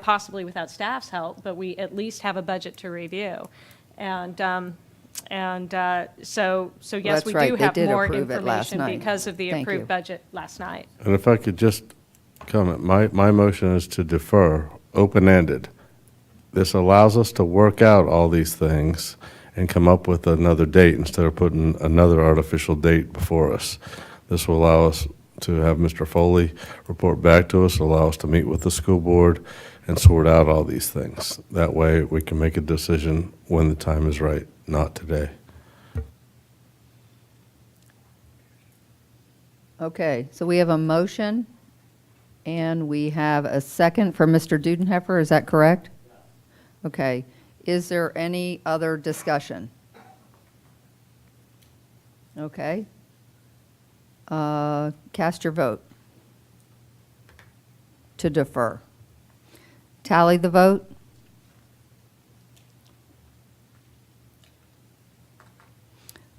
possibly without staff's help, but we at least have a budget to review. So yes, that's we right, do they have did more approve it last information night. because of the Thank you. approved budget last night. And if I could just comment, my motion is to defer, open-ended. This allows us to work out all these things and come up with another date instead of putting another artificial date before us. This will allow us to have Mr. Foley report back to us, allow us to meet with the school board and sort out all these things. That way, we can make a decision when the time is right, not today. Okay, so we have a motion, and we have a second for Mr. Dudenheffer, is that correct? Okay, is there any other discussion? Okay. Cast your vote. to defer? Tally the vote.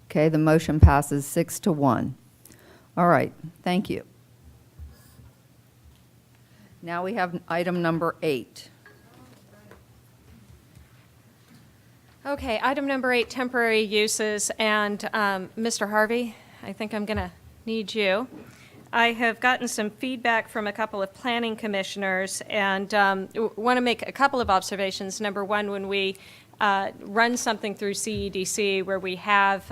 Okay, the motion passes 6-1. All right, thank you. Now we have item number 8. Okay, item number 8, temporary uses, and Mr. Harvey, I think I'm going to need you. I have gotten some feedback from a couple of planning commissioners, and want to make a couple of observations. Number one, when we run something through CEDC where we have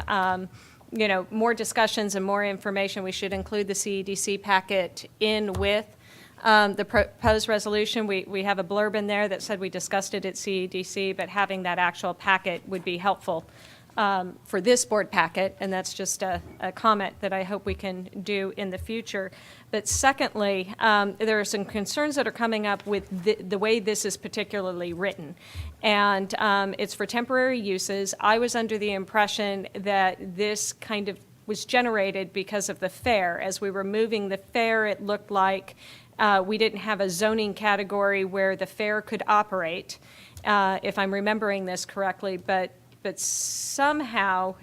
more discussions and more information, we should include the CEDC packet in with the proposed resolution. We have a blurb in there that said we discussed it at CEDC, but having that actual packet would be helpful for this board packet, and that's just a comment that I hope we can do in the future. But secondly, there are some concerns that are coming up with the way this is particularly written, and it's for temporary uses. I was under the impression that this kind of was generated because of the fair. As we were moving the fair, it looked like we didn't have a zoning category where the fair could operate, if I'm remembering this correctly, but somehow,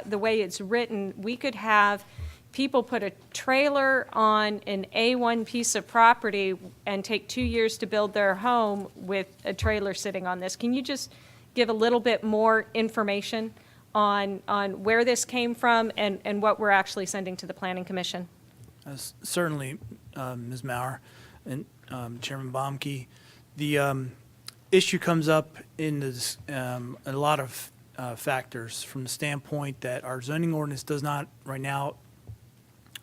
the way it's written, we could have people put a trailer on an A1 piece of property and take 2 years to build their home with a trailer sitting on this. Can you just give a little bit more information on where this came from and what we're actually sending to the Planning Commission? Certainly, Ms. Maurer and Chairman Baumke. The issue comes up in this, a lot of factors from the standpoint that our zoning ordinance does not right now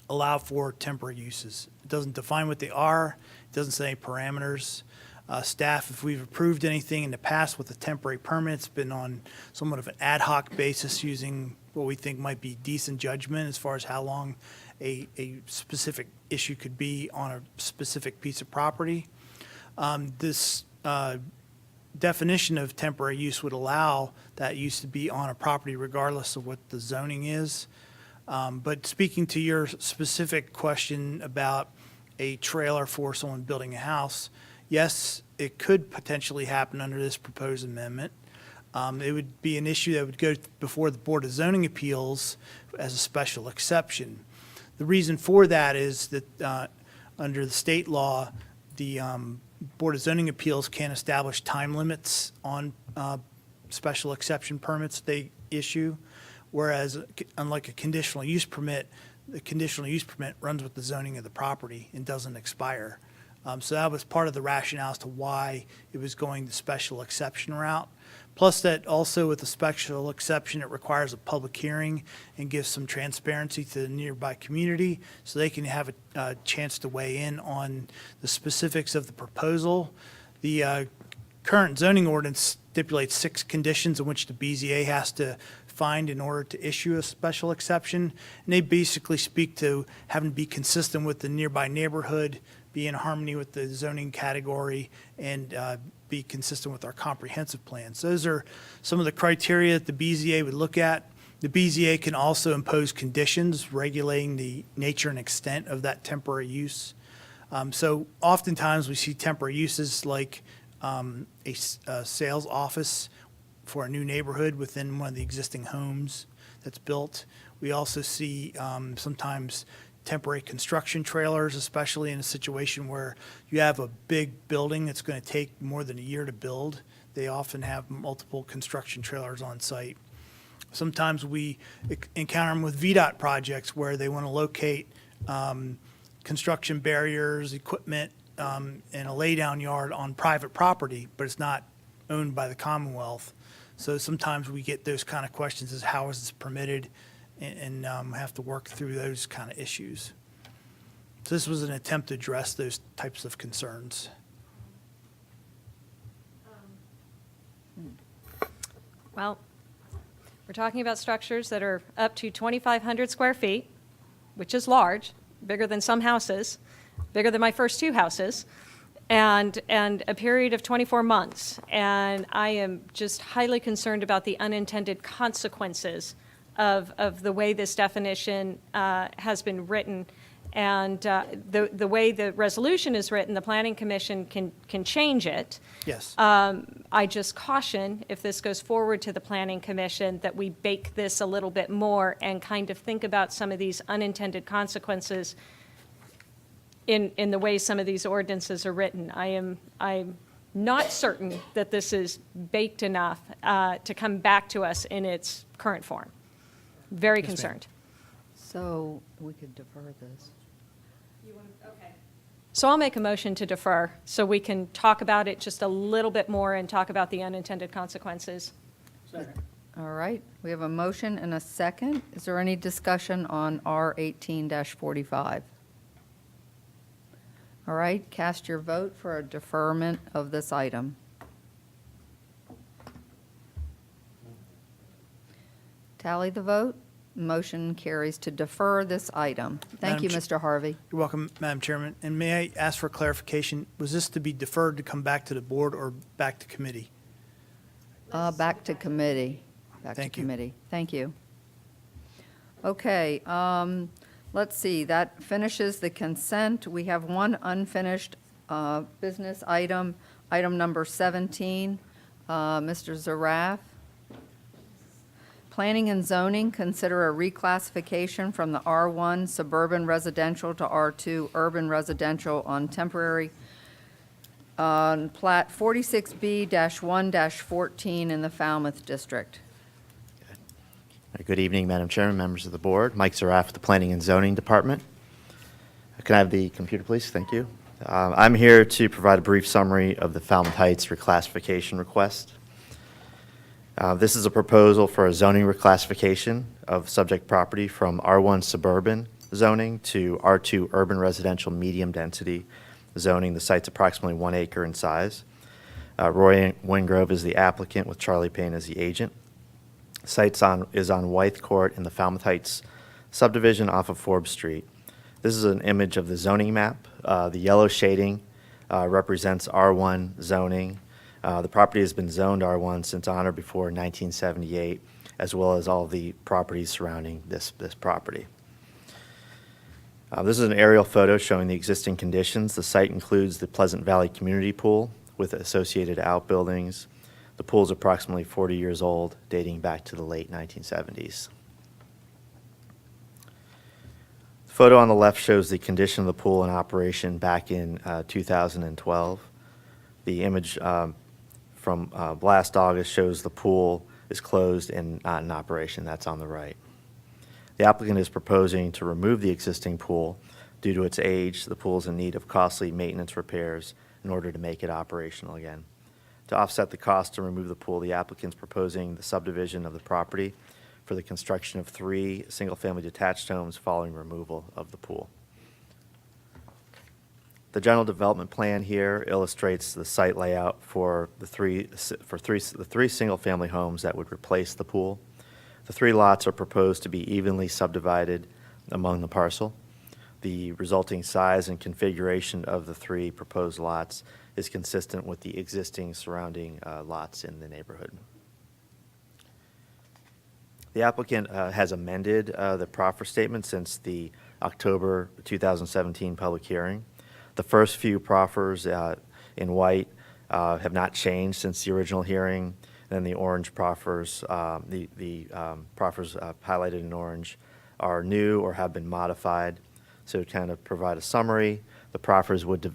allow for temporary uses. It doesn't define what they are. It doesn't set any parameters. Staff, if we've approved anything in the past with a temporary permit, it's been on somewhat of an ad hoc basis using what we think might be decent judgment as far as how long a specific issue could be on a specific piece of property. This definition of temporary use would allow that use to be on a property regardless of what the zoning is. But speaking to your specific question about a trailer for someone building a house, yes, it could potentially happen under this proposed amendment. It would be an issue that would go before the Board of Zoning Appeals as a special exception. The reason for that is that under the state law, the Board of Zoning Appeals can establish time limits on special exception permits they issue, whereas unlike a conditional use permit, the conditional use permit runs with the zoning of the property and doesn't expire. So that was part of the rationale as to why it was going the special exception route. Plus that also with the special exception, it requires a public hearing and gives some transparency to the nearby community so they can have a chance to weigh in on the specifics of the proposal. The current zoning ordinance stipulates 6 conditions in which the BZA has to find in order to issue a special exception. And they basically speak to having to be consistent with the nearby neighborhood, be in harmony with the zoning category, and be consistent with our comprehensive plans. Those are some of the criteria that the BZA would look at. The BZA can also impose conditions regulating the nature and extent of that temporary use. So oftentimes we see temporary uses like a sales office for a new neighborhood within one of the existing homes that's built. We also see sometimes temporary construction trailers, especially in a situation where you have a big building that's going to take more than a year to build. They often have multiple construction trailers on site. Sometimes we encounter them with VDOT projects where they want to locate construction barriers, equipment, and a laydown yard on private property, but it's not owned by the Commonwealth. So sometimes we get those kind of questions as how is this permitted, and have to work through those kind of issues. So this was an attempt to address those types of concerns. Well, we're talking about structures that are up to 2,500 square feet, which is large, bigger than some houses, bigger than my first 2 houses, and a period of 24 months. And I am just highly concerned about the unintended consequences of the way this definition has been written. And the way the resolution is written, the Planning Commission can change it. Yes. I just caution, if this goes forward to the Planning Commission, that we bake this a little bit more and kind of think about some of these unintended consequences in the way some of these ordinances are written. I'm not certain that this is baked enough to come back to us in its current form. Very concerned. So we could defer this. So I'll make a motion to defer, so we can talk about it just a little bit more and talk about the unintended consequences. All right, we have a motion and a second. Is there any discussion on R 18-45? All right, cast your vote for a deferment of this item. Tally the vote. Motion carries to defer this item. Thank you, Mr. Harvey. You're welcome, Madam Chairman. And may I ask for clarification? Was this to be deferred to come back to the board or back to committee? Back to committee. Thank you. Committee. Thank you. Okay, let's see, that finishes the consent. We have one unfinished business item, item number 17. Mr. Zaraf. Planning and zoning, consider a reclassification from the R1 suburban residential to R2 urban residential on temporary plat 46B-1-14 in the Falmouth District. Good evening, Madam Chairman, members of the board. Mike Zaraf, the Planning and Zoning Department. Can I have the computer, please? Thank you. I'm here to provide a brief summary of the Falmouth Heights reclassification request. This is a proposal for a zoning reclassification of subject property from R1 suburban zoning to R2 urban residential medium density zoning. The site's approximately 1 acre in size. Roy Wingrove is the applicant with Charlie Payne as the agent. Site is on Wythe Court in the Falmouth Heights subdivision off of Forbes Street. This is an image of the zoning map. The yellow shading represents R1 zoning. The property has been zoned R1 since on or before 1978, as well as all the properties surrounding this property. This is an aerial photo showing the existing conditions. The site includes the Pleasant Valley Community Pool with associated outbuildings. The pool is approximately 40 years old, dating back to the late 1970s. The photo on the left shows the condition of the pool in operation back in 2012. The image from last August shows the pool is closed and not in operation. That's on the right. The applicant is proposing to remove the existing pool. Due to its age, the pool is in need of costly maintenance repairs in order to make it operational again. To offset the cost to remove the pool, the applicant is proposing the subdivision of the property for the construction of 3 single-family detached homes following removal of the pool. The general development plan here illustrates the site layout for the three single-family homes that would replace the pool. The 3 lots are proposed to be evenly subdivided among the parcel. The resulting size and configuration of the 3 proposed lots is consistent with the existing surrounding lots in the neighborhood. The applicant has amended the proffer statement since the October 2017 public hearing. The first few proffers in white have not changed since the original hearing. And then the orange proffers, proffers highlighted in orange, are new or have been modified. So to kind of provide a summary, the proffers would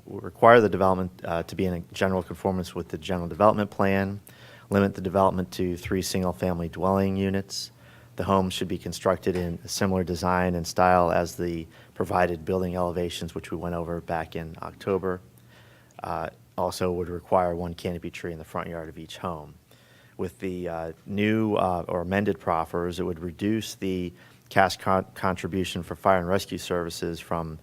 require the development to be in a general conformance with the general development plan, limit the development to 3 single-family dwelling units. The homes should be constructed in a similar design and style as the provided building elevations, which we went over back in October. Also would require 1 canopy tree in the front yard of each home. With the new or amended proffers, it would reduce the cash contribution for fire and rescue services from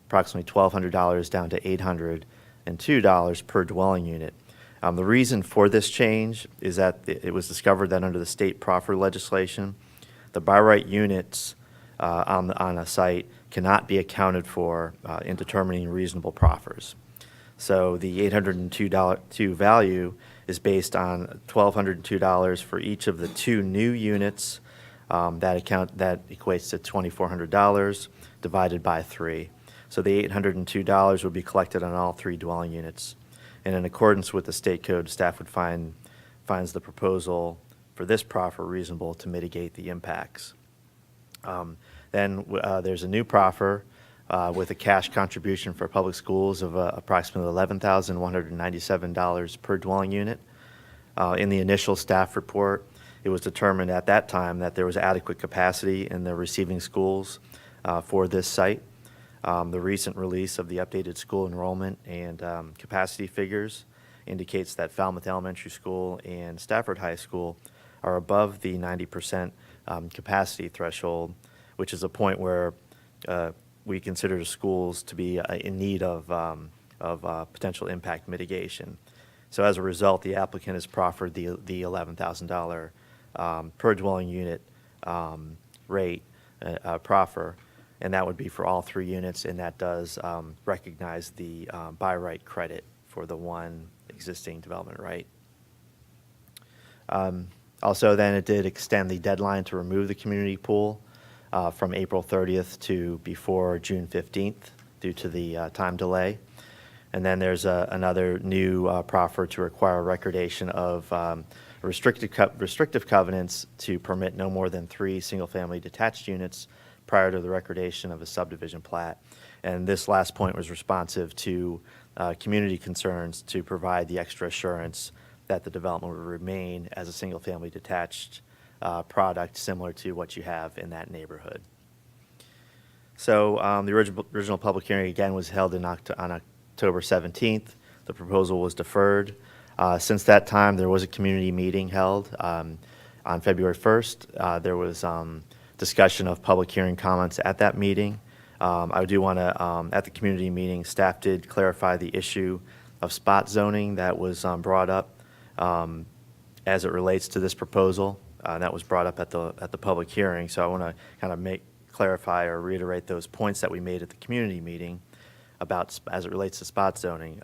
approximately $1,200 down to $802 per dwelling unit. The reason for this change is that it was discovered that under the state proffer legislation, the by right units on a site cannot be accounted for in determining reasonable proffers. So the $802 value is based on $1,202 for each of the 2 new units. That equates to $2,400. divided by 3. So the $802 would be collected on all 3 dwelling units. And in accordance with the state code, staff would finds the proposal for this proffer reasonable to mitigate the impacts. Then there's a new proffer with a cash contribution for public schools of approximately $11,197 per dwelling unit. In the initial staff report, it was determined at that time that there was adequate capacity in the receiving schools for this site. The recent release of the updated school enrollment and capacity figures indicates that Falmouth Elementary School and Staffford High School are above the 90% capacity threshold, which is a point where we consider the schools to be in need of potential impact mitigation. So as a result, the applicant has proffered the $11,000 per dwelling unit rate proffer, and that would be for all 3 units, and that does recognize the by right credit for the one existing development right. Also, then it did extend the deadline to remove the community pool from April 30th to before June 15th due to the time delay. And then there's another new proffer to require recordation of restrictive covenants to permit no more than 3 single-family detached units prior to the recordation of a subdivision plat. And this last point was responsive to community concerns to provide the extra assurance that the development would remain as a single-family detached product similar to what you have in that neighborhood. So the original public hearing again was held on October 17th. The proposal was deferred. Since that time, there was a community meeting held on February 1st. There was discussion of public hearing comments at that meeting. I do want to, at the community meeting, staff did clarify the issue of spot zoning that was brought up as it relates to this proposal. That was brought up at the public hearing. So I want to kind of clarify or reiterate those points that we made at the community meeting about as it relates to spot zoning.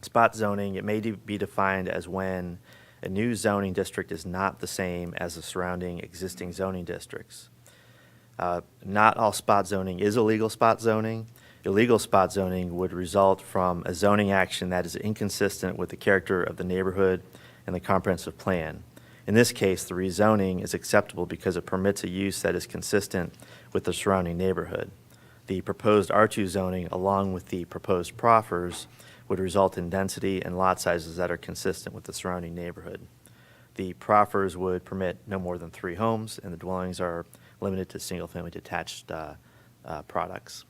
Spot zoning, it may be defined as when a new zoning district is not the same as the surrounding existing zoning districts. Not all spot zoning is illegal spot zoning. Illegal spot zoning would result from a zoning action that is inconsistent with the character of the neighborhood and the comprehensive plan. In this case, the rezoning is acceptable because it permits a use that is consistent with the surrounding neighborhood. The proposed R2 zoning, along with the proposed proffers, would result in density and lot sizes that are consistent with the surrounding neighborhood. The proffers would permit no more than 3 homes, and the dwellings are limited to single-family detached products.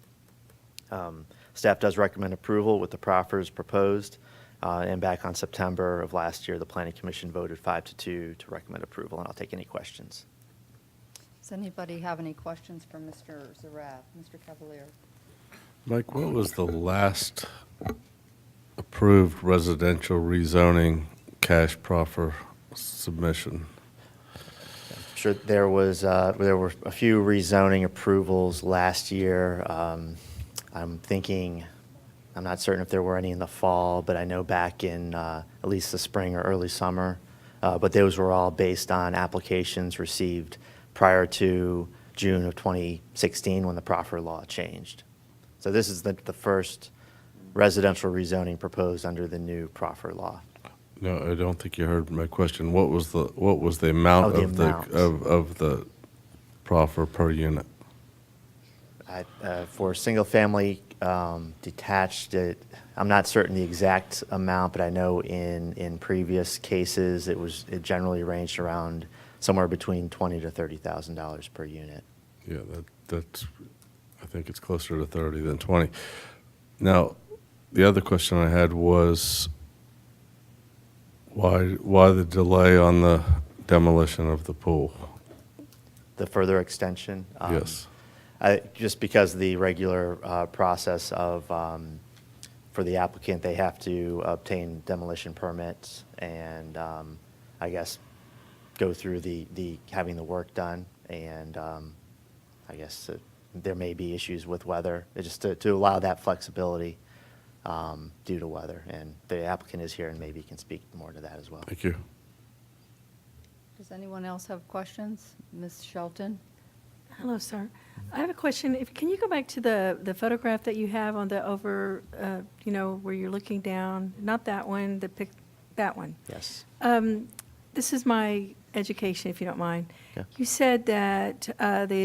Staff does recommend approval with the proffers proposed, and back on September of last year, the Planning Commission voted 5-2 to recommend approval, and I'll take any questions. Does anybody have any questions for Mr. Zarab? Mr. Cavalier? Mike, what was the last approved residential rezoning cash proffer submission? Sure, there were a few rezoning approvals last year. I'm not certain if there were any in the fall, but I know back in at least the spring or early summer. But those were all based on applications received prior to June of 2016 when the proffer law changed. So this is the first residential rezoning proposed under the new proffer law. No, I don't think you heard my question. What was the amount of the proffer per unit? For single-family detached, I'm not certain the exact amount, but I know in previous cases it generally ranged around somewhere between $20,000 to $30,000 per unit. Yeah, that's. I think it's closer to 30 than 20. Now, the other question I had was why the delay on the demolition of the pool? The further extension? Yes. Just because the regular process of, for the applicant, they have to obtain demolition permits and I guess go through the having the work done, and I guess there may be issues with weather, just to allow that flexibility due to weather. And the applicant is here and maybe can speak more to that as well. Thank you. Does anyone else have questions? Ms. Shelton? Hello, sir. I have a question. Can you go back to the photograph that you have on the where you're looking down? Not that one, that one. Yes. This is my education, if you don't mind. Yeah. You said that the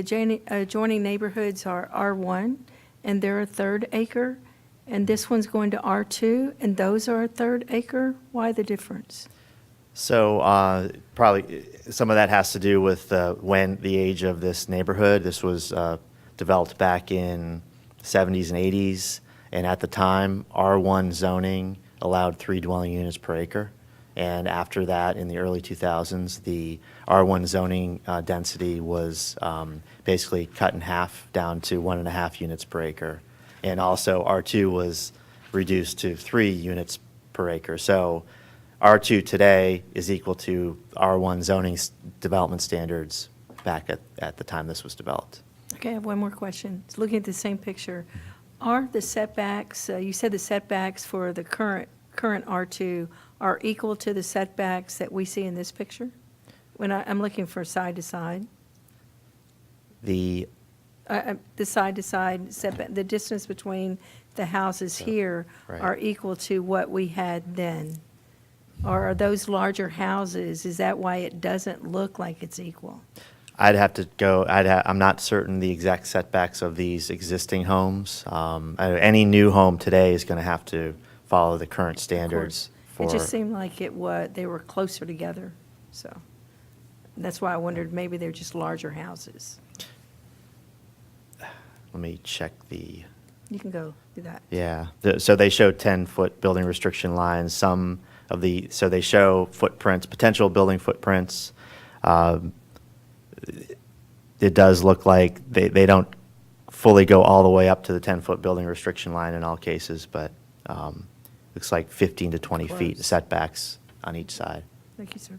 adjoining neighborhoods are R1, and they're a third acre, and this one's going to R2, and those are a third acre? Why the difference? So probably some of that has to do with when the age of this neighborhood. This was developed back in 70s and 80s, and at the time, R1 zoning allowed 3 dwelling units per acre. And after that, in the early 2000s, the R1 zoning density was basically cut in half down to 1.5 units per acre. And also R2 was reduced to 3 units per acre. So R2 today is equal to R1 zoning development standards back at the time this was developed. Okay, I have one more question. It's looking at the same picture. Are the setbacks, you said the setbacks for the current R2 are equal to the setbacks that we see in this picture? When I'm looking for side to side. The The side to side setback, the distance between the houses here right. are equal to what we had then? Or are those larger houses, is that why it doesn't look like it's equal? I'd have to go, I'm not certain the exact setbacks of these existing homes. Any new home today is going to have to follow the current standards. It just seemed like they were closer together, so. That's why I wondered, maybe they're just larger houses. Let me check the. You can go do that. Yeah, so they show 10-foot building restriction lines. So they show footprints, potential building footprints. It does look like they don't fully go all the way up to the 10-foot building restriction line in all cases, but looks like 15 to 20 feet setbacks on each side. Thank you, sir.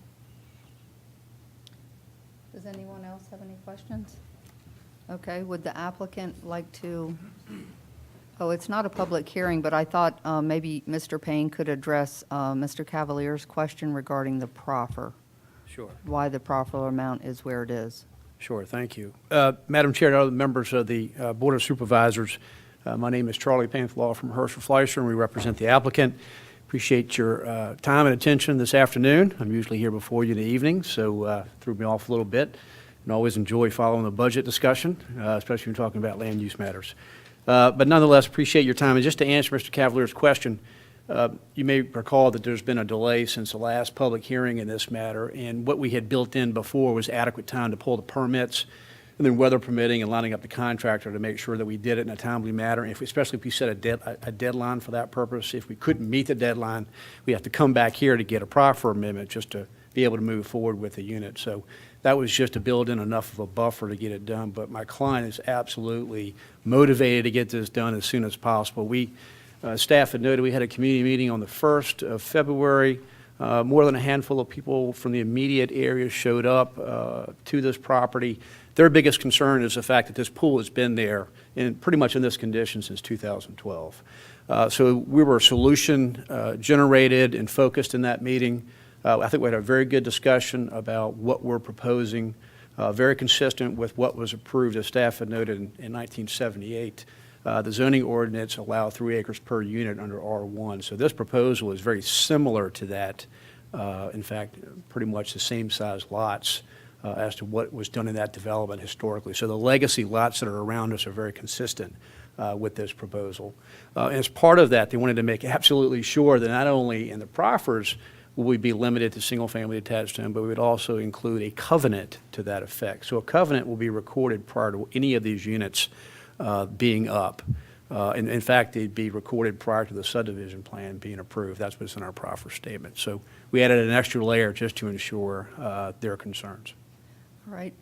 Does anyone else have any questions? Okay, would the applicant like to, it's not a public hearing, but I thought maybe Mr. Payne could address Mr. Cavalier's question regarding the proffer, Sure. why the proffer amount is where it is. Sure, thank you. Madam Chair, and other members of the Board of Supervisors, my name is Charlie Panthalaw from Herschel Fleischer, and we represent the applicant. Appreciate your time and attention this afternoon. I'm usually here before you in the evening, so threw me off a little bit. And always enjoy following the budget discussion, especially when talking about land use matters. But nonetheless, appreciate your time. And just to answer Mr. Cavalier's question, you may recall that there's been a delay since the last public hearing in this matter, and what we had built in before was adequate time to pull the permits, and then weather permitting and lining up the contractor to make sure that we did it in a timely manner. And especially if we set a deadline for that purpose, if we couldn't meet the deadline, we have to come back here to get a proffer amendment just to be able to move forward with the unit. So that was just to build in enough of a buffer to get it done. But my client is absolutely motivated to get this done as soon as possible. Staff had noted we had a community meeting on the 1st of February. More than a handful of people from the immediate area showed up to this property. Their biggest concern is the fact that this pool has been there pretty much in this condition since 2012. So we were solution generated and focused in that meeting. I think we had a very good discussion about what we're proposing, very consistent with what was approved, as staff had noted, in 1978. The zoning ordinance allowed 3 acres per unit under R1. So this proposal is very similar to that. In fact, pretty much the same size lots as to what was done in that development historically. So the legacy lots that are around us are very consistent with this proposal. And as part of that, they wanted to make absolutely sure that not only in the proffers will we be limited to single-family detached home, but we would also include a covenant to that effect. So a covenant will be recorded prior to any of these units being up. In fact, they'd be recorded prior to the subdivision plan being approved. That's what's in our proffer statement. So we added an extra layer just to ensure their concerns. All right.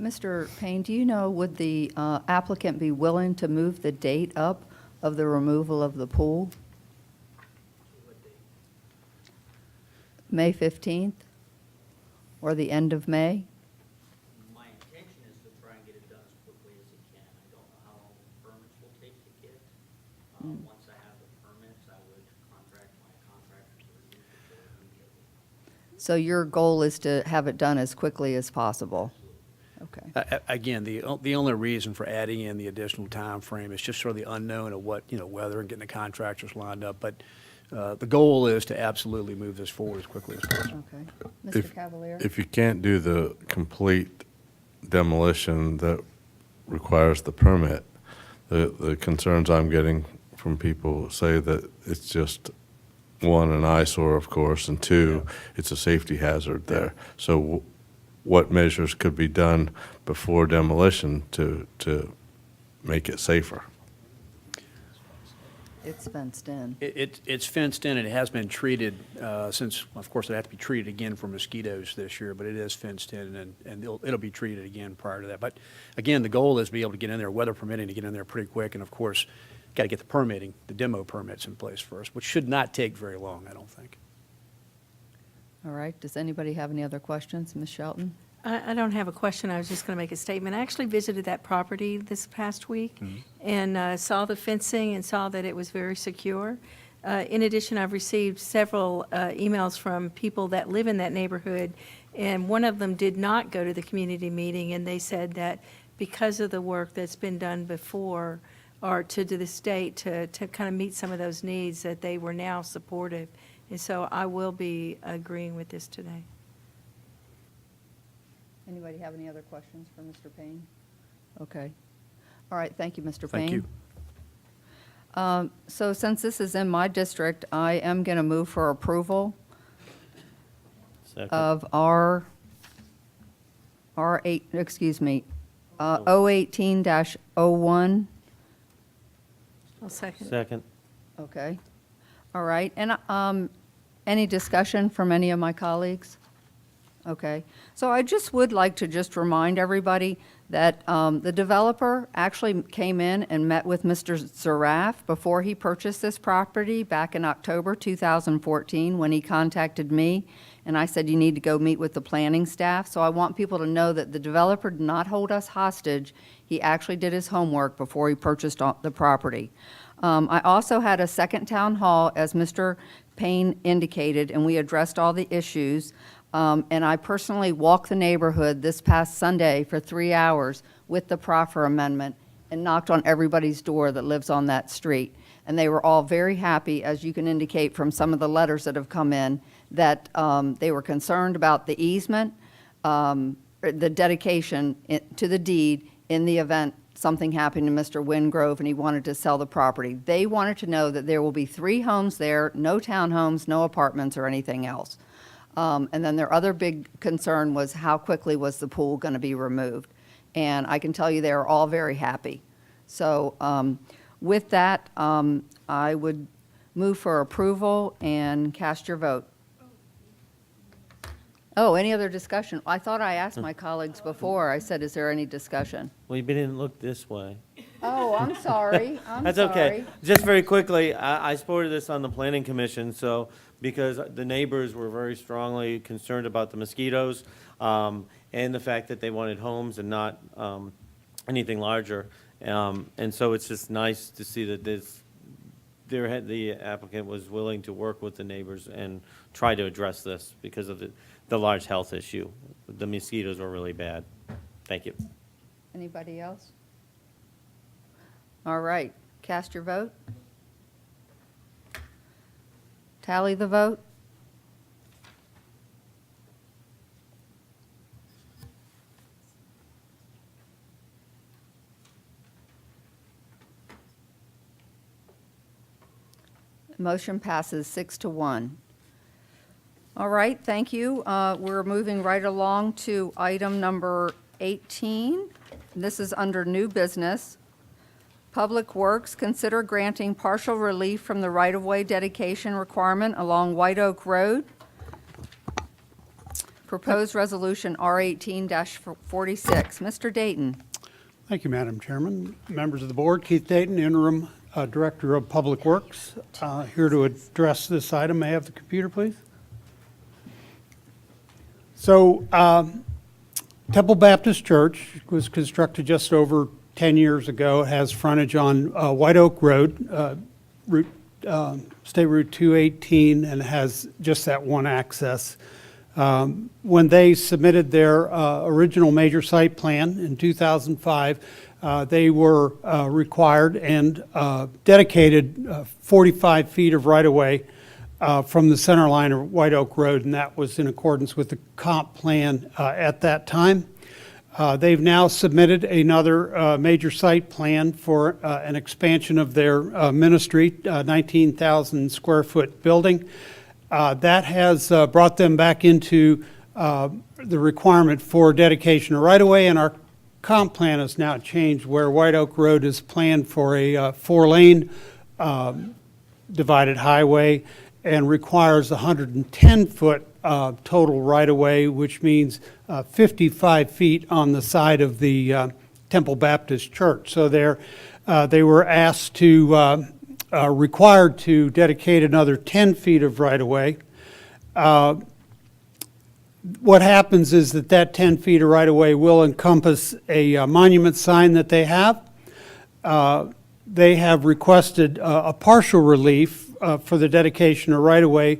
Mr. Payne, do you know, would the applicant be willing to move the date up of the removal of the pool? May 15th or the end of May? My intention is to try and get it done as quickly as it can. I don't know how long the permits will take to get. Once I have the permits, I would contract my contractor to review it immediately. So your goal is to have it done as quickly as possible? Okay. Again, the only reason for adding in the additional time frame is just sort of the unknown of what, weather and getting the contractors lined up. But the goal is to absolutely move this forward as quickly as possible. Okay. Mr. Cavalier? If you can't do the complete demolition that requires the permit, the concerns I'm getting from people say that it's just, one, an eyesore, of course, and two, it's a safety hazard there. So what measures could be done before demolition to make it safer? It's fenced in. It's fenced in, and it has been treated since, of course, it had to be treated again for mosquitoes this year, but it is fenced in, and it'll be treated again prior to that. But again, the goal is to be able to get in there, weather permitting, to get in there pretty quick, and of course, got to get the permitting, the demo permits in place first, which should not take very long, I don't think. All right. Does anybody have any other questions? Ms. Shelton? I don't have a question. I was just going to make a statement. I actually visited that property this past week and saw the fencing and saw that it was very secure. In addition, I've received several emails from people that live in that neighborhood, and one of them did not go to the community meeting, and they said that because of the work that's been done before or to the state to kind of meet some of those needs, that they were now supportive. And so I will be agreeing with this today. Anybody have any other questions for Mr. Payne? Okay. All right, thank you, Mr. Payne. Thank you. So since this is in my district, I am going to move for approval of R8, 018-01. I'll second. Second. Okay. All right. And any discussion from any of my colleagues? Okay. So I just would like to just remind everybody that the developer actually came in and met with Mr. Zaraf before he purchased this property back in October 2014 when he contacted me. And I said, you need to go meet with the planning staff. So I want people to know that the developer did not hold us hostage. He actually did his homework before he purchased the property. I also had a second town hall, as Mr. Payne indicated, and we addressed all the issues. And I personally walked the neighborhood this past Sunday for 3 hours with the proffer amendment and knocked on everybody's door that lives on that street. And they were all very happy, as you can indicate from some of the letters that have come in, that they were concerned about the easement, the dedication to the deed in the event something happened to Mr. Wingrove and he wanted to sell the property. They wanted to know that there will be 3 homes there, no townhomes, no apartments or anything else. And then their other big concern was how quickly was the pool going to be removed. And I can tell you they are all very happy. So with that, I would move for approval and cast your vote. Oh, any other discussion? I thought I asked my colleagues before. I said, is there any discussion? Well, you didn't look this way. Oh, I'm sorry. That's okay. Just very quickly, I supported this on the planning commission, so because the neighbors were very strongly concerned about the mosquitoes and the fact that they wanted homes and not anything larger. And so it's just nice to see that the applicant was willing to work with the neighbors and try to address this because of the large health issue. The mosquitoes were really bad. Thank you. Anybody else? All right, cast your vote. Tally the vote. Motion passes 6-1. All right, thank you. We're moving right along to item number 18. This is under new business. Public Works, consider granting partial relief from the right-of-way dedication requirement along White Oak Road. Proposed resolution R18-46. Mr. Dayton. Thank you, Madam Chairman. Members of the board, Keith Dayton, Interim Director of Public Works, here to address this item. May I have the computer, please? So, Temple Baptist Church was constructed just over 10 years ago, has frontage on White Oak Road, State Route 218, and has just that one access. When they submitted their original major site plan in 2005, they were required and dedicated 45 feet of right-of-way from the center line of White Oak Road, and that was in accordance with the comp plan at that time. They've now submitted another major site plan for an expansion of their ministry, 19,000 square foot building. That has brought them back into the requirement for dedication of right-of-way, and our comp plan has now changed where White Oak Road is planned for a 4-lane divided highway and requires 110-foot total right-of-way, which means 55 feet on the side of the Temple Baptist Church. So they were asked to, required to dedicate another 10 feet of right-of-way. What happens is that 10 feet of right-of-way will encompass a monument sign that they have. They have requested a partial relief for the dedication of right-of-way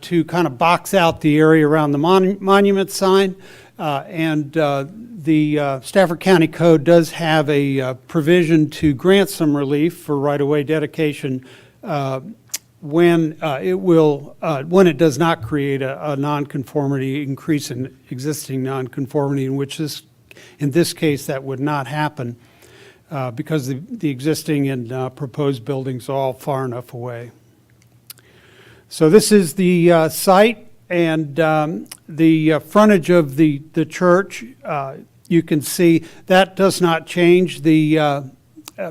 to kind of box out the area around the monument sign. The Stafford County Code does have a provision to grant some relief for right-of-way dedication when it does not create a nonconformity, increase in existing nonconformity, in this case that would not happen because the existing and proposed buildings are all far enough away. So this is the site and the frontage of the church. You can see that does not change. The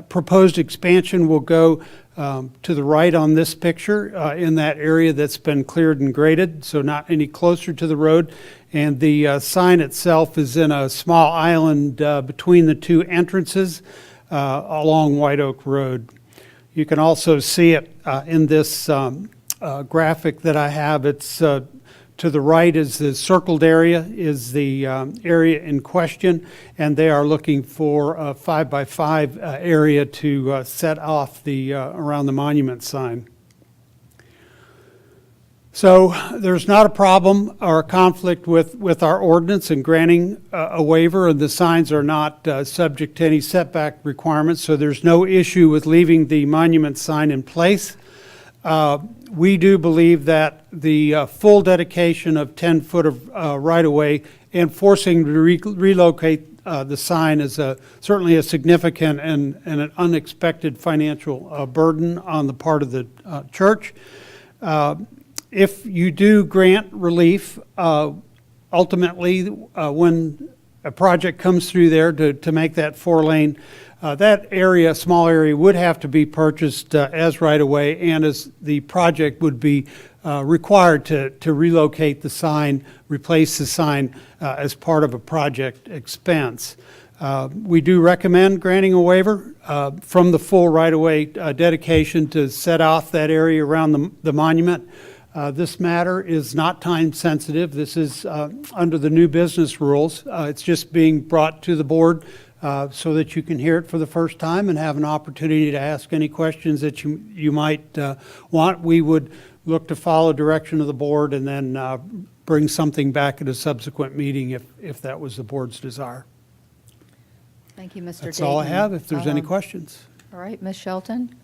proposed expansion will go to the right on this picture in that area that's been cleared and graded, so not any closer to the road. And the sign itself is in a small island between the two entrances along White Oak Road. You can also see it in this graphic that I have. It's to the right is the circled area, is the area in question, and they are looking for a 5x5 area to set off the around the monument sign. So there's not a problem or a conflict with our ordinance in granting a waiver, and the signs are not subject to any setback requirements, so there's no issue with leaving the monument sign in place. We do believe that the full dedication of 10 foot of right-of-way and forcing to relocate the sign is certainly a significant and an unexpected financial burden on the part of the church. If you do grant relief, ultimately, when a project comes through there to make that 4-lane, that area, small area, would have to be purchased as right-of-way, and as the project would be required to relocate the sign, replace the sign as part of a project expense. We do recommend granting a waiver from the full right-of-way dedication to set off that area around the monument. This matter is not time sensitive. This is under the new business rules. It's just being brought to the board so that you can hear it for the first time and have an opportunity to ask any questions that you might want. We would look to follow direction of the board and then bring something back at a subsequent meeting if that was the board's desire. Thank you, Mr. Dayton. That's all I have, if there's any questions. All right, Ms. Shelton?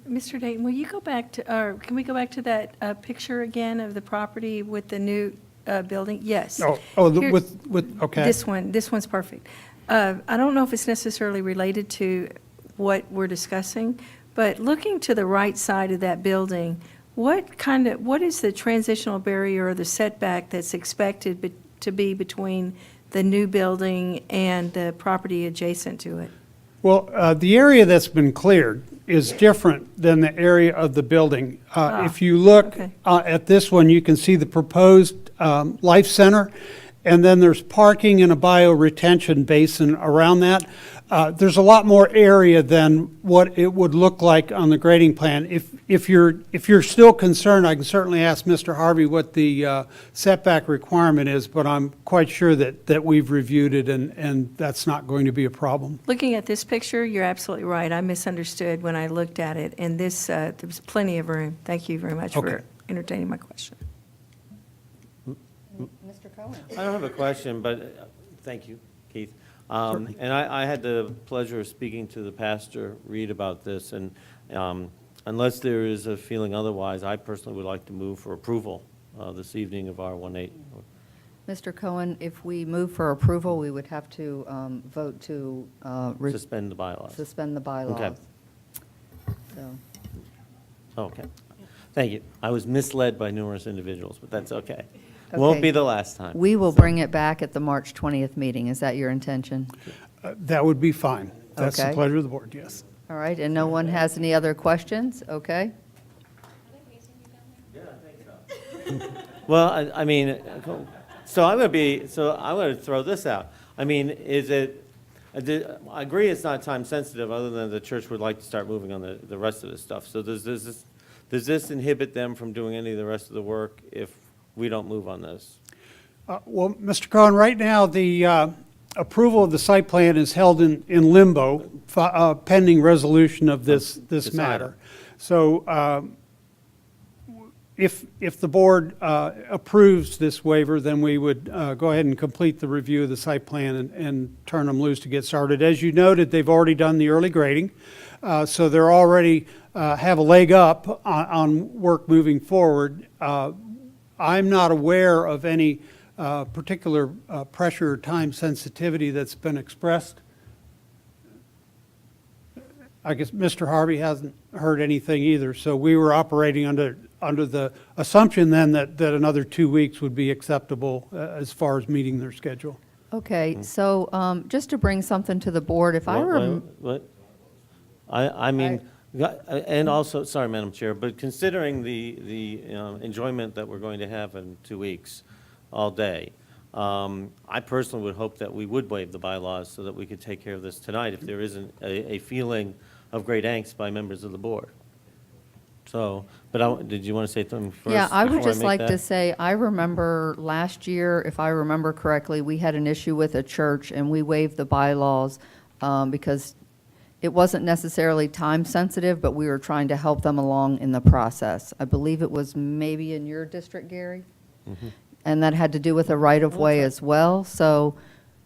Mr. Dayton, will you go back to, or can we go back to that picture again of the property with the new building? Yes. Okay. This one's perfect. I don't know if it's necessarily related to what we're discussing, but looking to the right side of that building, what is the transitional barrier or the setback that's expected to be between the new building and the property adjacent to it? Well, the area that's been cleared is different than the area of the building. If you look at this one, you can see the proposed life center, and then there's parking and a bioretention basin around that. There's a lot more area than what it would look like on the grading plan. If you're still concerned, I can certainly ask Mr. Harvey what the setback requirement is, but I'm quite sure that we've reviewed it and that's not going to be a problem. Looking at this picture, you're absolutely right. I misunderstood when I looked at it, and this, there's plenty of room. Thank you very much for entertaining my question. Mr. Cohen? I don't have a question, but thank you, Keith. And I had the pleasure of speaking to the pastor, Reed, about this, and unless there is a feeling otherwise, I personally would like to move for approval this evening of R18. Mr. Cohen, if we move for approval, we would have to vote to Suspend the bylaws. suspend the bylaws. So, Okay. Thank you. I was misled by numerous individuals, but that's okay. Won't Okay. be the last time. we will bring it back at the March 20th meeting. Is that your intention? That would be fine. That's the Okay. pleasure of the board, yes. All right, and no one has any other questions? Okay. Well, I mean, so I'm going to throw this out. I mean, I agree it's not time sensitive, other than the church would like to start moving on the rest of this stuff. So does this inhibit them from doing any of the rest of the work if we don't move on this? Well, Mr. Cohen, right now, the approval of the site plan is held in limbo pending resolution of this matter. So if the board approves this waiver, then we would go ahead and complete the review of the site plan and turn them loose to get started. As you noted, they've already done the early grading, so they're already have a leg up on work moving forward. I'm not aware of any particular pressure or time sensitivity that's been expressed. I guess Mr. Harvey hasn't heard anything either, so we were operating under the assumption then that another 2 weeks would be acceptable as far as meeting their schedule. Okay, so just to bring something to the board, if I were... What? I mean, and also, sorry, Madam Chair, but considering the enjoyment that we're going to have in 2 weeks, all day, I personally would hope that we would waive the bylaws so that we could take care of this tonight if there isn't a feeling of great angst by members of the board. So, but did you want to say something first? Yeah, I would before just make like that? to say, I remember last year, if I remember correctly, we had an issue with a church, and we waived the bylaws because it wasn't necessarily time sensitive, but we were trying to help them along in the process. I believe it was maybe in your district, Gary? And that had to do with a right-of-way as well. So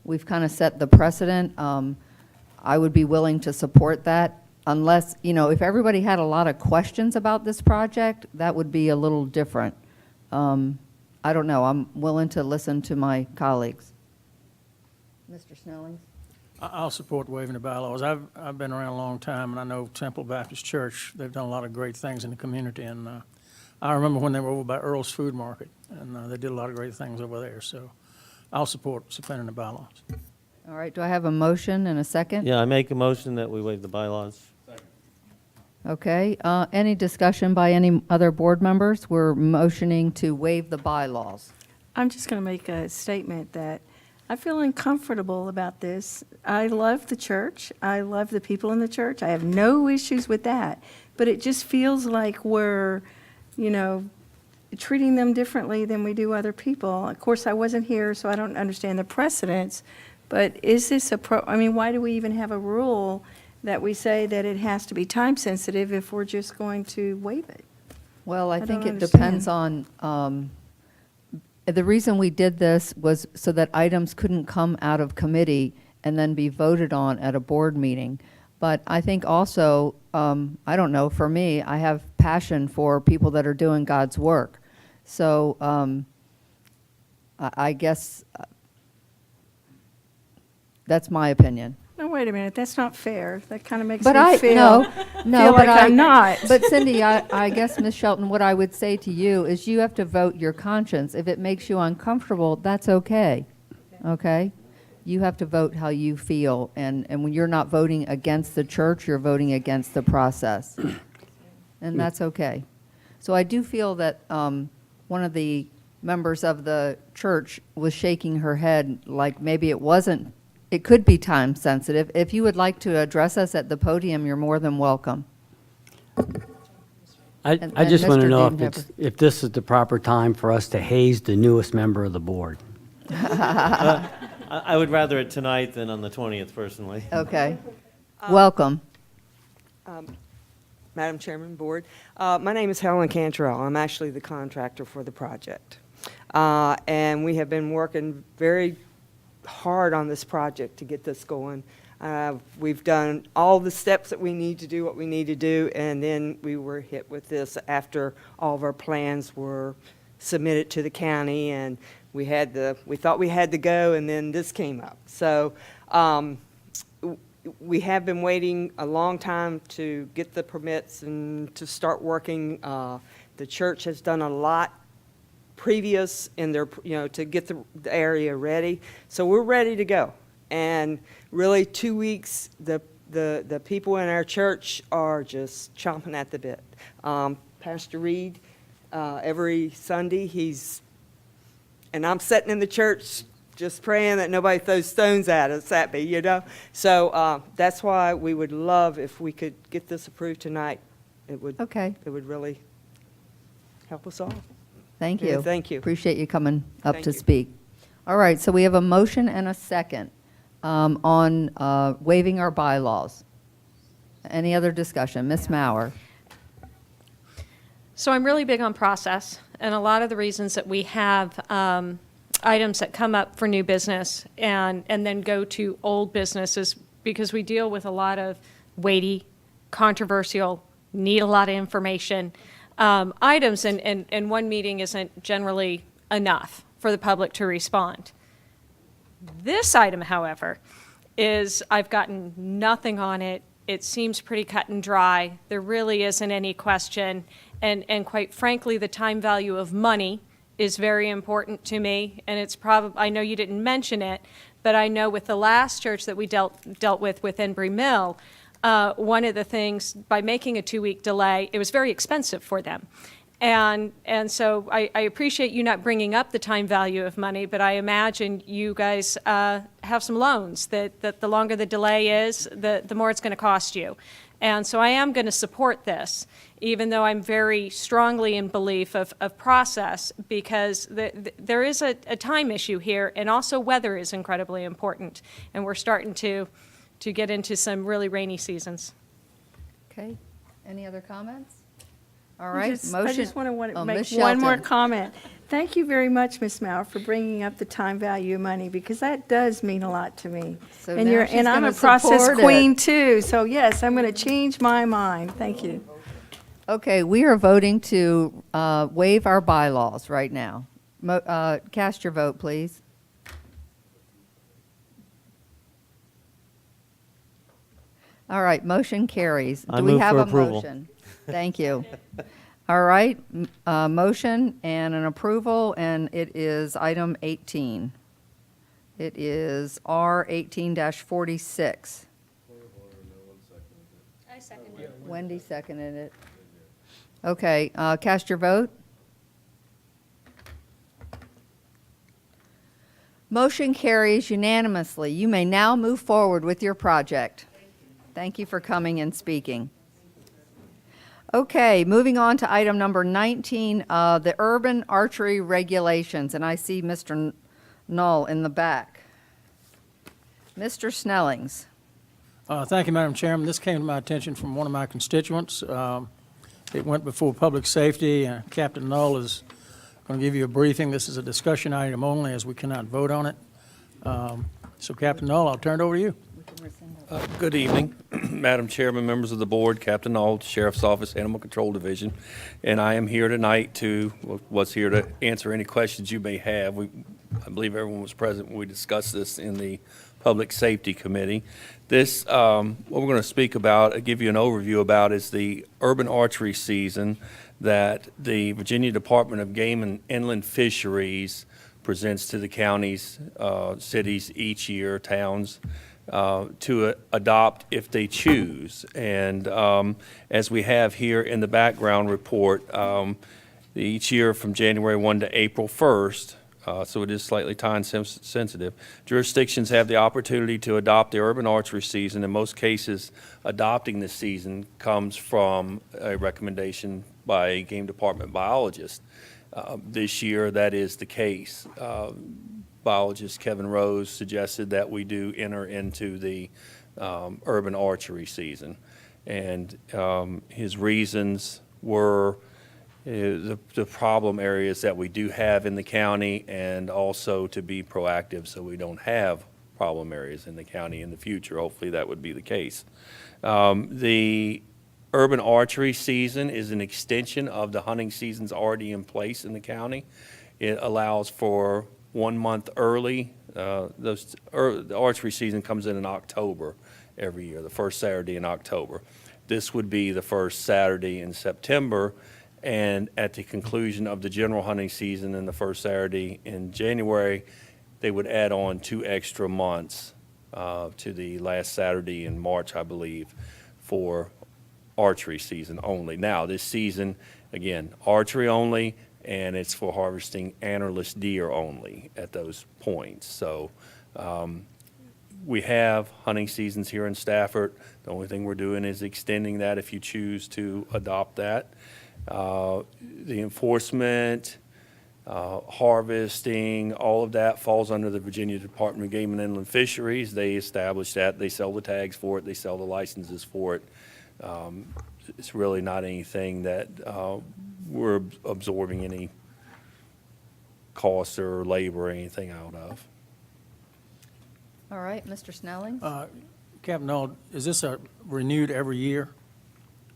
we've kind of set the precedent. I would be willing to support that unless, if everybody had a lot of questions about this project, that would be a little different. I don't know. I'm willing to listen to my colleagues. Mr. Snellings? I'll support waiving the bylaws. I've been around a long time, and I know Temple Baptist Church, they've done a lot of great things in the community, and I remember when they were over by Earl's Food Market, and they did a lot of great things over there, so I'll support suspending the bylaws. All right, do I have a motion and a second? Yeah, I make a motion that we waive the bylaws. Okay, any discussion by any other board members? We're motioning to waive the bylaws. I'm just going to make a statement that I feel uncomfortable about this. I love the church. I love the people in the church. I have no issues with that. But it just feels like we're, treating them differently than we do other people. Of course, I wasn't here, so I don't understand the precedents. But is this why do we even have a rule that we say that it has to be time sensitive if we're just going to waive it? Well, I I think don't it depends on, the reason we did this was so that items couldn't come out of committee and then be voted on at a board meeting. But I think also, I don't know, for me, I have passion for people that are doing God's work. So I guess that's my opinion. No, wait a minute, that's not fair. That kind of makes But me feel but like I'm not. But Cindy, I guess, Ms. Shelton, what I would say to you is you have to vote your conscience. If it makes you uncomfortable, that's okay, okay? You have to vote how you feel, and when you're not voting against the church, you're voting against the process. And that's okay. So I do feel that one of the members of the church was shaking her head like maybe it could be time sensitive. If you would like to address us at the podium, you're more than welcome. I just want to know if this is the proper time for us to haze the newest member of the board. I would rather it tonight than on the 20th, personally. Okay. Welcome. Madam Chairman, Board. My name is Helen Cantrell. I'm actually the contractor for the project. And we have been working very hard on this project to get this going. We've done all the steps that we need to do what we need to do, and then we were hit with this after all of our plans were submitted to the county, and we thought we had to go, and then this came up. So we have been waiting a long time to get the permits and to start working. The church has done a lot previous in their, to get the area ready. So we're ready to go. And really 2 weeks, the people in our church are just chomping at the bit. Pastor Reed, every Sunday, and I'm sitting in the church just praying that nobody throws stones at us, So that's why we would love if we could get this approved tonight. It would really help us all. Thank Yeah, you. thank you. Appreciate you coming up Thank to you. speak. All right, so we have a motion and a second on waiving our bylaws. Any other discussion? Ms. Mauer? So I'm really big on process, and a lot of the reasons that we have items that come up for new business and then go to old business is because we deal with a lot of weighty, controversial, need a lot of information items, and one meeting isn't generally enough for the public to respond. This item, however, is I've gotten nothing on it. It seems pretty cut and dry. There really isn't any question. And quite frankly, the time value of money is very important to me. And it's probably, I know you didn't mention it, but I know with the last church that we dealt with Embry Mill, one of the things, by making a 2-week delay, it was very expensive for them. And so I appreciate you not bringing up the time value of money, but I imagine you guys have some loans that the longer the delay is, the more it's going to cost you. And so I am going to support this, even though I'm very strongly in belief of process, because there is a time issue here, and also weather is incredibly important. And we're starting to get into some really rainy seasons. Okay. Any other comments? All right, motion. I just want to make Ms. one more Shelton. comment. Thank you very much, Ms. Mauer, for bringing up the time value of money, because that does mean a lot to me. So And now you're, she's and I'm gonna a process support it. queen too, so yes, I'm going to change my mind. Thank you. Okay, we are voting to waive our bylaws right now. Cast your vote, please. All right, motion carries. I Do we move have for a approval. motion? Thank you. All right, motion and an approval, and it is item 18. It is R 18-46. I second it. Wendy seconded it. Okay, cast your vote. Motion carries unanimously. You may now move forward with your project. Thank you for coming and speaking. Okay, moving on to item number 19, the urban archery regulations, and I see Mr. Knoll in the back. Mr. Snellings. Thank you, Madam Chairman. This came to my attention from one of my constituents. It went before Public Safety. Captain Knoll is going to give you a briefing. This is a discussion item only, as we cannot vote on it. So, Captain Knoll, I'll turn it over to you. Good evening, Madam Chairman, members of the board, Captain Knoll, Sheriff's Office, Animal Control Division, and I am here tonight was here to answer any questions you may have. I believe everyone was present when we discussed this in the Public Safety Committee. This, what we're going to speak about, give you an overview about, is the urban archery season that the Virginia Department of Game and Inland Fisheries presents to the counties, cities each year, towns, to adopt if they choose. And as we have here in the background report, each year from January 1 to April 1st, so it is slightly time sensitive, jurisdictions have the opportunity to adopt the urban archery season. In most cases, adopting the season comes from a recommendation by a game department biologist. This year, that is the case. Biologist Kevin Rose suggested that we do enter into the urban archery season. And his reasons were the problem areas that we do have in the county, and also to be proactive so we don't have problem areas in the county in the future. Hopefully that would be the case. The urban archery season is an extension of the hunting seasons already in place in the county. It allows for 1 month early. The archery season comes in October every year, the first Saturday in October. This would be the first Saturday in September, and at the conclusion of the general hunting season and the first Saturday in January, they would add on 2 extra months to the last Saturday in March, I believe, for archery season only. Now, this season, again, archery only, and it's for harvesting antlerless deer only at those points. So we have hunting seasons here in Stafford. The only thing we're doing is extending that if you choose to adopt that. The enforcement, harvesting, all of that falls under the Virginia Department of Game and Inland Fisheries. They establish that. They sell the tags for it. They sell the licenses for it. It's really not anything that we're absorbing any costs or labor or anything out of. All right, Mr. Snelling? Captain Knoll, is this renewed every year?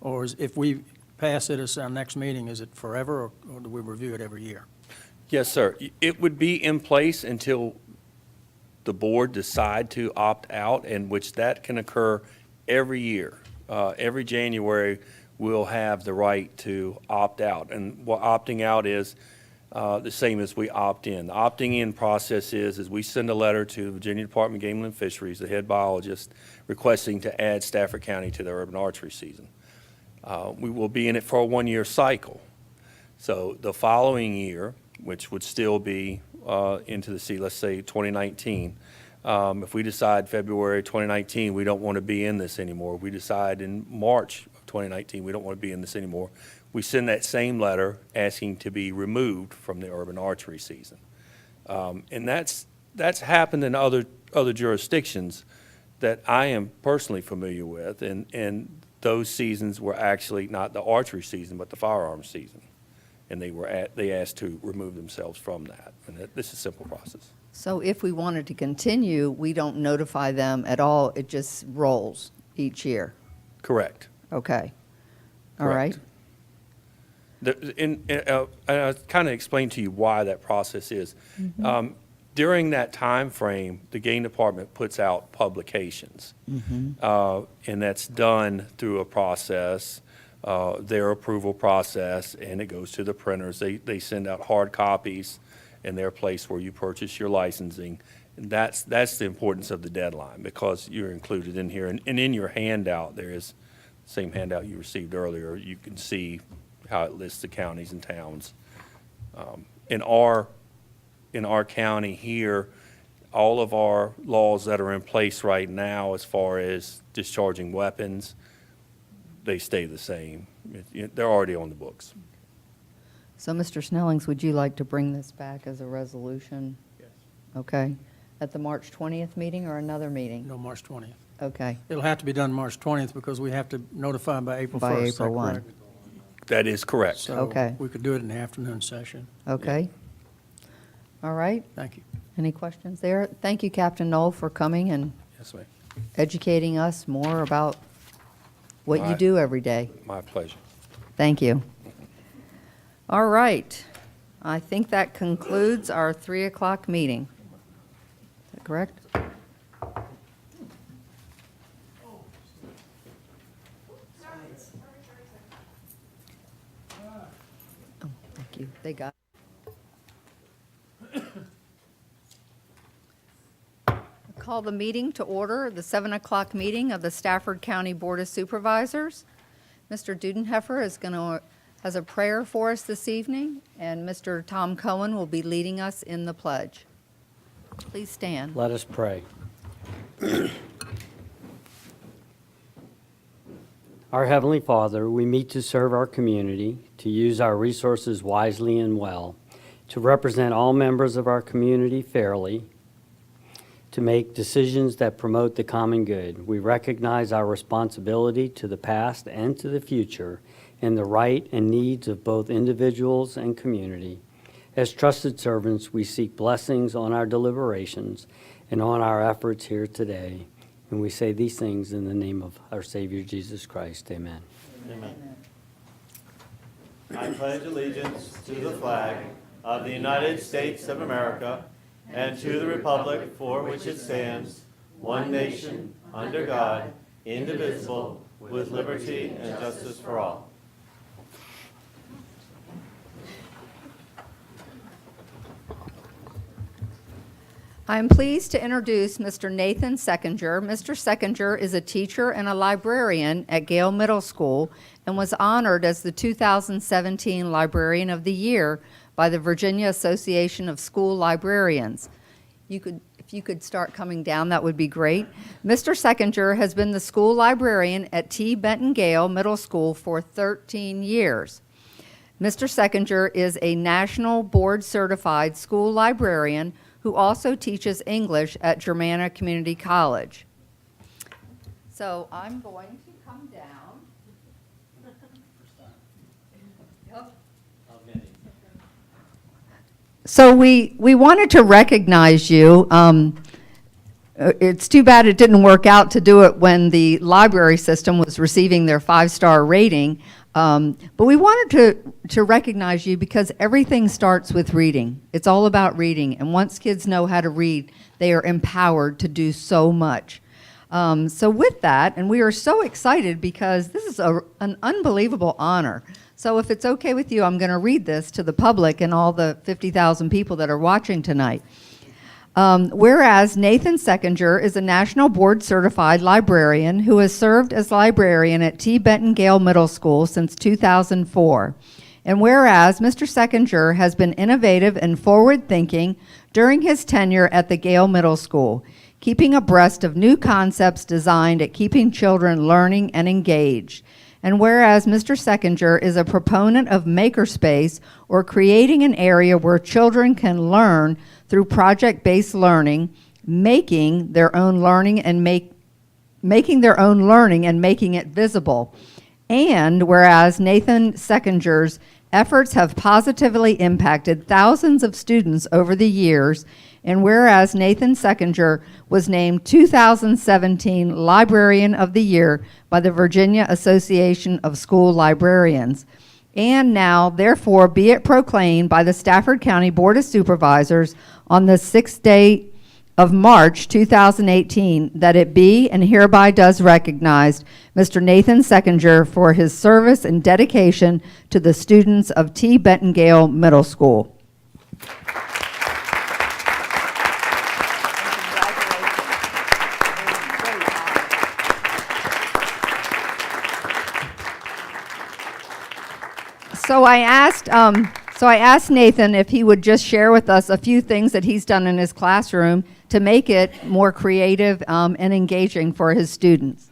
Or if we pass it at our next meeting, is it forever, or do we review it every year? Yes, sir. It would be in place until the board decide to opt out, and which that can occur every year. Every January, we'll have the right to opt out. And what opting out is the same as we opt in. The opting in process is we send a letter to the Virginia Department of Game and Fisheries, the head biologist, requesting to add Stafford County to the urban archery season. We will be in it for a 1-year cycle. So the following year, which would still be into the sea, let's say 2019, if we decide February 2019 we don't want to be in this anymore, we decide in March of 2019 we don't want to be in this anymore, we send that same letter asking to be removed from the urban archery season. And that's happened in other jurisdictions that I am personally familiar with, and those seasons were actually not the archery season, but the firearms season. And they asked to remove themselves from that. And this is a simple process. So if we wanted to continue, we don't notify them at all, it just rolls each year? Correct. Okay. All right. And I kind of explained to you why that process is. During that time frame, the game department puts out publications, and that's done through a process, their approval process, and it goes to the printers. They send out hard copies, and they're placed where you purchase your licensing. And that's the importance of the deadline, because you're included in here. And in your handout, there is the same handout you received earlier. You can see how it lists the counties and towns. In our county here, all of our laws that are in place right now as far as discharging weapons, they stay the same. They're already on the books. So, Mr. Snellings, would you like to bring this back as a resolution? Yes. Okay. At the March 20th meeting or another meeting? No, March 20th. Okay. It'll have to be done March 20th because we have to notify by April 1st. By is that April 1. correct? That is correct. So Okay. we could do it in the afternoon session. Okay. All right. Thank you. Any questions there? Thank you, Captain Knoll, for coming and Yes, ma'am. educating us more about what you My- do every day. My pleasure. Thank you. All right. I think that concludes our 3 o'clock meeting. Is that correct? Oh, thank you. They got Call the meeting to order, the 7 o'clock meeting of the Stafford County Board of Supervisors. Mr. Dudenheffer has a prayer for us this evening, and Mr. Tom Cohen will be leading us in the pledge. Please stand. Let us pray. Our Heavenly Father, we meet to serve our community, to use our resources wisely and well, to represent all members of our community fairly, to make decisions that promote the common good. We recognize our responsibility to the past and to the future in the right and needs of both individuals and community. As trusted servants, we seek blessings on our deliberations and on our efforts here today. And we say these things in the name of our Savior, Jesus Christ. Amen. Amen. I pledge allegiance to the flag of the United States of America and to the republic for which it stands, one nation, under God, indivisible, with liberty and justice for all. I am pleased to introduce Mr. Nathan Seckinger. Mr. Seckinger is a teacher and a librarian at Gale Middle School and was honored as the 2017 Librarian of the Year by the Virginia Association of School Librarians. If you could start coming down, that would be great. Mr. Seckinger has been the school librarian at T. Benton Gale Middle School for 13 years. Mr. Seckinger is a national board-certified school librarian who also teaches English at Germanna Community College. So I'm going to come down. Yep. So we wanted to recognize you. It's too bad it didn't work out to do it when the library system was receiving their 5-star rating. But we wanted to recognize you because everything starts with reading. It's all about reading. And once kids know how to read, they are empowered to do so much. So with that, and we are so excited because this is an unbelievable honor. So if it's okay with you, I'm going to read this to the public and all the 50,000 people that are watching tonight. Whereas Nathan Seckinger is a national board-certified librarian who has served as librarian at T. Benton Gale Middle School since 2004. And whereas Mr. Seckinger has been innovative and forward-thinking during his tenure at the Gale Middle School, keeping abreast of new concepts designed at keeping children learning and engaged. And whereas Mr. Seckinger is a proponent of makerspace, or creating an area where children can learn through project-based learning, making their own learning and making it visible. And whereas Nathan Seckinger's efforts have positively impacted thousands of students over the years, and whereas Nathan Seckinger was named 2017 Librarian of the Year by the Virginia Association of School Librarians, and now, therefore, be it proclaimed by the Stafford County Board of Supervisors on the 6th day of March 2018 that it be and hereby does recognize Mr. Nathan Seckinger for his service and dedication to the students of T. Benton Gale Middle School. So I asked Nathan if he would just share with us a few things that he's done in his classroom to make it more creative and engaging for his students.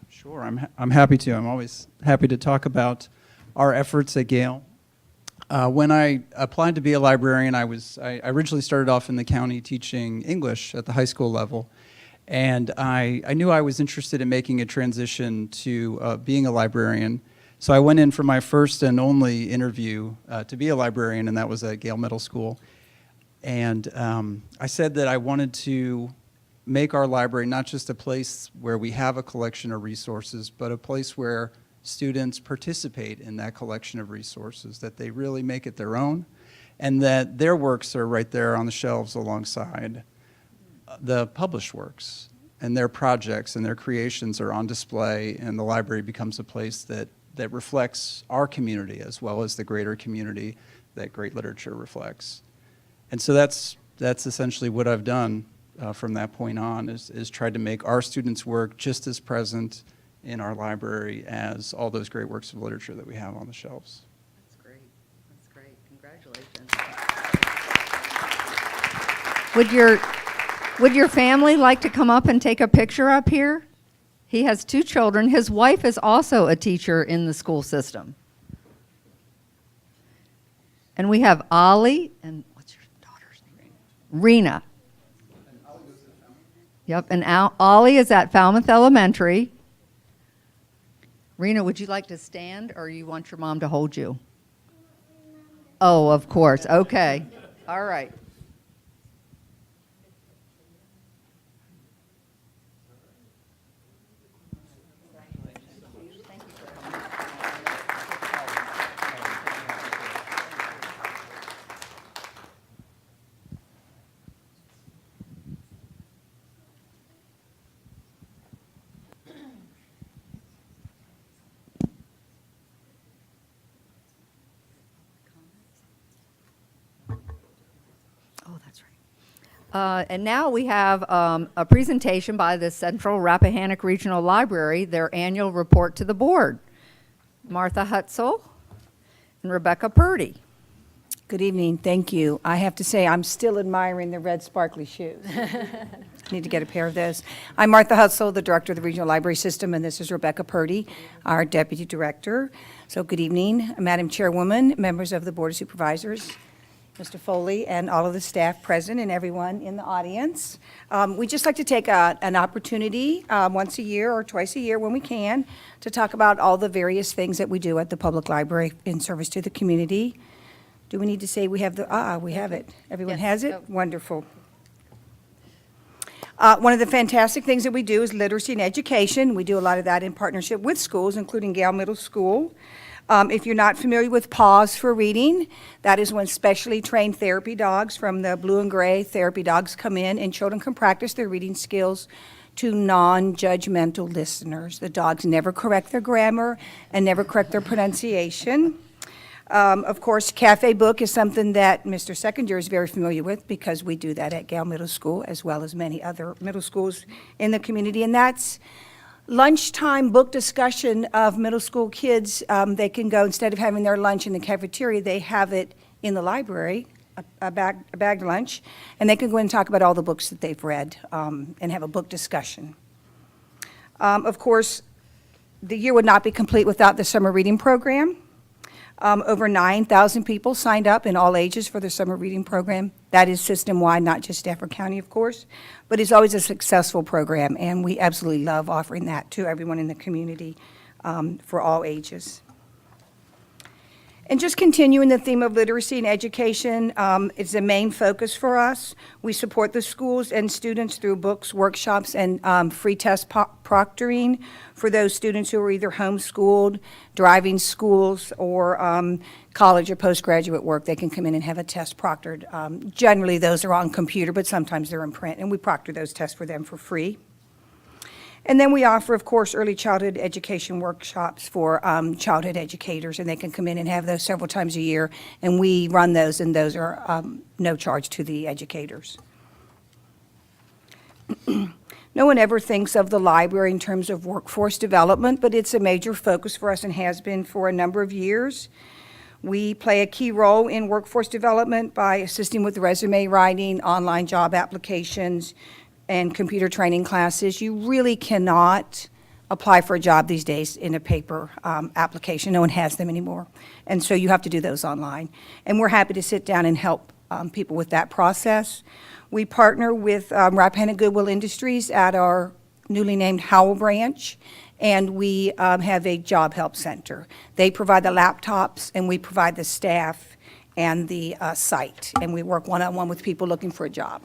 Sure, I'm happy to. I'm always happy to talk about our efforts at Gale. When I applied to be a librarian, I originally started off in the county teaching English at the high school level. And I knew I was interested in making a transition to being a librarian. So I went in for my first and only interview to be a librarian, and that was at Gale Middle School. And I said that I wanted to make our library not just a place where we have a collection of resources, but a place where students participate in that collection of resources, that they really make it their own, and that their works are right there on the shelves alongside the published works, and their projects and their creations are on display, and the library becomes a place that reflects our community as well as the greater community that great literature reflects. And so that's essentially what I've done from that point on, is tried to make our students' work just as present in our library as all those great works of literature that we have on the shelves. That's great. That's great. Congratulations. Would your family like to come up and take a picture up here? He has 2 children. His wife is also a teacher in the school system. And we have Ollie, and what's your daughter's name? Rena. Yep, and Ollie is at Falmouth Elementary. Rena, would you like to stand, or you want your mom to hold you? Oh, of course. Okay. All right. Oh, that's right. And now we have a presentation by the Central Rappahannock Regional Library, their annual report to the board. Martha Hutzel and Rebecca Purdy. Good evening, thank you. I have to say, I'm still admiring the red sparkly shoes. Need to get a pair of those. I'm Martha Hutzel, the Director of the Regional Library System, and this is Rebecca Purdy, our Deputy Director. So good evening, Madam Chairwoman, members of the Board of Supervisors, Mr. Foley, and all of the staff present and everyone in the audience. We'd just like to take an opportunity once a year or twice a year when we can to talk about all the various things that we do at the public library in service to the community. Do we need to say we have we have it. Everyone Yes. has it? Oh. Wonderful. One of the fantastic things that we do is literacy and education. We do a lot of that in partnership with schools, including Gale Middle School. If you're not familiar with Pause for Reading, that is when specially trained therapy dogs from the Blue and Gray therapy dogs come in and children can practice their reading skills to non-judgmental listeners. The dogs never correct their grammar and never correct their pronunciation. Of course, Cafe Book is something that Mr. Second Year is very familiar with because we do that at Gale Middle School as well as many other middle schools in the community. And that's lunchtime book discussion of middle school kids. They can go, instead of having their lunch in the cafeteria, they have it in the library, a bagged lunch, and they can go in and talk about all the books that they've read and have a book discussion. Of course, the year would not be complete without the summer reading program. Over 9,000 people signed up in all ages for the summer reading program. That is system-wide, not just Stafford County, of course, but it's always a successful program, and we absolutely love offering that to everyone in the community for all ages. And just continuing the theme of literacy and education, it's a main focus for us. We support the schools and students through books, workshops, and free test proctoring for those students who are either homeschooled, driving schools, or college or postgraduate work. They can come in and have a test proctored. Generally, those are on computer, but sometimes they're in print, and we proctor those tests for them for free. And then we offer, of course, early childhood education workshops for childhood educators, and they can come in and have those several times a year, and we run those, and those are no charge to the educators. No one ever thinks of the library in terms of workforce development, but it's a major focus for us and has been for a number of years. We play a key role in workforce development by assisting with resume writing, online job applications, and computer training classes. You really cannot apply for a job these days in a paper application. No one has them anymore. And so you have to do those online. And we're happy to sit down and help people with that process. We partner with Rappahannock Goodwill Industries at our newly named Howell branch, and we have a job help center. They provide the laptops, and we provide the staff and the site. And we work one-on-one with people looking for a job.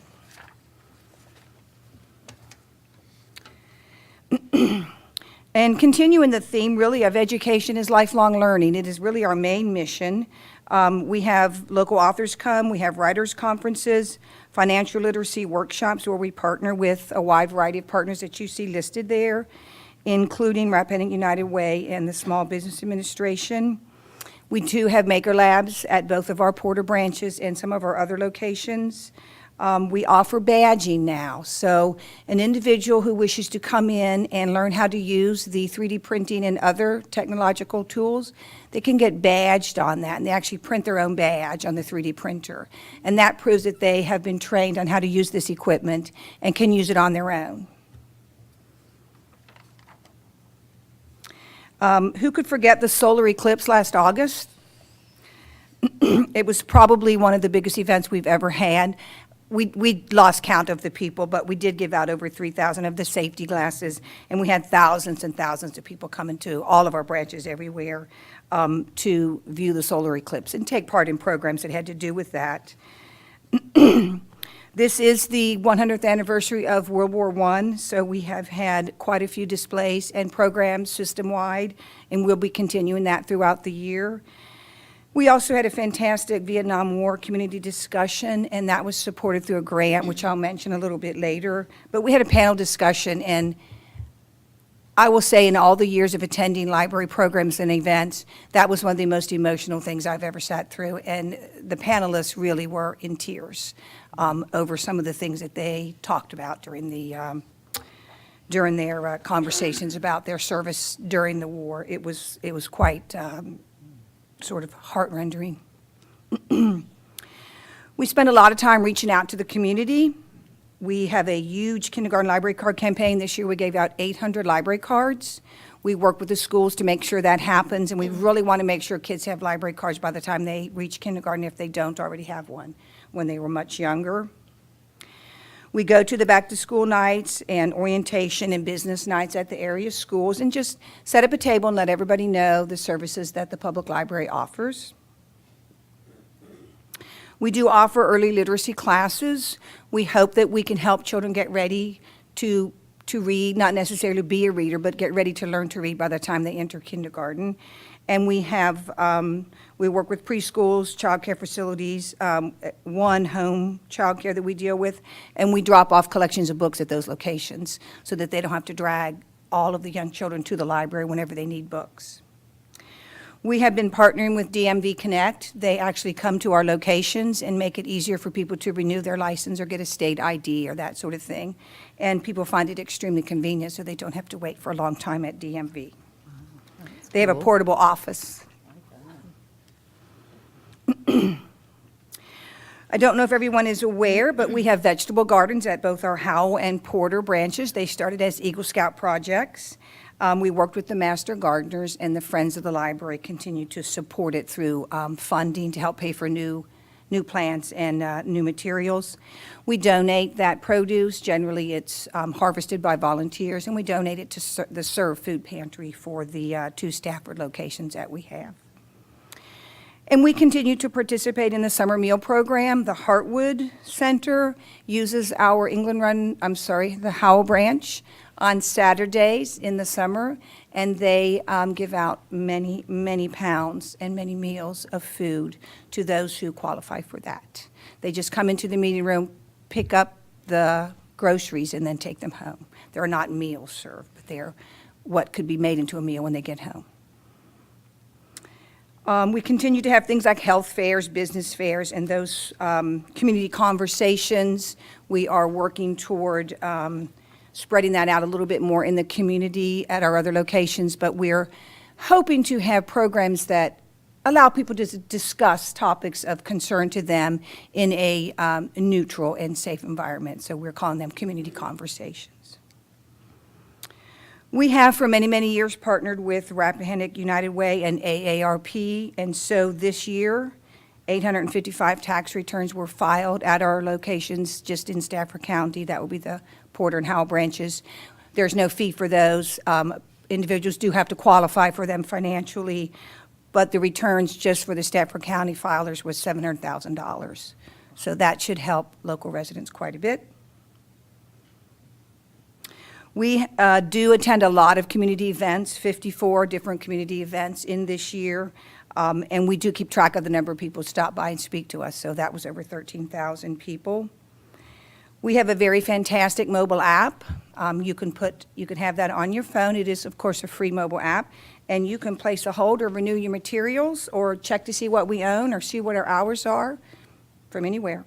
And continuing the theme, really, of education is lifelong learning. It is really our main mission. We have local authors come, we have writers' conferences, financial literacy workshops where we partner with a wide variety of partners that you see listed there, including Rappahannock United Way and the Small Business Administration. We too have maker labs at both of our Porter branches and some of our other locations. We offer badging now, so an individual who wishes to come in and learn how to use the 3D printing and other technological tools, they can get badged on that, and they actually print their own badge on the 3D printer. And that proves that they have been trained on how to use this equipment and can use it on their own. Who could forget the solar eclipse last August? It was probably one of the biggest events we've ever had. we lost count of the people, but we did give out over 3,000 of the safety glasses, and we had thousands and thousands of people coming to all of our branches everywhere to view the solar eclipse and take part in programs that had to do with that. This is the 100th anniversary of World War I, so we have had quite a few displays and programs system-wide, and we'll be continuing that throughout the year. We also had a fantastic Vietnam War community discussion, and that was supported through a grant, which I'll mention a little bit later. But we had a panel discussion, and I will say in all the years of attending library programs and events, that was one of the most emotional things I've ever sat through, and the panelists really were in tears over some of the things that they talked about during their conversations about their service during the war. It was quite sort of heart-rending. We spend a lot of time reaching out to the community. We have a huge kindergarten library card campaign. This year we gave out 800 library cards. We work with the schools to make sure that happens, and we really want to make sure kids have library cards by the time they reach kindergarten if they don't already have one when they were much younger. We go to the back-to-school nights and orientation and business nights at the area schools and just set up a table and let everybody know the services that the public library offers. We do offer early literacy classes. We hope that we can help children get ready to read, not necessarily be a reader, but get ready to learn to read by the time they enter kindergarten. And we have, we work with preschools, child care facilities, one home child care that we deal with, and we drop off collections of books at those locations so that they don't have to drag all of the young children to the library whenever they need books. We have been partnering with DMV Connect. They actually come to our locations and make it easier for people to renew their license or get a state ID or that sort of thing. And people find it extremely convenient so they don't have to wait for a long time at DMV. They have a portable office. I don't know if everyone is aware, but we have vegetable gardens at both our Howell and Porter branches. They started as Eagle Scout projects. We worked with the Master Gardeners, and the Friends of the Library continue to support it through funding to help pay for new plants and new materials. We donate that produce. Generally, it's harvested by volunteers, and we donate it to the Serve Food Pantry for the 2 Staffford locations that we have. And we continue to participate in the summer meal program. The Heartwood Center uses our the Howell branch on Saturdays in the summer, and they give out many, many pounds and many meals of food to those who qualify for that. They just come into the meeting room, pick up the groceries, and then take them home. There are not meals served, but they're what could be made into a meal when they get home. We continue to have things like health fairs, business fairs, and those community conversations. We are working toward spreading that out a little bit more in the community at our other locations, but we're hoping to have programs that allow people to discuss topics of concern to them in a neutral and safe environment. So we're calling them community conversations. We have for many, many years partnered with Rappahannock United Way and AARP, and so this year, 855 tax returns were filed at our locations just in Stafford County. That will be the Porter and Howell branches. There's no fee for those. Individuals do have to qualify for them financially, but the returns just for the Stafford County filers was $700,000. So that should help local residents quite a bit. We do attend a lot of community events, 54 different community events in this year, and we do keep track of the number of people who stop by and speak to us, so that was over 13,000 people. We have a very fantastic mobile app. You can have that on your phone. It is, of course, a free mobile app, and you can place a hold or renew your materials or check to see what we own or see what our hours are from anywhere.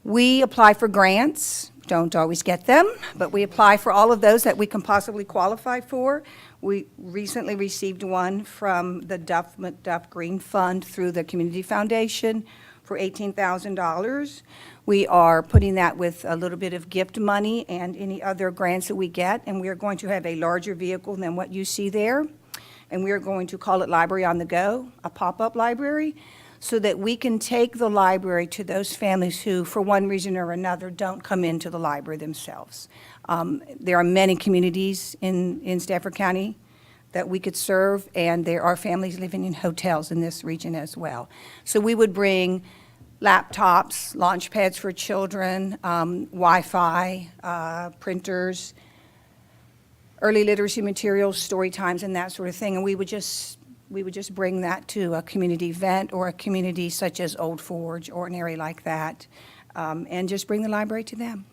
We apply for grants. Don't always get them, but we apply for all of those that we can possibly qualify for. We recently received one from the Duff McDuff Green Fund through the Community Foundation for $18,000. We are putting that with a little bit of gift money and any other grants that we get, and we are going to have a larger vehicle than what you see there, and we are going to call it Library on the Go, a pop-up library. so that we can take the library to those families who, for one reason or another, don't come into the library themselves. There are many communities in Stafford County that we could serve, and there are families living in hotels in this region as well. So we would bring laptops, launch pads for children, Wi-Fi, printers, early literacy materials, story times, and that sort of thing. And we would just bring that to a community event or a community such as Old Forge or an area like that, and just bring the library to them.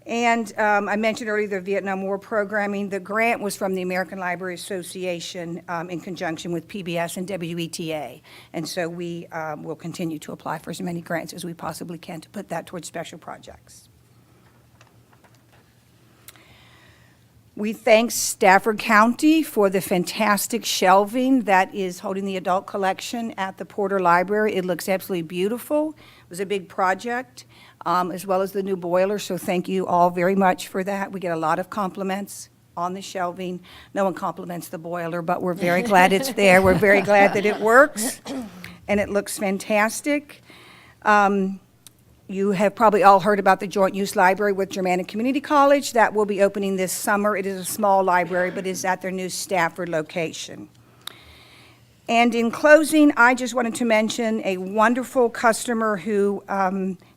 And I mentioned earlier the Vietnam War programming. The grant was from the American Library Association in conjunction with PBS and WETA. And so we will continue to apply for as many grants as we possibly can to put that towards special projects. We thank Stafford County for the fantastic shelving that is holding the adult collection at the Porter Library. It looks absolutely beautiful. It was a big project, as well as the new boiler, so thank you all very much for that. We get a lot of compliments on the shelving. No one compliments the boiler, but we're very glad it's there. We're very glad that it works, and it looks fantastic. You have probably all heard about the joint use library with Germanna Community College. That will be opening this summer. It is a small library, but is at their new Stafford location. And in closing, I just wanted to mention a wonderful customer who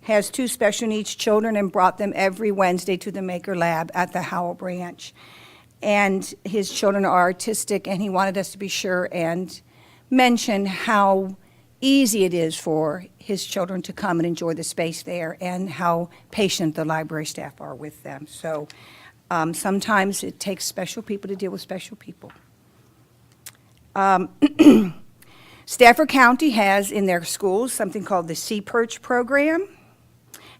has 2 special needs children and brought them every Wednesday to the Maker Lab at the Howell Branch. And his children are artistic, and he wanted us to be sure and mention how easy it is for his children to come and enjoy the space there, and how patient the library staff are with them. So sometimes it takes special people to deal with special people. Stafford County has in their schools something called the Sea Perch program,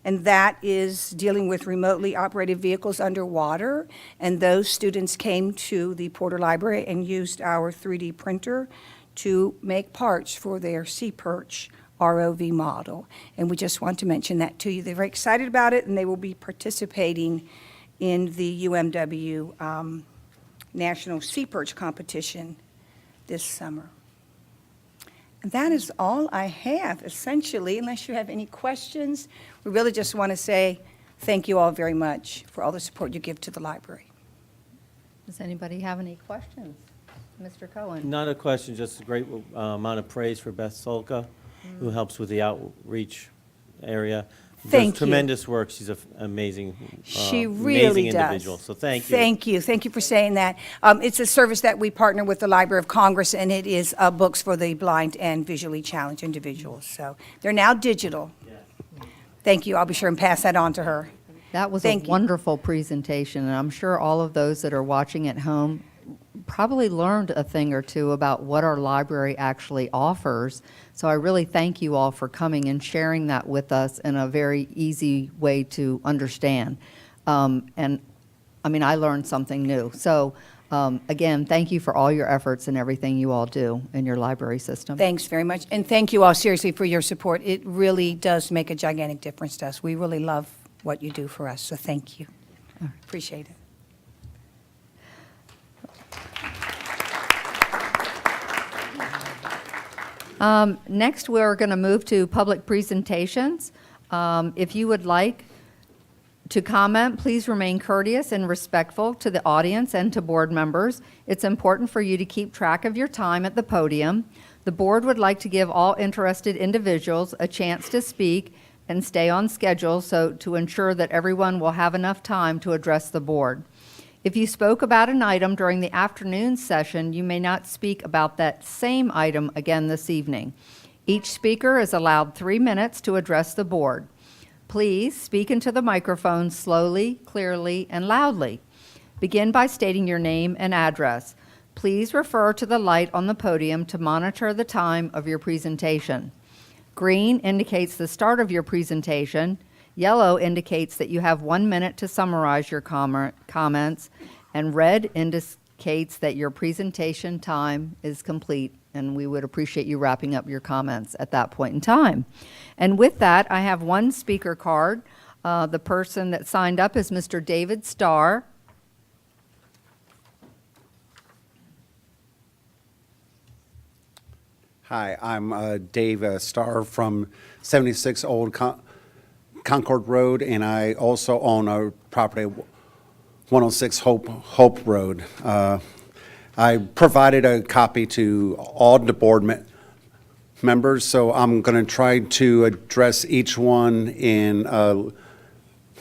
and that is dealing with remotely operated vehicles underwater. And those students came to the Porter Library and used our 3D printer to make parts for their Sea Perch ROV model. And we just want to mention that to you. They're very excited about it, and they will be participating in the UMW National Sea Perch Competition this summer. And that is all I have, essentially, unless you have any questions. We really just want to say thank you all very much for all the support you give to the library. Does anybody have any questions? Mr. Cohen? Not a question, just a great amount of praise for Beth Solka, who helps with the outreach area. Thank Does you. tremendous work. She's an amazing, She really amazing does. individual. So thank you. Thank you. Thank you for saying that. It's a service that we partner with the Library of Congress, and it is books for the blind and visually challenged individuals. So they're now digital. Thank you. I'll be sure and pass that on to her. That was Thank a you. wonderful presentation, and I'm sure all of those that are watching at home probably learned a thing or two about what our library actually offers. So I really thank you all for coming and sharing that with us in a very easy way to understand. And I mean, I learned something new. So again, thank you for all your efforts and everything you all do in your library system. Thanks very much. And thank you all seriously for your support. It really does make a gigantic difference to us. We really love what you do for us, so thank you. Appreciate it. Next, we're going to move to public presentations. If you would like to comment, please remain courteous and respectful to the audience and to board members. It's important for you to keep track of your time at the podium. The board would like to give all interested individuals a chance to speak and stay on schedule so to ensure that everyone will have enough time to address the board. If you spoke about an item during the afternoon session, you may not speak about that same item again this evening. Each speaker is allowed 3 minutes to address the board. Please speak into the microphone slowly, clearly, and loudly. Begin by stating your name and address. Please refer to the light on the podium to monitor the time of your presentation. Green indicates the start of your presentation. Yellow indicates that you have 1 minute to summarize your comments, and red indicates that your presentation time is complete, and we would appreciate you wrapping up your comments at that point in time. And with that, I have one speaker card. The person that signed up is Mr. David Starr. Hi, I'm Dave Starr from 76 Old Concord Road, and I also own a property 106 Hope Road. I provided a copy to all the board members, so I'm going to try to address each one in a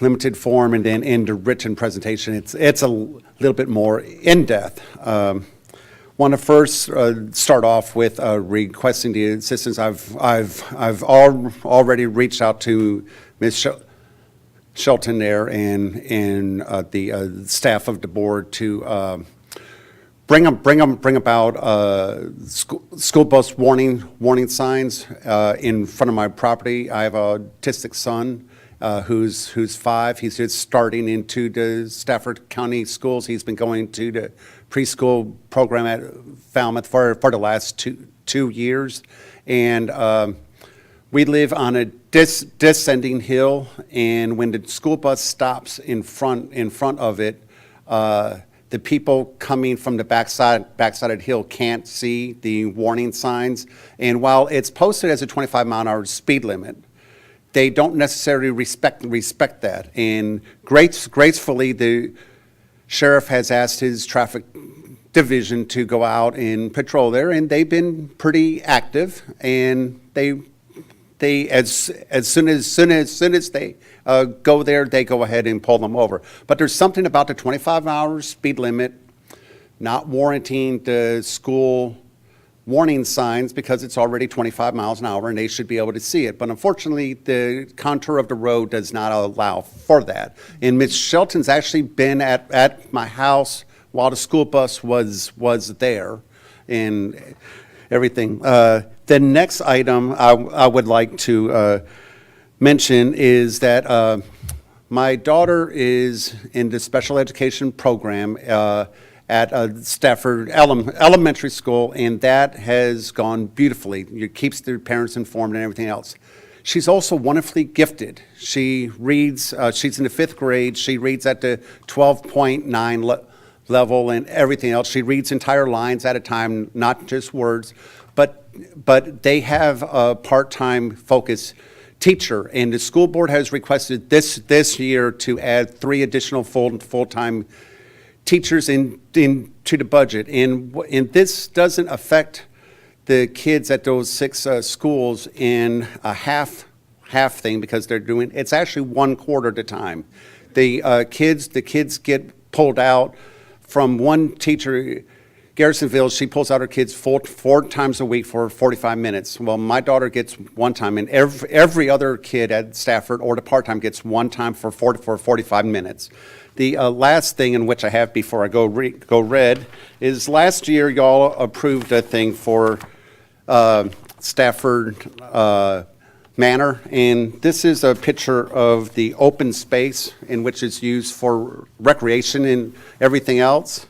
limited form and then in the written presentation. It's a little bit more in-depth. Want to first start off with requesting the assistance. I've already reached out to Ms. Shelton there and the staff of the board to bring about school bus warning signs in front of my property. I have an autistic son who's 5. He's just starting into the Stafford County schools. He's been going to the preschool program at Falmouth for the last two years, and we live on a descending hill. And when the school bus stops in front of it, the people coming from the backside of the hill can't see the warning signs. And while it's posted as a 25-mile-an-hour speed limit, they don't necessarily respect that. And gracefully, the sheriff has asked his traffic division to go out and patrol there, and they've been pretty active. And they as soon as they go there, they go ahead and pull them over. But there's something about the 25-hour speed limit not warranting the school warning signs, because it's already 25 miles an hour and they should be able to see it. But unfortunately, the contour of the road does not allow for that. And Ms. Shelton's actually been at my house while the school bus was there and everything. The next item I would like to mention is that my daughter is in the special education program at Stafford Elementary School, and that has gone beautifully. It keeps their parents informed and everything else. She's also wonderfully gifted. She reads, she's in the 5th grade. She reads at the 12.9 level and everything else. She reads entire lines at a time, not just words. But they have a part-time focus teacher, and the school board has requested this year to add 3 additional full-time teachers into the budget. And this doesn't affect the kids at those 6 schools in a half thing, because it's actually 1 quarter at a time. The kids get pulled out from one teacher. Garrisonville, she pulls out her kids four times a week for 45 minutes. Well, my daughter gets 1 time, and every other kid at Stafford or the part-time gets 1 time for 45 minutes. The last thing in which I have before I go red is last year y'all approved a thing for Stafford Manor, and this is a picture of the open space in which it's used for recreation and everything else.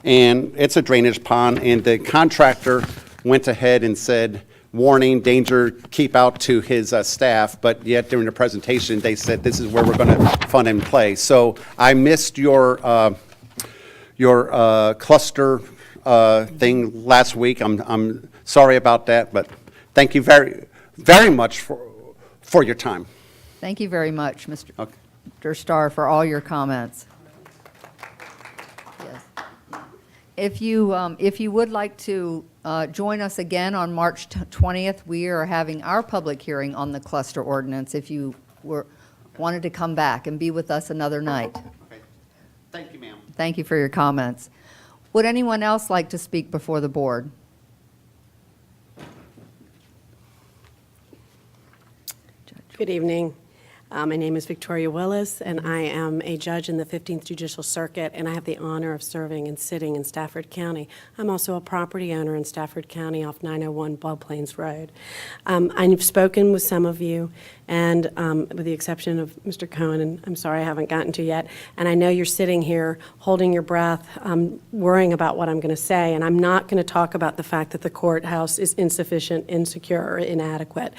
And it's a drainage pond, and the contractor went ahead and said, warning, danger, keep out to his staff, but yet during the presentation, they said this is where we're going to fund and play. So I missed your cluster thing last week. I'm sorry about that, but thank you very, very much for your time. Thank you very much, Mr. Starr, for all your comments. Yes. If you would like to join us again on March 20th, we are having our public hearing on the cluster ordinance, if you wanted to come back and be with us another night. Okay. Thank you, ma'am. Thank you for your comments. Would anyone else like to speak before the board? Good evening. My name is Victoria Willis, and I am a judge in the 15th Judicial Circuit, and I have the honor of serving and sitting in Stafford County. I'm also a property owner in Stafford County off 901 Bald Plains Road. I've spoken with some of you, and with the exception of Mr. Cohen, and I'm sorry I haven't gotten to yet, and I know you're sitting here holding your breath, worrying about what I'm going to say, and I'm not going to talk about the fact that the courthouse is insufficient, insecure, or inadequate.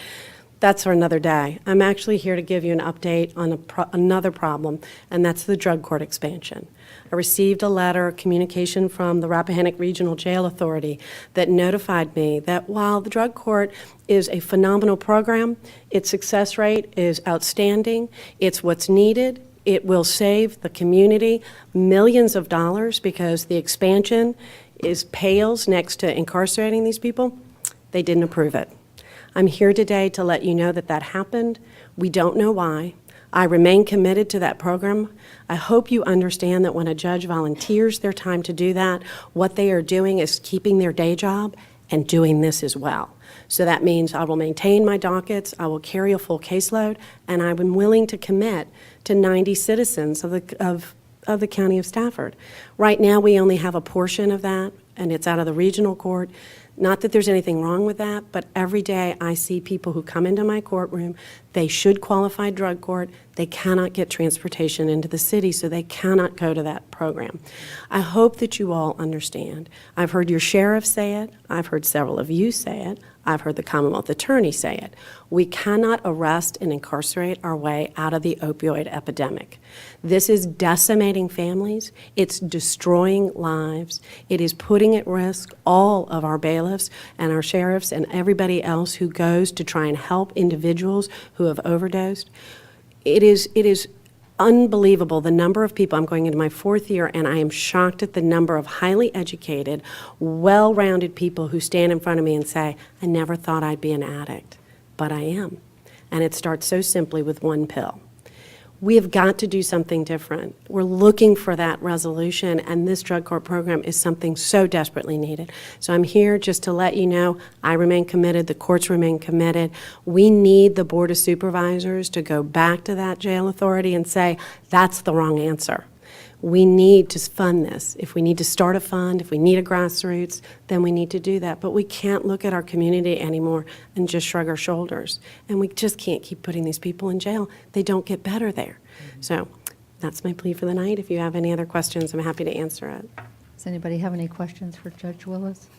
That's for another day. I'm actually here to give you an update on another problem, and that's the drug court expansion. I received a letter, communication from the Rappahannock Regional Jail Authority that notified me that while the drug court is a phenomenal program, its success rate is outstanding, it's what's needed, it will save the community millions of dollars because the expansion pales next to incarcerating these people, they didn't approve it. I'm here today to let you know that that happened. We don't know why. I remain committed to that program. I hope you understand that when a judge volunteers their time to do that, what they are doing is keeping their day job and doing this as well. So that means I will maintain my dockets, I will carry a full caseload, and I'm willing to commit to 90 citizens of the county of Stafford. Right now, we only have a portion of that, and it's out of the regional court. Not that there's anything wrong with that, but every day I see people who come into my courtroom, they should qualify drug court, they cannot get transportation into the city, so they cannot go to that program. I hope that you all understand. I've heard your sheriff say it, I've heard several of you say it, I've heard the Commonwealth Attorney say it. We cannot arrest and incarcerate our way out of the opioid epidemic. This is decimating families, it's destroying lives, it is putting at risk all of our bailiffs and our sheriffs and everybody else who goes to try and help individuals who have overdosed. It is unbelievable the number of people. I'm going into my 4th year, and I am shocked at the number of highly educated, well-rounded people who stand in front of me and say, I never thought I'd be an addict, but I am. And it starts so simply with one pill. We have got to do something different. We're looking for that resolution, and this drug court program is something so desperately needed. So I'm here just to let you know I remain committed, the courts remain committed. We need the Board of Supervisors to go back to that jail authority and say, that's the wrong answer. We need to fund this. If we need to start a fund, if we need a grassroots, then we need to do that. But we can't look at our community anymore and just shrug our shoulders. And we just can't keep putting these people in jail. They don't get better there. So that's my plea for the night. If you have any other questions, I'm happy to answer it. Does anybody have any questions for Judge Willis?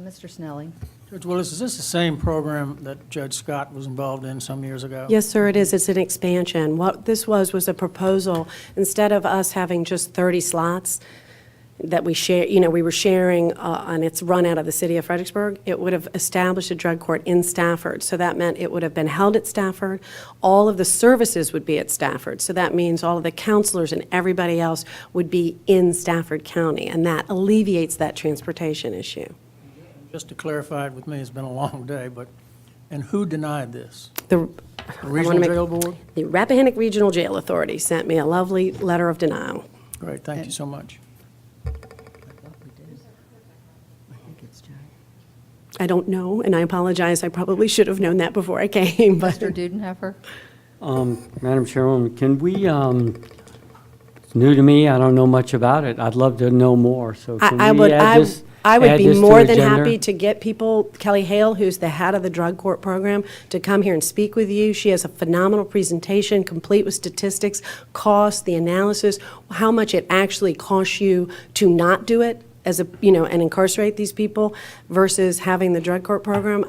Mr. Snelling. Judge Willis, is this the same program that Judge Scott was involved in some years ago? Yes, sir, it is. It's an expansion. What this was a proposal. Instead of us having just 30 slots that we share, we were sharing, and it's run out of the city of Fredericksburg, it would have established a drug court in Stafford. So that meant it would have been held at Stafford. All of the services would be at Stafford. So that means all of the counselors and everybody else would be in Stafford County, and that alleviates that transportation issue. Just to clarify it with me, it's been a long day, and who denied this? The Regional Jail Board? The Rappahannock Regional Jail Authority sent me a lovely letter of denial. Great, thank you so much. I don't know, and I apologize. I probably should have known that before I came, but. Mr. Dudenheffer? Madam Chairwoman, can we, it's new to me, I don't know much about it. I'd love to know more, so can we add this? I would add be this to more than agenda? happy to get people, Kelly Hale, who's the head of the drug court program, to come here and speak with you. She has a phenomenal presentation, complete with statistics, costs, the analysis, how much it actually costs you to not do it as a, and incarcerate these people versus having the drug court program.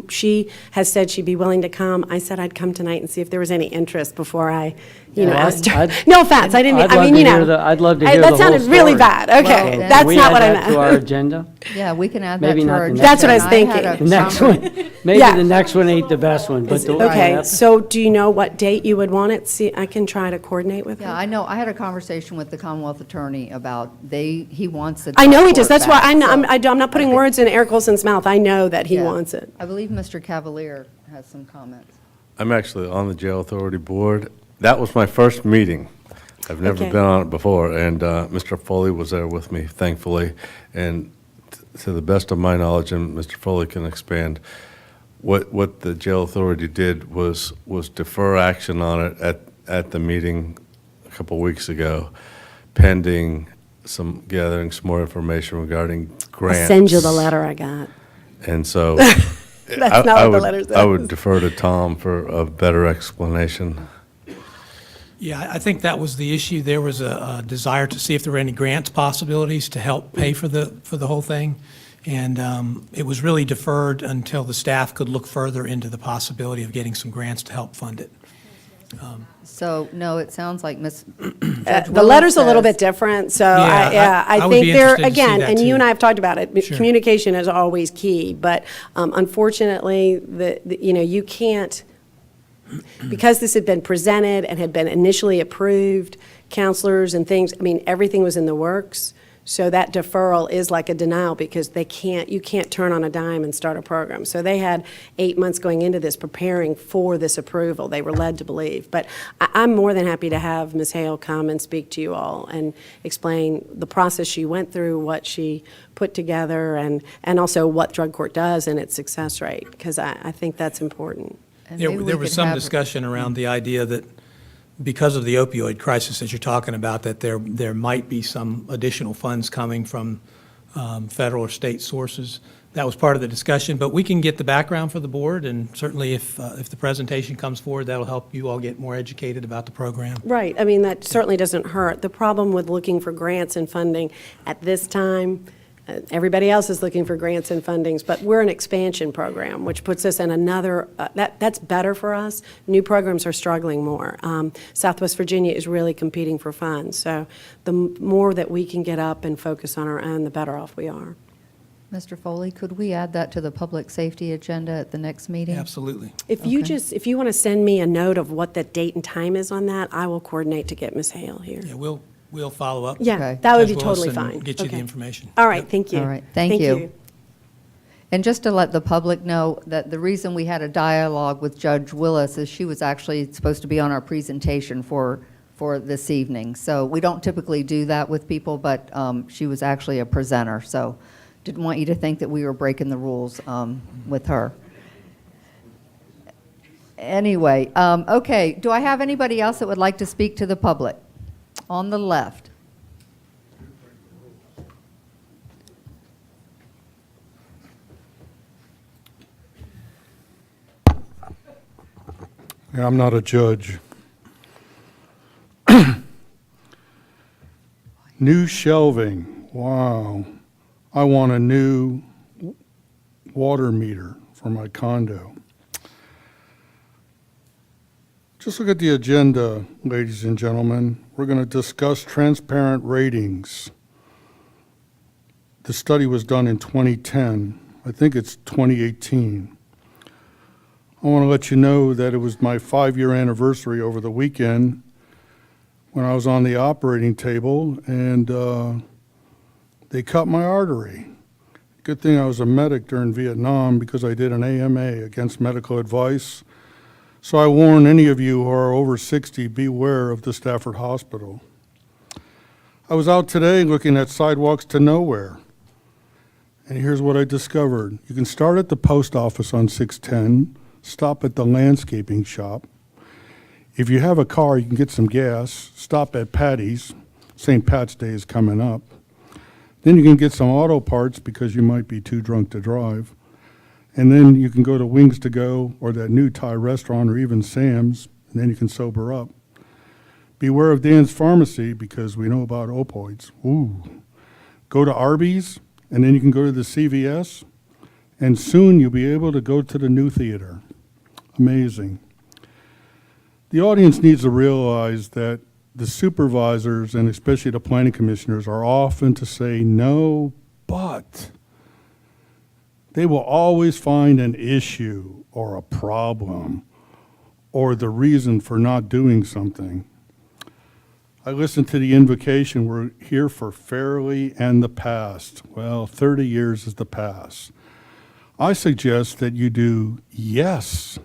She has said she'd be willing to come. I said I'd come tonight and see if there was any interest before I, asked her. No offense, I didn't, I'd love to hear the that whole sounded really story. bad. Okay, Well, that's not what I Can we add meant. that to our agenda? Yeah, we can add that Maybe to not our the agenda. next That's what I was And had thinking. a The next conver- one, maybe Yeah. the next one ain't the best one, but the. Okay, so do you know what date you would want it? See, I can try to coordinate with Yeah, her. I know. I had a conversation with the Commonwealth Attorney about he wants the. I know he drug does. court That's why back, so I'm not putting words in Eric Olson's mouth. I know that he Yeah. wants it. I believe Mr. Cavalier has some comments. I'm actually on the Jail Authority Board. That was my first meeting. I've never Okay. been on it before, and Mr. Foley was there with me, thankfully. And to the best of my knowledge, and Mr. Foley can expand, what the Jail Authority did was defer action on it at the meeting a couple weeks ago, pending gathering some more information regarding grants. I'll send you the letter I got. And so That's not what the letter says. I would defer to Tom for a better explanation. Yeah, I think that was the issue. There was a desire to see if there were any grants possibilities to help pay for the whole thing. And it was really deferred until the staff could look further into the possibility of getting some grants to help fund it. So, no, it sounds like Ms. The letter's a little bit different, so I would be think there, interested to see again, that and you too. and I have talked about it, Sure. communication is always key, but unfortunately, you can't, because this had been presented and had been initially approved, counselors and things, I mean, everything was in the works. So that deferral is like a denial because you can't turn on a dime and start a program. So they had 8 months going into this preparing for this approval. They were led to believe. But I'm more than happy to have Ms. Hale come and speak to you all and explain the process she went through, what she put together, and also what drug court does and its success rate, because I think that's important. There was some discussion around the idea that because of the opioid crisis that you're talking about, that there might be some additional funds coming from federal or state sources. That was part of the discussion, but we can get the background for the board, and certainly if the presentation comes forward, that'll help you all get more educated about the program. Right. I mean, that certainly doesn't hurt. The problem with looking for grants and funding at this time, everybody else is looking for grants and fundings, but we're an expansion program, which puts us in another, that's better for us. New programs are struggling more. Southwest Virginia is really competing for funds. So the more that we can get up and focus on our own, the better off we are. Mr. Foley, could we add that to the public safety agenda at the next meeting? Absolutely. If you want to send me a note of what the date and time is on that, I will coordinate to get Ms. Hale here. Yeah, we'll follow up. Yeah, Okay. that would be Judge Willis totally and fine. get you the Okay. information. All right, thank you. All right, thank you. And just to let the public know that the reason we had a dialogue with Judge Willis is she was actually supposed to be on our presentation for this evening. So we don't typically do that with people, but she was actually a presenter. So didn't want you to think that we were breaking the rules with her. Anyway, okay, do I have anybody else that would like to speak to the public? On the left. I'm not a judge. New shelving, wow. I want a new water meter for my condo. Just look at the agenda, ladies and gentlemen. We're going to discuss transparent ratings. The study was done in 2010. I think it's 2018. I want to let you know that it was my 5-year anniversary over the weekend when I was on the operating table and they cut my artery. Good thing I was a medic during Vietnam because I did an AMA against medical advice. So I warn any of you who are over 60, beware of the Staffford Hospital. I was out today looking at sidewalks to nowhere. And here's what I discovered. You can start at the post office on 610, stop at the landscaping shop. If you have a car, you can get some gas, stop at Patty's. St. Pat's Day is coming up. Then you can get some auto parts because you might be too drunk to drive. And then you can go to Wings to Go or that new Thai restaurant or even Sam's, and then you can sober up. Beware of Dan's Pharmacy because we know about opioids. Ooh. Go to Arby's, and then you can go to the CVS, and soon you'll be able to go to the new theater. Amazing. The audience needs to realize that the supervisors and especially the planning commissioners are often to say no, but they will always find an issue or a problem or the reason for not doing something. I listened to the invocation, we're here for fairly and the past. Well, 30 years is the past. I suggest that you do yes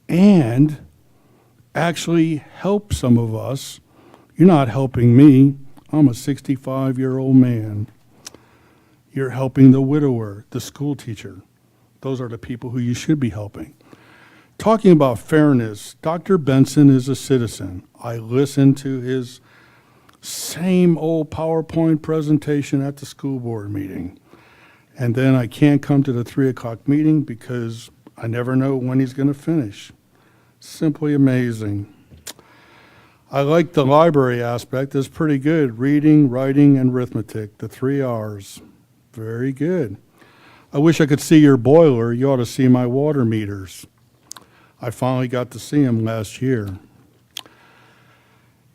and actually help some of us. You're not helping me. I'm a 65-year-old man. You're helping the widower, the school teacher. Those are the people who you should be helping. Talking about fairness, Dr. Benson is a citizen. I listened to his same old PowerPoint presentation at the school board meeting. And then I can't come to the 3 o'clock meeting because I never know when he's going to finish. Simply amazing. I like the library aspect. It's pretty good. Reading, writing, and arithmetic, the 3 R's. Very good. I wish I could see your boiler. You ought to see my water meters. I finally got to see them last year.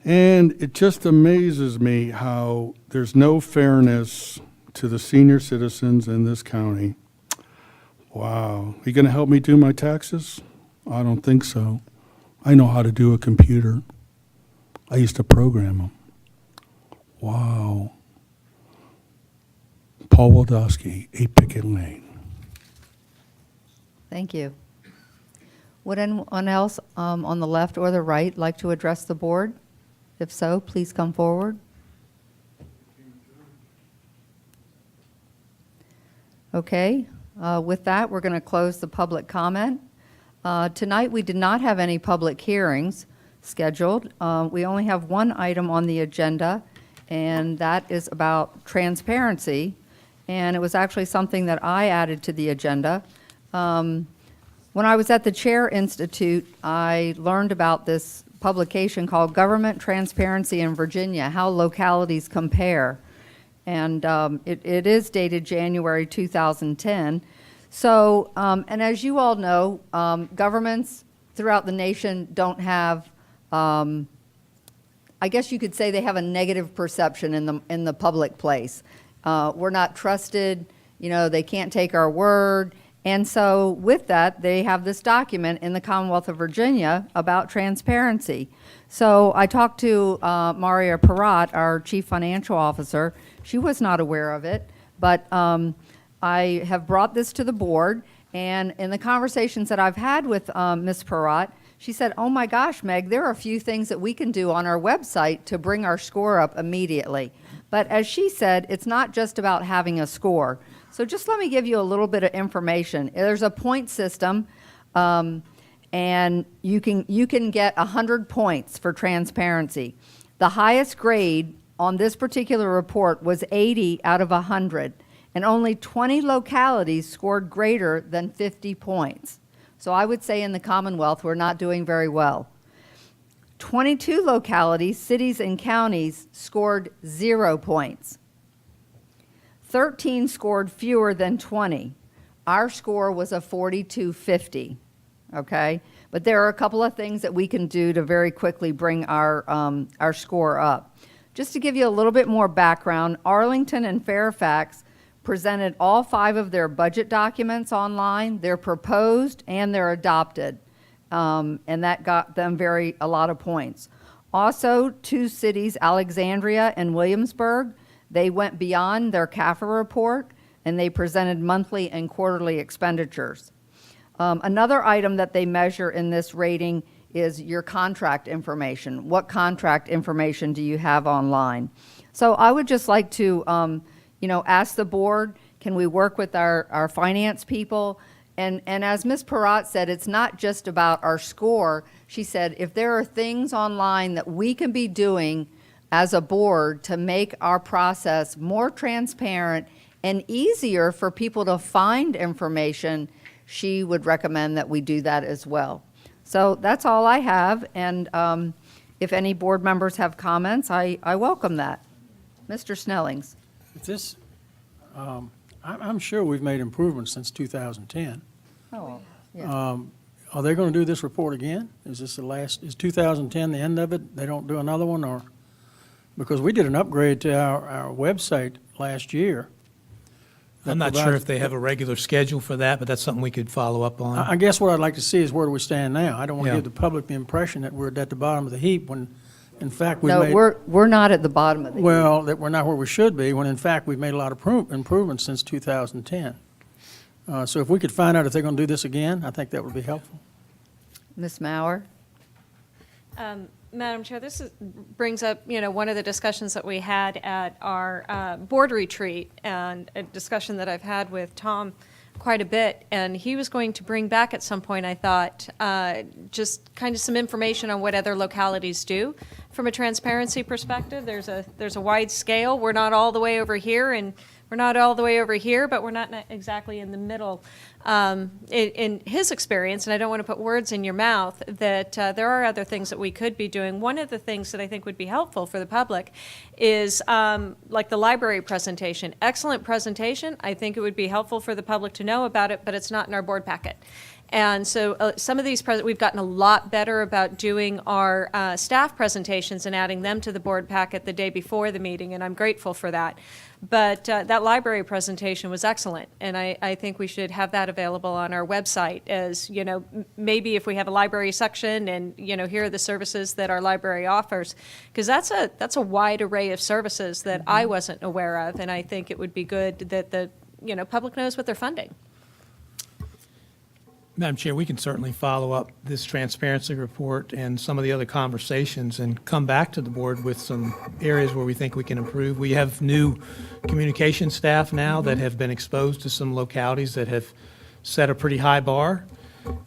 And it just amazes me how there's no fairness to the senior citizens in this county. Wow. Are you going to help me do my taxes? I don't think so. I know how to do a computer. I used to program them. Wow. Paul Waldowski, 8 Picket Lane. Thank you. Would anyone else on the left or the right like to address the board? If so, please come forward. Okay, with that, we're going to close the public comment. Tonight, we did not have any public hearings scheduled. We only have one item on the agenda, and that is about transparency. And it was actually something that I added to the agenda. When I was at the Chair Institute, I learned about this publication called Government Transparency in Virginia, How Localities Compare. And it is dated January 2010. So, and as you all know, governments throughout the nation don't have, I guess you could say they have a negative perception in the public place. We're not trusted, you know, they can't take our word. And so with that, they have this document in the Commonwealth of Virginia about transparency. So I talked to Maria Parat, our Chief Financial Officer. She was not aware of it, but I have brought this to the board. And in the conversations that I've had with Ms. Parat, she said, oh my gosh, Meg, there are a few things that we can do on our website to bring our score up immediately. But as she said, it's not just about having a score. So just let me give you a little bit of information. There's a point system, and you can get 100 points for transparency. The highest grade on this particular report was 80 out of 100, and only 20 localities scored greater than 50 points. So I would say in the Commonwealth, we're not doing very well. 22 localities, cities and counties, scored 0 points. 13 scored fewer than 20. Our score was a 4250, okay? But there are a couple of things that we can do to very quickly bring our score up. Just to give you a little bit more background, Arlington and Fairfax presented all 5 of their budget documents online. They're proposed and they're adopted, and that got them a lot of points. Also, 2 cities, Alexandria and Williamsburg, they went beyond their CAFA report, and they presented monthly and quarterly expenditures. Another item that they measure in this rating is your contract information. What contract information do you have online? So I would just like to ask the board, can we work with our finance people? And as Ms. Parat said, it's not just about our score. She said, if there are things online that we can be doing as a board to make our process more transparent and easier for people to find information, she would recommend that we do that as well. So that's all I have, and if any board members have comments, I welcome that. Mr. Snellings. This, I'm sure we've made improvements since 2010. Oh, yeah. Are they going to do this report again? Is this is 2010 the end of it? They don't do another one, or? Because we did an upgrade to our website last year. I'm not sure if they have a regular schedule for that, but that's something we could follow up on. I guess what I'd like to see is where do we stand now? I don't want to Yeah. give the public the impression that we're at the bottom of the heap when, in fact, we've No, made... we're not at the bottom of the heap. Well, that we're not where we should be, when in fact, we've made a lot of improvements since 2010. So if we could find out if they're going to do this again, I think that would be helpful. Ms. Maurer? Madam Chair, this brings up, one of the discussions that we had at our board retreat, and a discussion that I've had with Tom quite a bit, and he was going to bring back at some point, I thought, just kind of some information on what other localities do from a transparency perspective. There's a wide scale. We're not all the way over here, and we're not all the way over here, but we're not exactly in the middle. In his experience, and I don't want to put words in your mouth, that there are other things that we could be doing. One of the things that I think would be helpful for the public is like the library presentation. Excellent presentation. I think it would be helpful for the public to know about it, but it's not in our board packet. And so some of these, we've gotten a lot better about doing our staff presentations and adding them to the board packet the day before the meeting, and I'm grateful for that. But that library presentation was excellent, and I think we should have that available on our website as, you know, maybe if we have a library section and, you know, here are the services that our library offers, because that's a wide array of services that I wasn't aware of, and I think it would be good that the, you know, public knows what they're funding. Madam Chair, we can certainly follow up this transparency report and some of the other conversations and come back to the board with some areas where we think we can improve. We have new communication staff now that have been exposed to some localities that have set a pretty high bar,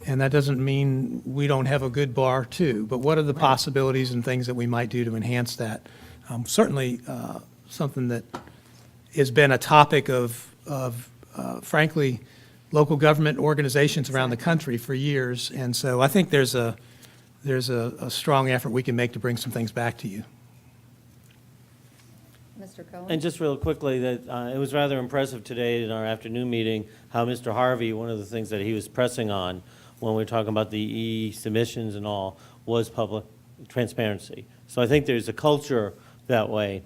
and that doesn't mean we don't have a good bar too. But what are the possibilities and things that we might do to enhance that? Certainly something that has been a topic of frankly, local government organizations around the country for years, and so I think there's a strong effort we can make to bring some things back to you. Mr. Cohen? And just real quickly, that it was rather impressive today in our afternoon meeting, how Mr. Harvey, one of the things that he was pressing on when we were talking about the e-submissions and all, was public transparency. So I think there's a culture that way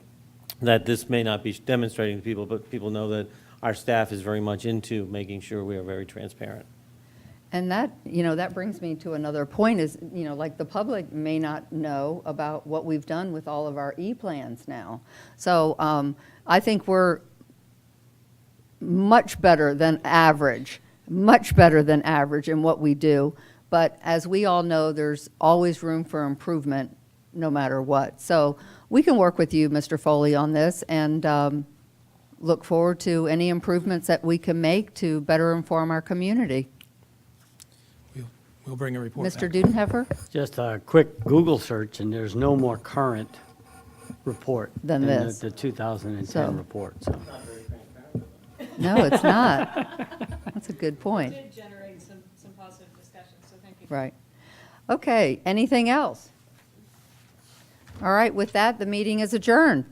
that this may not be demonstrating to people, but people know that our staff is very much into making sure we are very transparent. And that, you know, that brings me to another point is, you know, like the public may not know about what we've done with all of our e-plans now. So I think we're much better than average in what we do. But as we all know, there's always room for improvement no matter what. So we can work with you, Mr. Foley, on this, and look forward to any improvements that we can make to better inform our community. We'll bring a report Mr. back. Dudenheffer? Just a quick Google search, and there's no more current report Than than this. the 2010 So- report. So. No, it's not. That's a good point. It did generate some positive discussion, so thank you. Right. Okay, anything else? All right, with that, the meeting is adjourned.